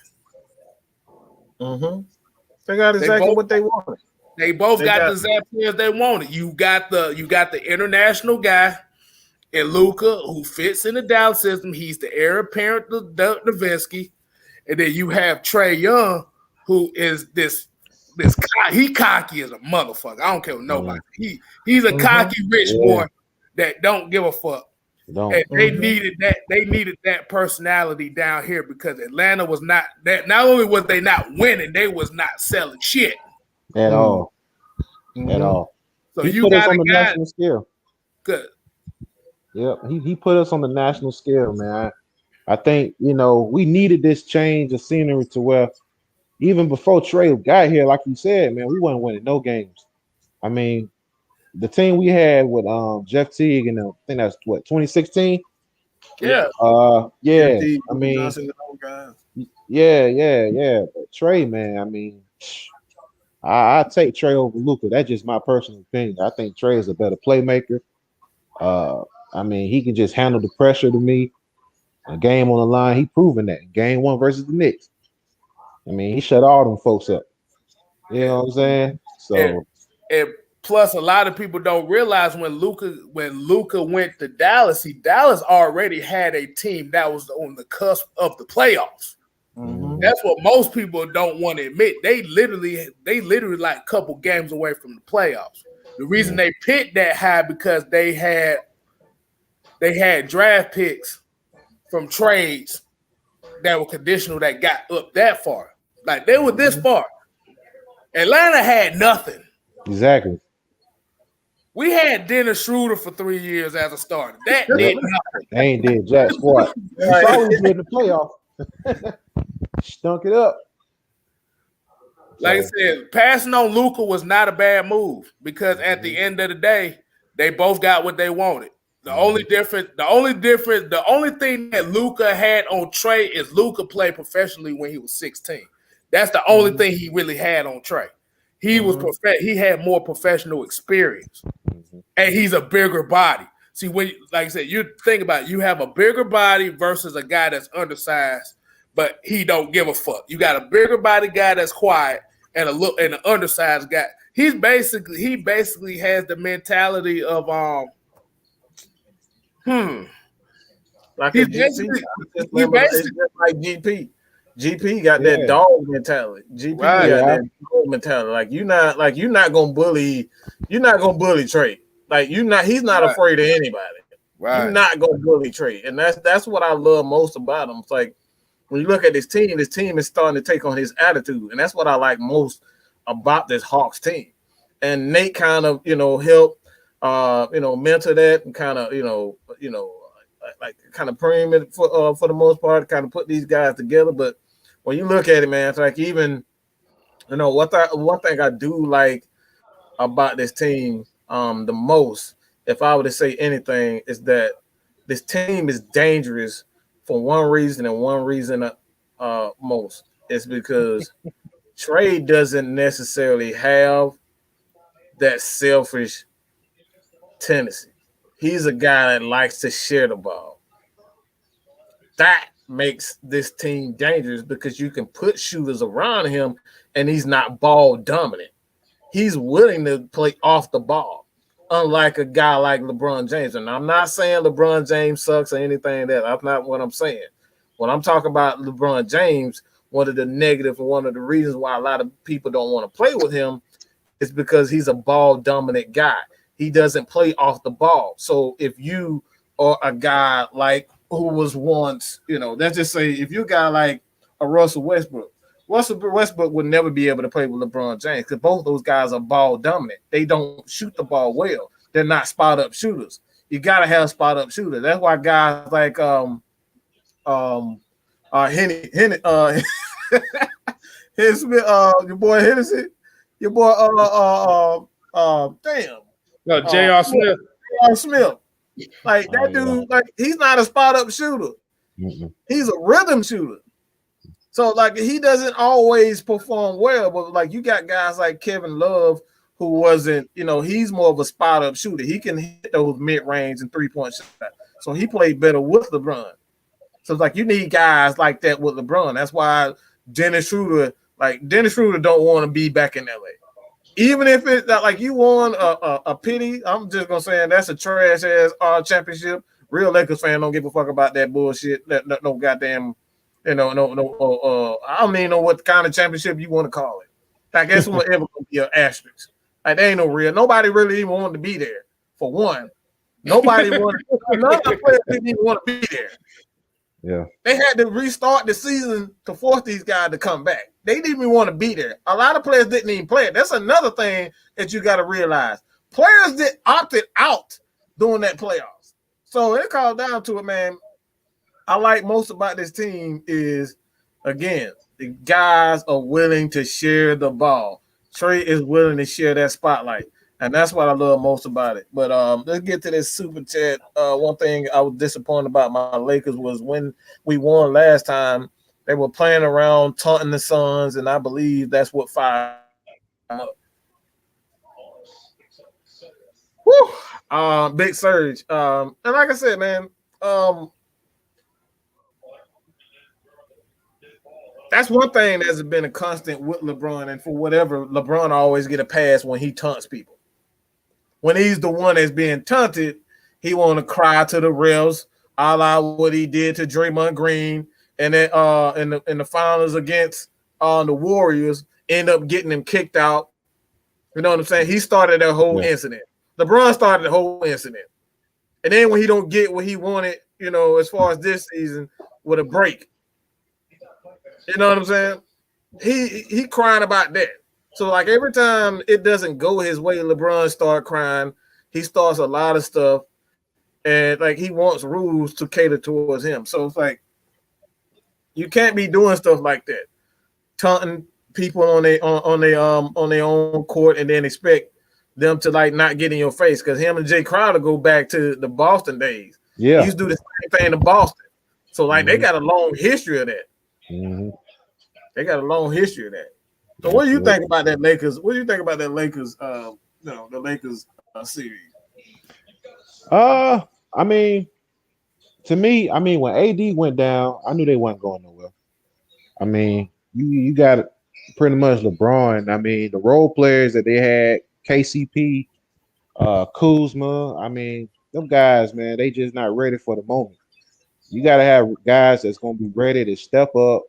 They got exactly what they wanted. They both got the exact players they wanted. You got the international guy in Luka who fits in the Dallas system. He's the heir apparent to Nowitzki. And then you have Trae Young, who is this he cocky as a motherfucker. I don't care what nobody. He's a cocky rich boy that don't give a fuck. And they needed that. They needed that personality down here because Atlanta was not that. Not only was they not winning, they was not selling shit at all. At all. So he you put us got on the a guy. national scale. Good. Yeah, he put us on the national scale, man. I think we needed this change of scenery to where even before Trae got here, like you said, man, we weren't winning no games. I mean, the team we had with Jeff Teague and I think that's 2016. Yeah. Yeah. I mean, yeah. But Trae, man, I mean, I take Trae over Luka. That's just my personal opinion. I think Trae is a better playmaker. I mean, he can just handle the pressure to me. A game on the line, he proven that. Game 1 versus the Knicks. I mean, he shut all them folks up. You know what I'm saying? So and plus, a lot of people don't realize when Luka went to Dallas, Dallas already had a team that was on the cusp of the playoffs. Mm-hmm. That's what most people don't want to admit. They literally like a couple games away from the playoffs. The reason they picked that high because they had draft picks from trades that were conditional that got up that far. Like they were this far. Atlanta had nothing. exactly. We had Dennis Schroeder for 3 years as a starter. That did nothing. They ain't did jack squat. You saw what he did in the playoff. Stunk it up. Like I said, passing on Luka was not a bad move because at the end of the day, they both got what they wanted. The only thing that Luka had on Trae is Luka played professionally when he was 16. That's the only thing he really had on Trae. He was he had more professional experience, and he's a bigger body. See, when like I said, you think about it, you have a bigger body versus a guy that's undersized, but he don't give a fuck. You got a bigger body guy that's quiet and an undersized guy. He basically has the mentality of like he's a GP. basically It's just like GP. GP got that dog mentality. GP got that dog mentality. Like you're not gonna bully Trae. Like he's not afraid of anybody. Right. You're not gonna bully Trae. And that's what I love most about him. It's like when you look at this team is starting to take on his attitude. And that's what I like most about this Hawks team. And Nate kind of, helped mentor that and kind of, like kind of frame it for the most part, kind of put these guys together. But when you look at it, man, it's like even, one thing I do like about this team the most, if I were to say anything, is that this team is dangerous for one reason and one reason most. It's because Trae doesn't necessarily have that selfish tendency. He's a guy that likes to share the ball. That makes this team dangerous because you can put shooters around him and he's not ball dominant. He's willing to play off the ball, unlike a guy like LeBron James. And I'm not saying LeBron James sucks or anything like that. That's not what I'm saying. When I'm talking about LeBron James, one of the negative and one of the reasons why a lot of people don't want to play with him is because he's a ball dominant guy. He doesn't play off the ball. So if you are a guy like who was once, let's just say if you're a guy like a Russell Westbrook would never be able to play with LeBron James because both those guys are ball dominant. They don't shoot the ball well. They're not spot up shooters. You gotta have spot up shooters. That's why guys like Smith, your boy Hennessy, your boy No, J.R. Smith. J.R. Smith. Like that dude, like he's not a spot up shooter. He's a rhythm shooter. So like he doesn't always perform well, but like you got guys like Kevin Love who wasn't, he's more of a spot up shooter. He can hit those mid range and 3-point shots. So he played better with LeBron. So it's like you need guys like that with LeBron. That's why Dennis Schroeder don't want to be back in LA. Even if it's not like you won a pity, I'm just gonna say that's a trash ass championship. Real Lakers fan don't give a fuck about that bullshit. No goddamn, I don't even know what kind of championship you want to call it. Like that's what ever gonna be an asterisk. Like they ain't no real. Nobody really even wanted to be there. For one, nobody wanted. None of the players didn't even want to be there. Yeah, they had to restart the season to force these guys to come back. They didn't even want to be there. A lot of players didn't even play it. That's another thing that you got to realize. Players that opted out during that playoffs. So it comes down to it, man. I like most about this team is, again, the guys are willing to share the ball. Trae is willing to share that spotlight. And that's what I love most about it. But let's get to this super chat. One thing I was disappointed about my Lakers was when we won last time, they were playing around, taunting the Suns, and I believe that's what fired them up. Woo! Big surge. And like I said, man, That's one thing that's been a constant with LeBron, and for whatever, LeBron always get a pass when he taunts people. When he's the one that's being taunted, he want to cry to the refs, a la what he did to Draymond Green, and then in the finals against the Warriors, end up getting him kicked out. You know what I'm saying? He started that whole incident. LeBron started the whole incident, and then when he don't get what he wanted, you know, as far as this season with a break, you know what I'm saying? He crying about that. So like every time it doesn't go his way, LeBron start crying. He starts a lot of stuff, and like he wants rules to cater towards him. So it's like you can't be doing stuff like that, taunting people on their own court, and then expect them to like not get in your face. Because him and Jay Crowder go back to the Boston days. Yeah, he used to do the same thing in Boston. So like they got a long history of that. They got a long history of that. So what do you think about that Lakers? What do you think about that Lakers? The Lakers series. I mean, to me, I mean, when AD went down, I knew they wasn't going nowhere. I mean, you got pretty much LeBron. I mean, the role players that they had, KCP, Kuzma. I mean, them guys, man, they just not ready for the moment. You got to have guys that's going to be ready to step up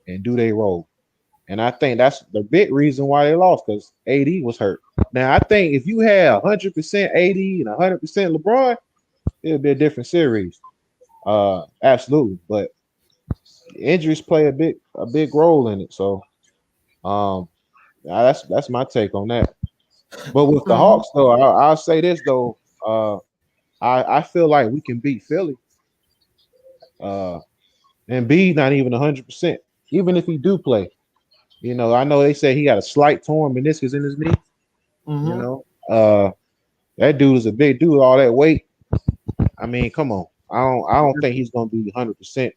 and do their role. And I think that's the big reason why they lost, because AD was hurt. Now, I think if you had 100% AD and 100% LeBron, it would be a different series. Absolutely. But injuries play a big role in it. So that's my take on that. But with the Hawks, though, I'll say this, though. I feel like we can beat Philly. And B, not even 100%. Even if he do play. You know, I know they say he got a slight torn meniscus in his knee. You know, that dude is a big dude, all that weight. I mean, come on. I don't think he's gonna be 100%.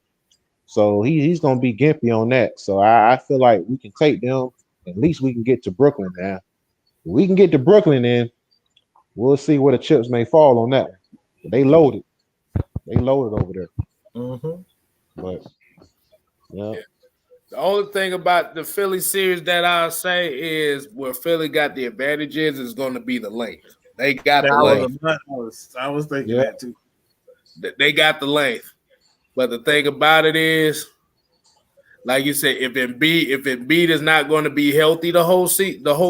So he's gonna be gimpy on that. So I feel like we can take them. At least we can get to Brooklyn now. If we can get to Brooklyn, then we'll see where the chips may fall on that. They loaded. They loaded over there. But yeah. The only thing about the Philly series that I'll say is where Philly got the advantages is going to be the length. They got the length. I was thinking that too. They got the length. But the thing about it is, like you said, if Embiid is not going to be healthy the whole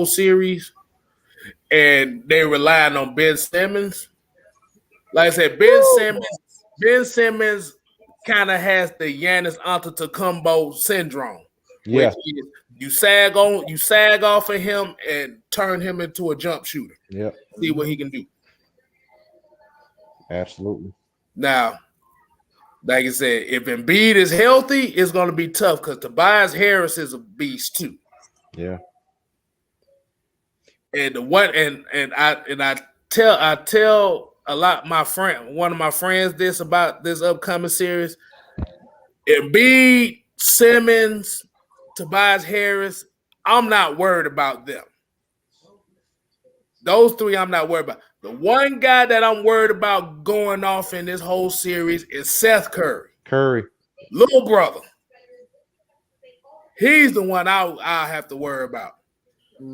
series, and they're relying on Ben Simmons, like I said, Ben Simmons kind of has the Giannis Antetokounmpo syndrome. Yeah. Which is you sag off of him and turn him into a jump shooter. Yeah. See what he can do. Absolutely. Now, like I said, if Embiid is healthy, it's going to be tough because Tobias Harris is a beast too. Yeah. And I tell a lot one of my friends this about this upcoming series. Embiid, Simmons, Tobias Harris, I'm not worried about them. Those three I'm not worried about. The one guy that I'm worried about going off in this whole series is Seth Curry. Little brother. He's the one I'll have to worry about.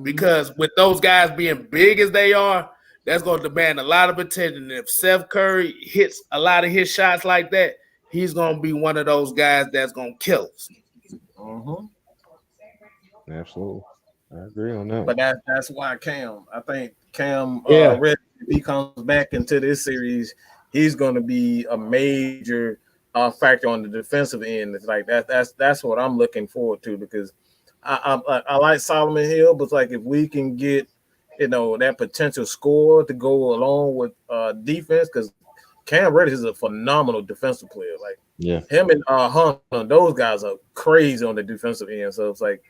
Because with those guys being big as they are, that's going to demand a lot of attention. And if Seth Curry hits a lot of his shots like that, he's going to be one of those guys that's going to kill us. Absolutely. I agree on that. But that's why I think Cam, if he comes back into this series, he's going to be a major factor on the defensive end. It's like that's what I'm looking forward to, because I like Solomon Hill, but it's like if we can get that potential score to go along with defense, because Cam Reddish is a phenomenal defensive player. Like him and Hunt, those guys are crazy on the defensive end. So it's like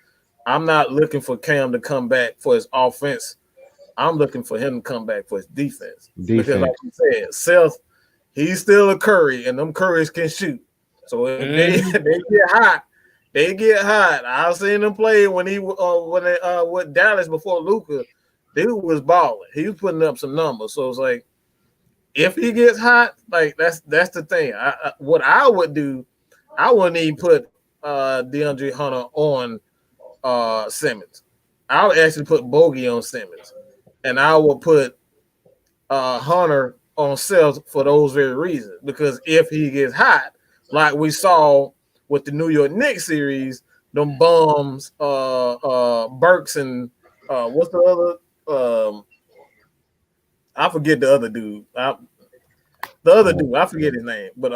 I'm not looking for Cam to come back for his offense. I'm looking for him to come back for his defense. Because like you said, Seth, he's still a Curry, and them Currys can shoot. So if they get hot. I've seen them play when they with Dallas before Luka. Dude was balling. He was putting up some numbers. So it's like, if he gets hot, like that's the thing. What I would do, I wouldn't even put DeAndre Hunter on Simmons. I would actually put Bogey on Simmons, and I will put Hunter on Sells for those very reasons. Because if he gets hot, like we saw with the New York Knicks series, them bums, Burks and what's the other? I forget the other dude. I forget his name, but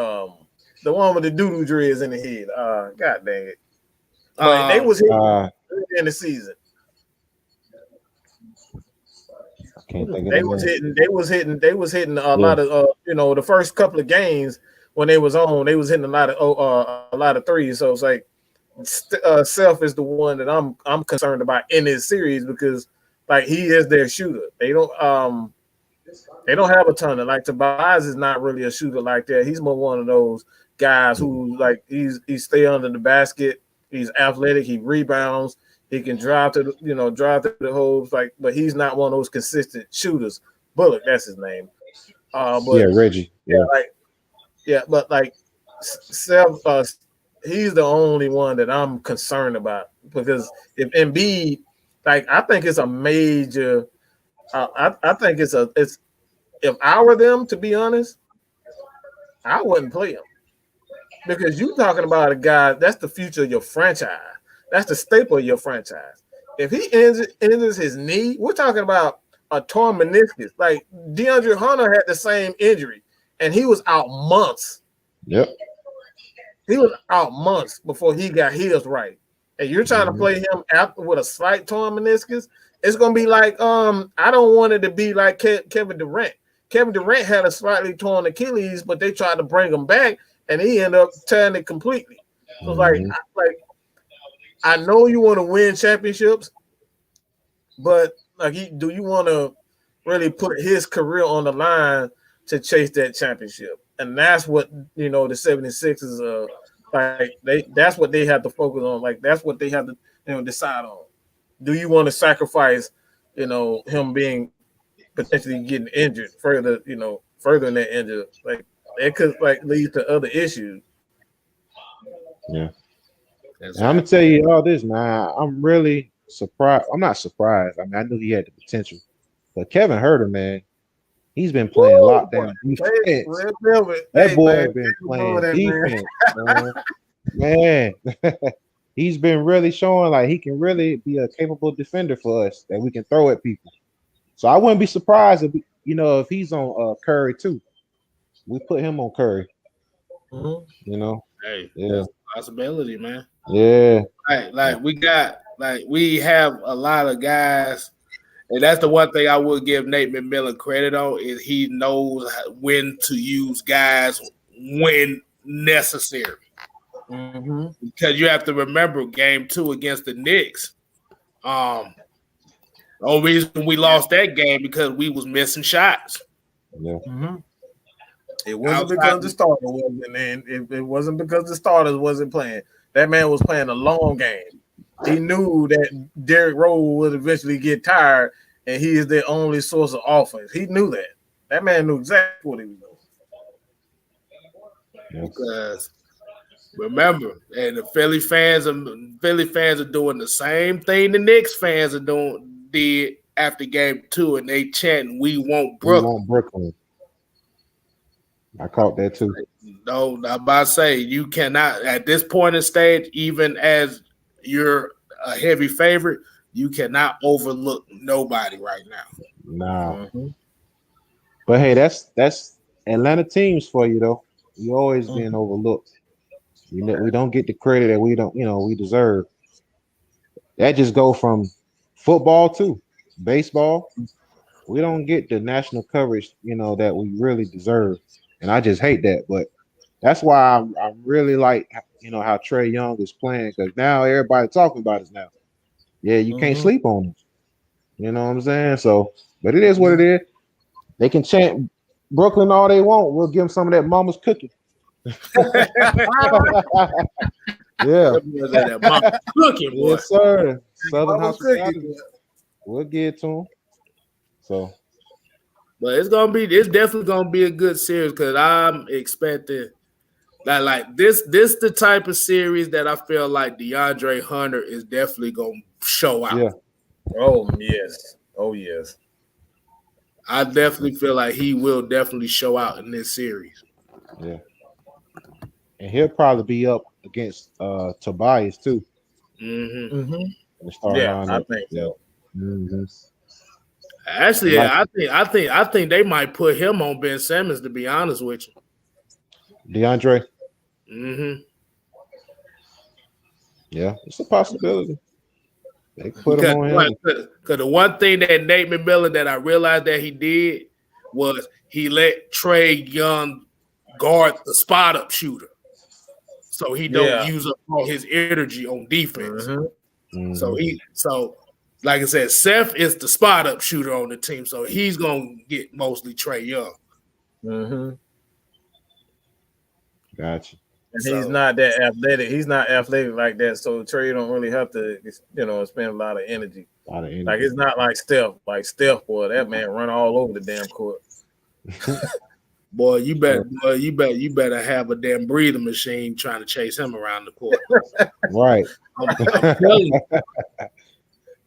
the one with the doo-doo dreads in the head. God dang it! But they was hitting in the season. I can't think of They was hitting a lot of the first couple of games when they was on, they was hitting a lot of threes. So it's like Self is the one that I'm concerned about in this series because like he is their shooter. They don't have a ton of like Tobias is not really a shooter like that. He's more one of those guys who like he stay under the basket. He's athletic. He rebounds. He can drive to the holes. Like, but he's not one of those consistent shooters. Bullock, that's his name. But Reggie. But like Self, he's the only one that I'm concerned about because if Embiid, like, I think it's a major. I think it's if I were them, to be honest, I wouldn't play him because you're talking about a guy that's the future of your franchise. That's the staple of your franchise. If he injures his knee, we're talking about a torn meniscus. Like DeAndre Hunter had the same injury, and he was out months. Yep. He was out months before he got healed right. And you're trying to play him after with a slight torn meniscus. It's gonna be like I don't want it to be like Kevin Durant. Kevin Durant had a slightly torn Achilles, but they tried to bring him back, and he ended up tearing it completely. So I know you want to win championships, but do you want to really put his career on the line to chase that championship? And that's what the 76ers that's what they have to focus on. Like that's what they have to decide on. Do you want to sacrifice him being potentially getting injured further in that injury? Like it could lead to other issues. Yeah. I'm gonna tell you all this, man. I'm really surprised. I'm not surprised. I mean, I knew he had the potential, but Kevin Huerter, man, he's been playing lockdown defense. That boy has been playing defense, man. He's been really showing like he can really be a capable defender for us that we can throw at people. So I wouldn't be surprised if he's on Curry too. We put him on Curry. Hey, that's a possibility, man. Yeah. We have a lot of guys, and that's the one thing I would give Nate McMillan credit on is he knows when to use guys when necessary. Because you have to remember game 2 against the Knicks. The only reason we lost that game because we was missing shots. Yeah. It wasn't because the starter wasn't in. It wasn't because the starters wasn't playing. That man was playing a long game. He knew that Derrick Rose would eventually get tired, and he is the only source of offense. He knew that. That man knew exactly what he was doing. Because remember, and the Philly fans are doing the same thing the Knicks fans did after game 2, and they chanting, "We want Brooklyn." We want Brooklyn. I caught that too. No, I'm about to say you cannot at this point in stage, even as you're a heavy favorite, you cannot overlook nobody right now. Nah. But hey, that's Atlanta teams for you though. We always being overlooked. We don't get the credit that we deserve. That just go from football to baseball. We don't get the national coverage, that we really deserve. And I just hate that, but that's why I really like, how Trae Young is playing because now everybody talking about it now. Yeah, you can't sleep on him. You know what I'm saying? So, but it is what it is. They can chant Brooklyn all they want. We'll give them some of that mama's cooking. Yeah. Yes, sir. Southern hospitality. We'll get to them. So. But it's definitely gonna be a good series because I'm expecting Like this the type of series that I feel like DeAndre Hunter is definitely gonna show out. Yeah. Oh yes. Oh yes. I definitely feel like he will definitely show out in this series. Yeah. And he'll probably be up against Tobias too. Mm-hmm. Mm-hmm. In the starting Yeah, lineup. I think so. Mm-hmm. Actually, Like- I think they might put him on Ben Simmons, to be honest with you. DeAndre. Mm-hmm. Yeah, it's a possibility. They put him on him. Because the one thing that Nate McMillan that I realized that he did was he let Trae Young guard the spot up shooter, so he don't use up all his energy on defense. Mm-hmm. So like I said, Seth is the spot up shooter on the team, so he's gonna get mostly Trae Young. Mm-hmm. Gotcha. And he's not that athletic. He's not athletic like that. So Trey don't really have to, spend a lot of energy. Like it's not like Steph. Like Steph, boy, that man run all over the damn court. Boy, you better have a damn breathing machine trying to chase him around the court. Right. I'm telling you.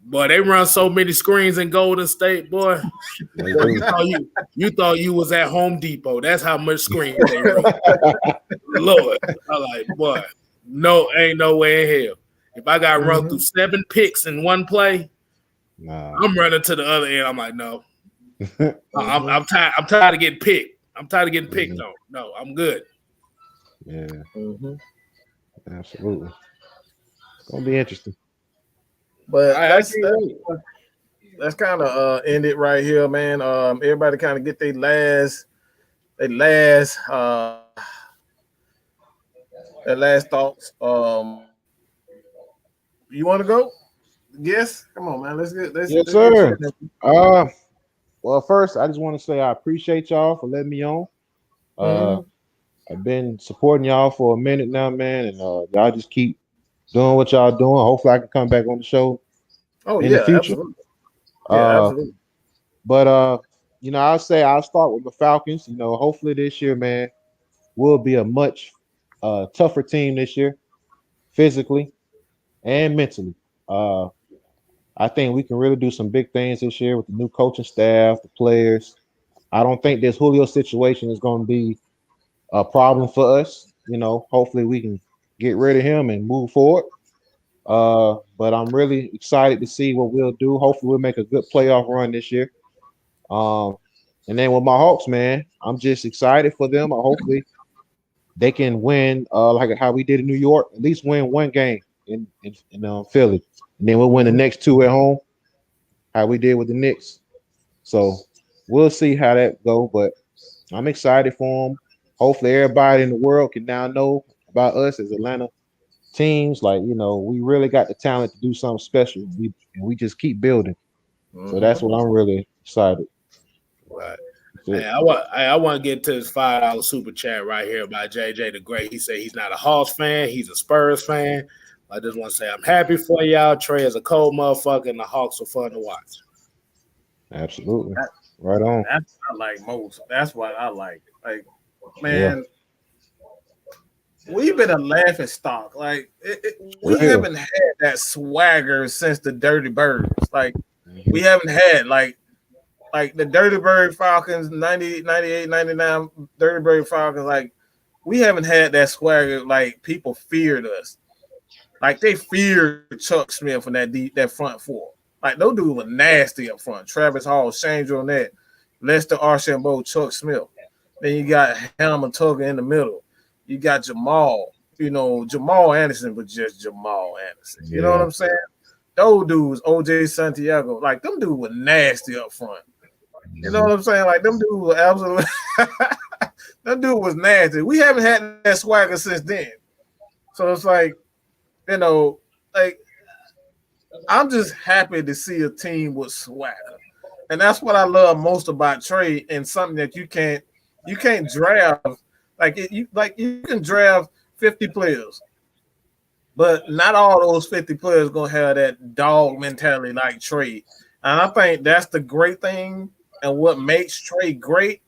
Boy, they run so many screens in Golden State, boy. You thought you was at Home Depot. That's how much screens they run. Lord, I'm like, boy, no, ain't no way in hell. If I got to run through 7 picks in one play, I'm running to the other end. I'm like, no, I'm tired. I'm tired of getting picked. I'm tired of getting picked on. No, I'm good. Yeah, absolutely. It's gonna be interesting. But that's kind of end it right here, man. Everybody kind of get their last thoughts. You want to go? Yes, come on, man. Let's Yes, sir. Well, first, I just want to say I appreciate y'all for letting me on. I've been supporting y'all for a minute now, man, and y'all just keep doing what y'all doing. Hopefully, I can come back on the show in the future. Absolutely. Absolutely. But I'll say I'll start with the Falcons. Hopefully this year, man, we'll be a much tougher team this year, physically and mentally. I think we can really do some big things this year with the new coaching staff, the players. I don't think this Julio situation is going to be a problem for us. Hopefully we can get rid of him and move forward. But I'm really excited to see what we'll do. Hopefully we'll make a good playoff run this year. And then with my Hawks, man, I'm just excited for them. Hopefully they can win like how we did in New York, at least win one game in Philly. And then we'll win the next 2 at home, how we did with the Knicks. So we'll see how that go. But I'm excited for them. Hopefully everybody in the world can now know about us as Atlanta teams. Like, we really got the talent to do something special. We just keep building. So that's what I'm really excited. Right. Hey, I want to get to this $5 super chat right here by JJ the Great. He said he's not a Hawks fan, he's a Spurs fan. I just want to say I'm happy for y'all. Trae is a cold motherfucker, and the Hawks are fun to watch. Absolutely. Right on. That's what I like most. That's what I like. Like, man, we've been a laughing stock. Like, we haven't had that swagger since the Dirty Birds. Like, we haven't had, like the Dirty Bird Falcons, 98, 99 Dirty Bird Falcons. Like, we haven't had that swagger. Like, people feared us. Like, they feared Chuck Smith and that front four. Like, those dudes were nasty up front. Travis Hall, Shane Jornett, Lester Archambault, Chuck Smith. Then you got Hammer Tugger in the middle. You got Jamal. Jamal Anderson was just Jamal Anderson. You know what I'm saying? Those dudes, OJ Santiago, like, them dudes were nasty up front. You know what I'm saying? Like, them dudes were absolutely – that dude was nasty. We haven't had that swagger since then. So it's like, I'm just happy to see a team with swagger. And that's what I love most about Trae, and something that you can't draft. You can draft 50 players, but not all those 50 players gonna have that dog mentality like Trae. And I think that's the great thing, and what makes Trae great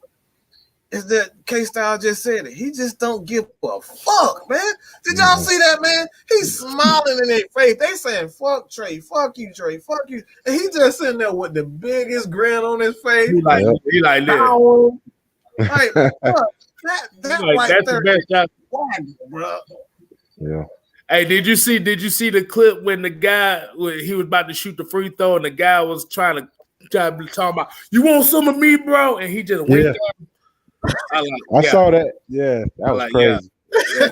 is that K-Style just said it. He just don't give a fuck, man. Did y'all see that, man? He's smiling in their face. They saying, fuck Trae, fuck you, Trae, fuck you. And he just sitting there with the biggest grin on his face. He like fuck, that's like that's the best shot. Bro. Yeah. Hey, did you see the clip when the guy he was about to shoot the free throw and the guy was trying to talking about, you want some of me, bro? And he just went down. I saw that. Yeah, that was crazy. Yeah.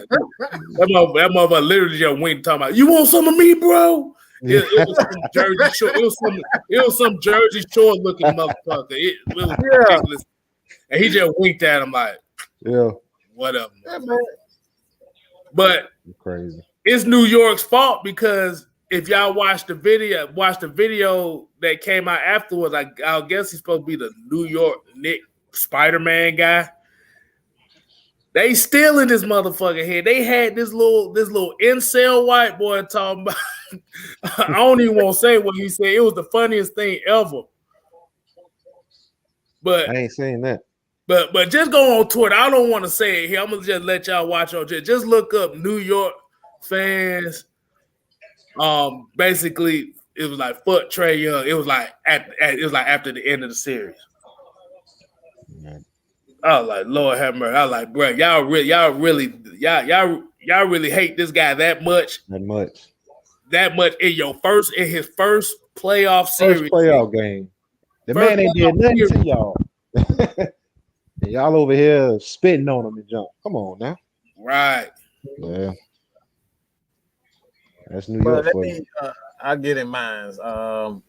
That motherfucker literally just went talking about, you want some of me, bro? It was some Jersey Shore. It was some Jersey Shore looking motherfucker. It was ridiculous. And he just winked at him like, what up, man? But crazy. It's New York's fault because if y'all watch the video that came out afterwards, I guess he's supposed to be the New York Knicks Spider-Man guy. They still in this motherfucker head. They had this little incel white boy talking about. I don't even want to say what he said. It was the funniest thing ever. But I ain't saying that. But just go on Twitter. I don't want to say it here. I'm gonna just let y'all watch on. Just look up New York fans. Basically, it was like fuck Trae Young. It was like after the end of the series. I was like, Lord have mercy. I was like, bro, y'all really hate this guy that much. That much in his first playoff series. First playoff game. The man ain't did nothing to y'all. And y'all over here spitting on him and jump. Come on now. Right. Yeah. That's New York for you. I'll get in mine. Let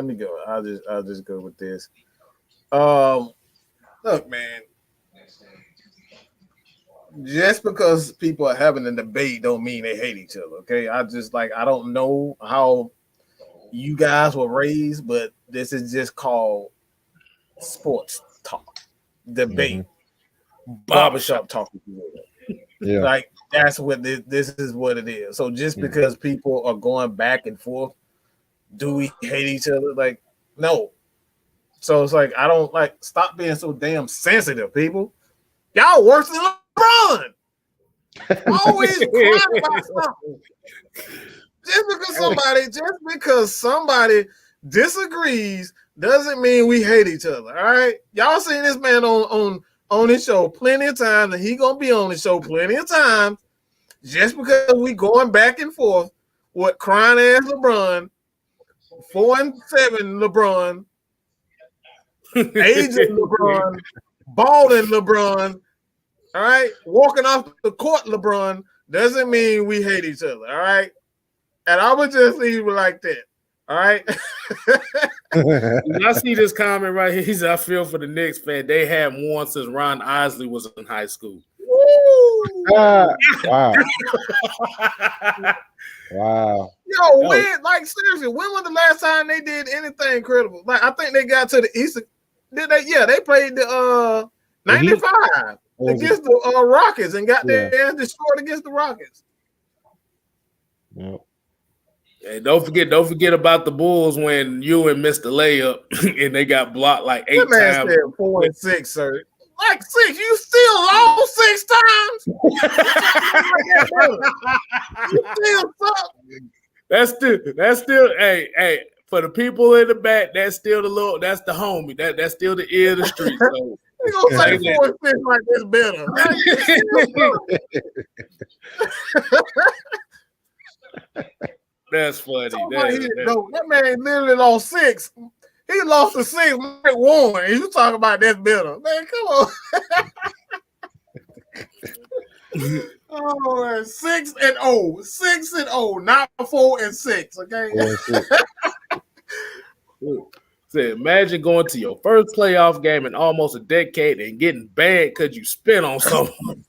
me go. I'll just go with this. Look, man. Just because people are having a debate don't mean they hate each other. Okay. I don't know how you guys were raised, but this is just called sports talk, debate, barbershop talk. Yeah. Like that's what this is what it is. So just because people are going back and forth, do we hate each other? Like, no. So it's like I don't stop being so damn sensitive, people. Y'all worse than LeBron. Always crying about something. Just because somebody disagrees doesn't mean we hate each other. All right. Y'all seen this man on his show plenty of times, and he gonna be on the show plenty of times. Just because we going back and forth with crying ass LeBron, 4-7 LeBron, aging LeBron, balling LeBron, all right, walking off the court LeBron doesn't mean we hate each other. All right. And I would just leave it like that. All right. I see this comment right here. He said, I feel for the Knicks fan. They had one since Ron Isley was in high school. Wow. Yo, seriously, when was the last time they did anything incredible? Like, I think they got to the East. Did they? Yeah, they played the 95 against the Rockets and got their ass destroyed against the Rockets. Yep. Hey, don't forget about the Bulls when Ewing missed the layup and they got blocked like 8 times. That man said 4 and 6, sir. Like 6, you still lost 6 times. You still suck. That's still hey, for the people in the back, that's still that's the homie. That's still the ear of the street. So you gonna say 4 and 6 like this better. That's funny. That man literally lost 6. He lost to 6, Mike won. And you talking about that's better. Man, come on. 6-0. 6-0, not 4 and 6. Okay. Say, imagine going to your first playoff game in almost a decade and getting banned because you spit on someone.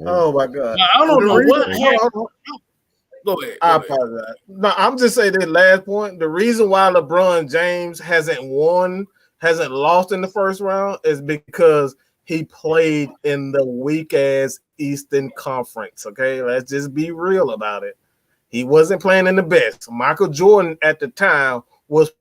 Oh my God! I don't know what. Go ahead. I apologize. No, I'm just saying this last point. The reason why LeBron James hasn't lost in the first round is because he played in the weak ass Eastern Conference. Okay, let's just be real about it. He wasn't playing in the best. Michael Jordan at the time was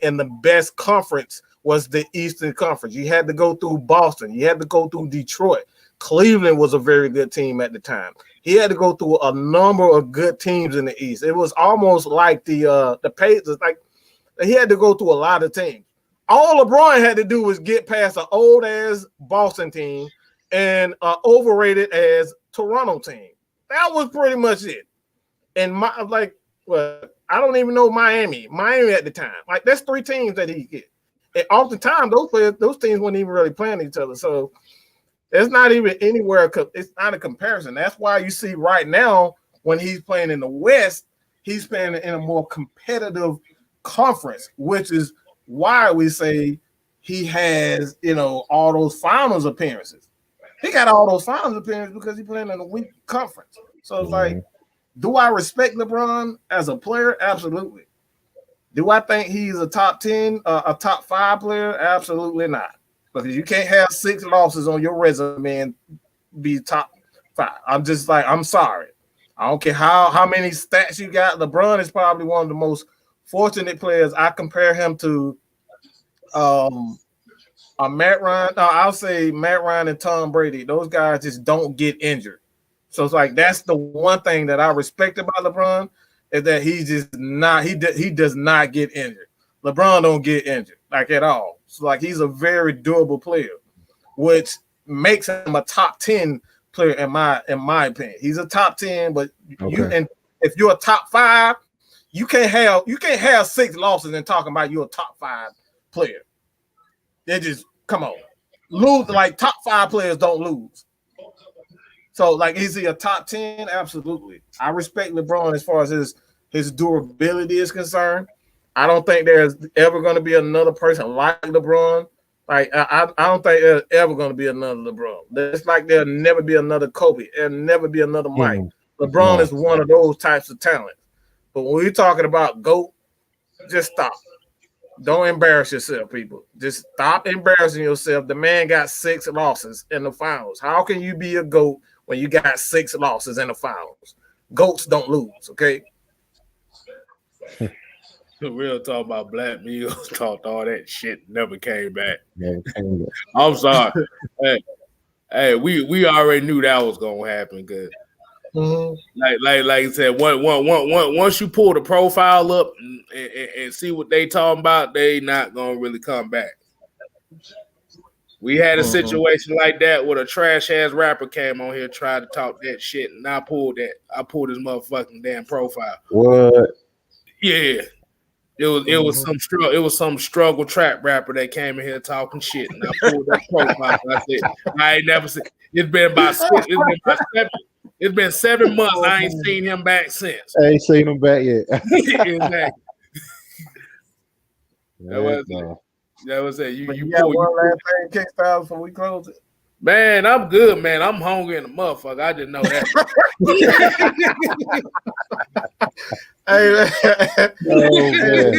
in the best conference was the Eastern Conference. You had to go through Boston. You had to go through Detroit. Cleveland was a very good team at the time. He had to go through a number of good teams in the East. It was almost like the Pacers. Like he had to go through a lot of teams. All LeBron had to do was get past an old ass Boston team and overrated as Toronto team. That was pretty much it. And I don't even know Miami at the time. Like that's 3 teams that he get. And oftentimes those teams weren't even really playing each other. So it's not even anywhere. It's not a comparison. That's why you see right now when he's playing in the West, he's playing in a more competitive conference, which is why we say he has, all those finals appearances. He got all those finals appearances because he's playing in a weak conference. So it's like, do I respect LeBron as a player? Absolutely. Do I think he's a top 10, a top 5 player? Absolutely not. Because you can't have 6 losses on your resume and be top 5. I'm just like, I'm sorry. I don't care how many stats you got. LeBron is probably one of the most fortunate players. I compare him to Matt Ryan. No, I'll say Matt Ryan and Tom Brady. Those guys just don't get injured. So it's like that's the one thing that I respect about LeBron is that he does not get injured. LeBron don't get injured like at all. So like he's a very durable player, which makes him a top 10 player in my opinion. He's a top 10, but if you're a top 5, you can't have 6 losses and talking about you're a top 5 player. They just come on. Lose like top 5 players don't lose. So, like, is he a top 10? Absolutely. I respect LeBron as far as his durability is concerned. I don't think there's ever going to be another person like LeBron. Like, I don't think there's ever going to be another LeBron. It's like there'll never be another Kobe. There'll never be another Mike. LeBron is one of those types of talents. But when we're talking about GOAT, just stop. Don't embarrass yourself, people. Just stop embarrassing yourself. The man got 6 losses in the finals. How can you be a GOAT when you got 6 losses in the finals? GOATs don't lose, okay? Real talk about Black Meals, talked all that shit, never came back. I'm sorry. Hey, we already knew that was gonna happen because like I said, once you pull the profile up and see what they talking about, they not gonna really come back. We had a situation like that where a trash ass rapper came on here tried to talk that shit, and I pulled his motherfucking damn profile. What? Yeah. It was some struggle trap rapper that came in here talking shit, and I pulled that profile. I said, I ain't never seen. It's been 7 months. I ain't seen him back since. I ain't seen him back yet. Exactly. That was it. You got one last thing, Kickstyle, before we close it. Man, I'm good, man. I'm hungry in the motherfucker. I didn't know that. Hey, man.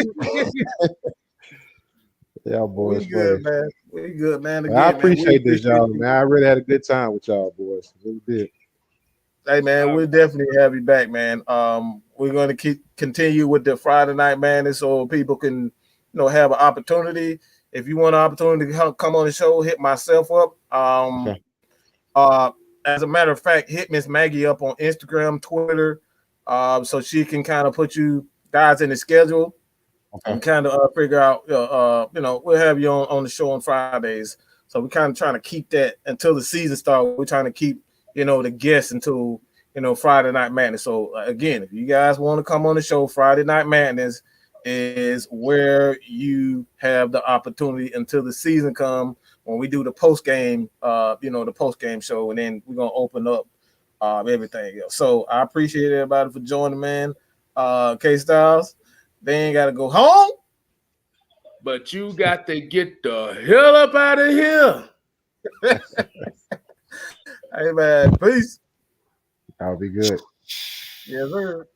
Y'all boys, we good, man. We good, man. Again, I appreciate this, y'all, man. I really had a good time with y'all, boys. Really did. Hey, man, we'll definitely have you back, man. We're going to continue with the Friday Night Madness so people can, have an opportunity. If you want an opportunity to come on the show, hit myself up. As a matter of fact, hit Miss Maggie up on Instagram, Twitter, so she can kind of put you guys in the schedule and kind of figure out, we'll have you on the show on Fridays. So we're kind of trying to keep that until the season starts. We're trying to keep, the guests until, Friday Night Madness. So again, if you guys want to come on the show, Friday Night Madness is where you have the opportunity until the season comes when we do the post game, the post game show, and then we're gonna open up everything else. So I appreciate everybody for joining, man. K Styles, they ain't gotta go home, but you got to get the hell up out of here. Hey man, peace. I'll be good. Yes, sir.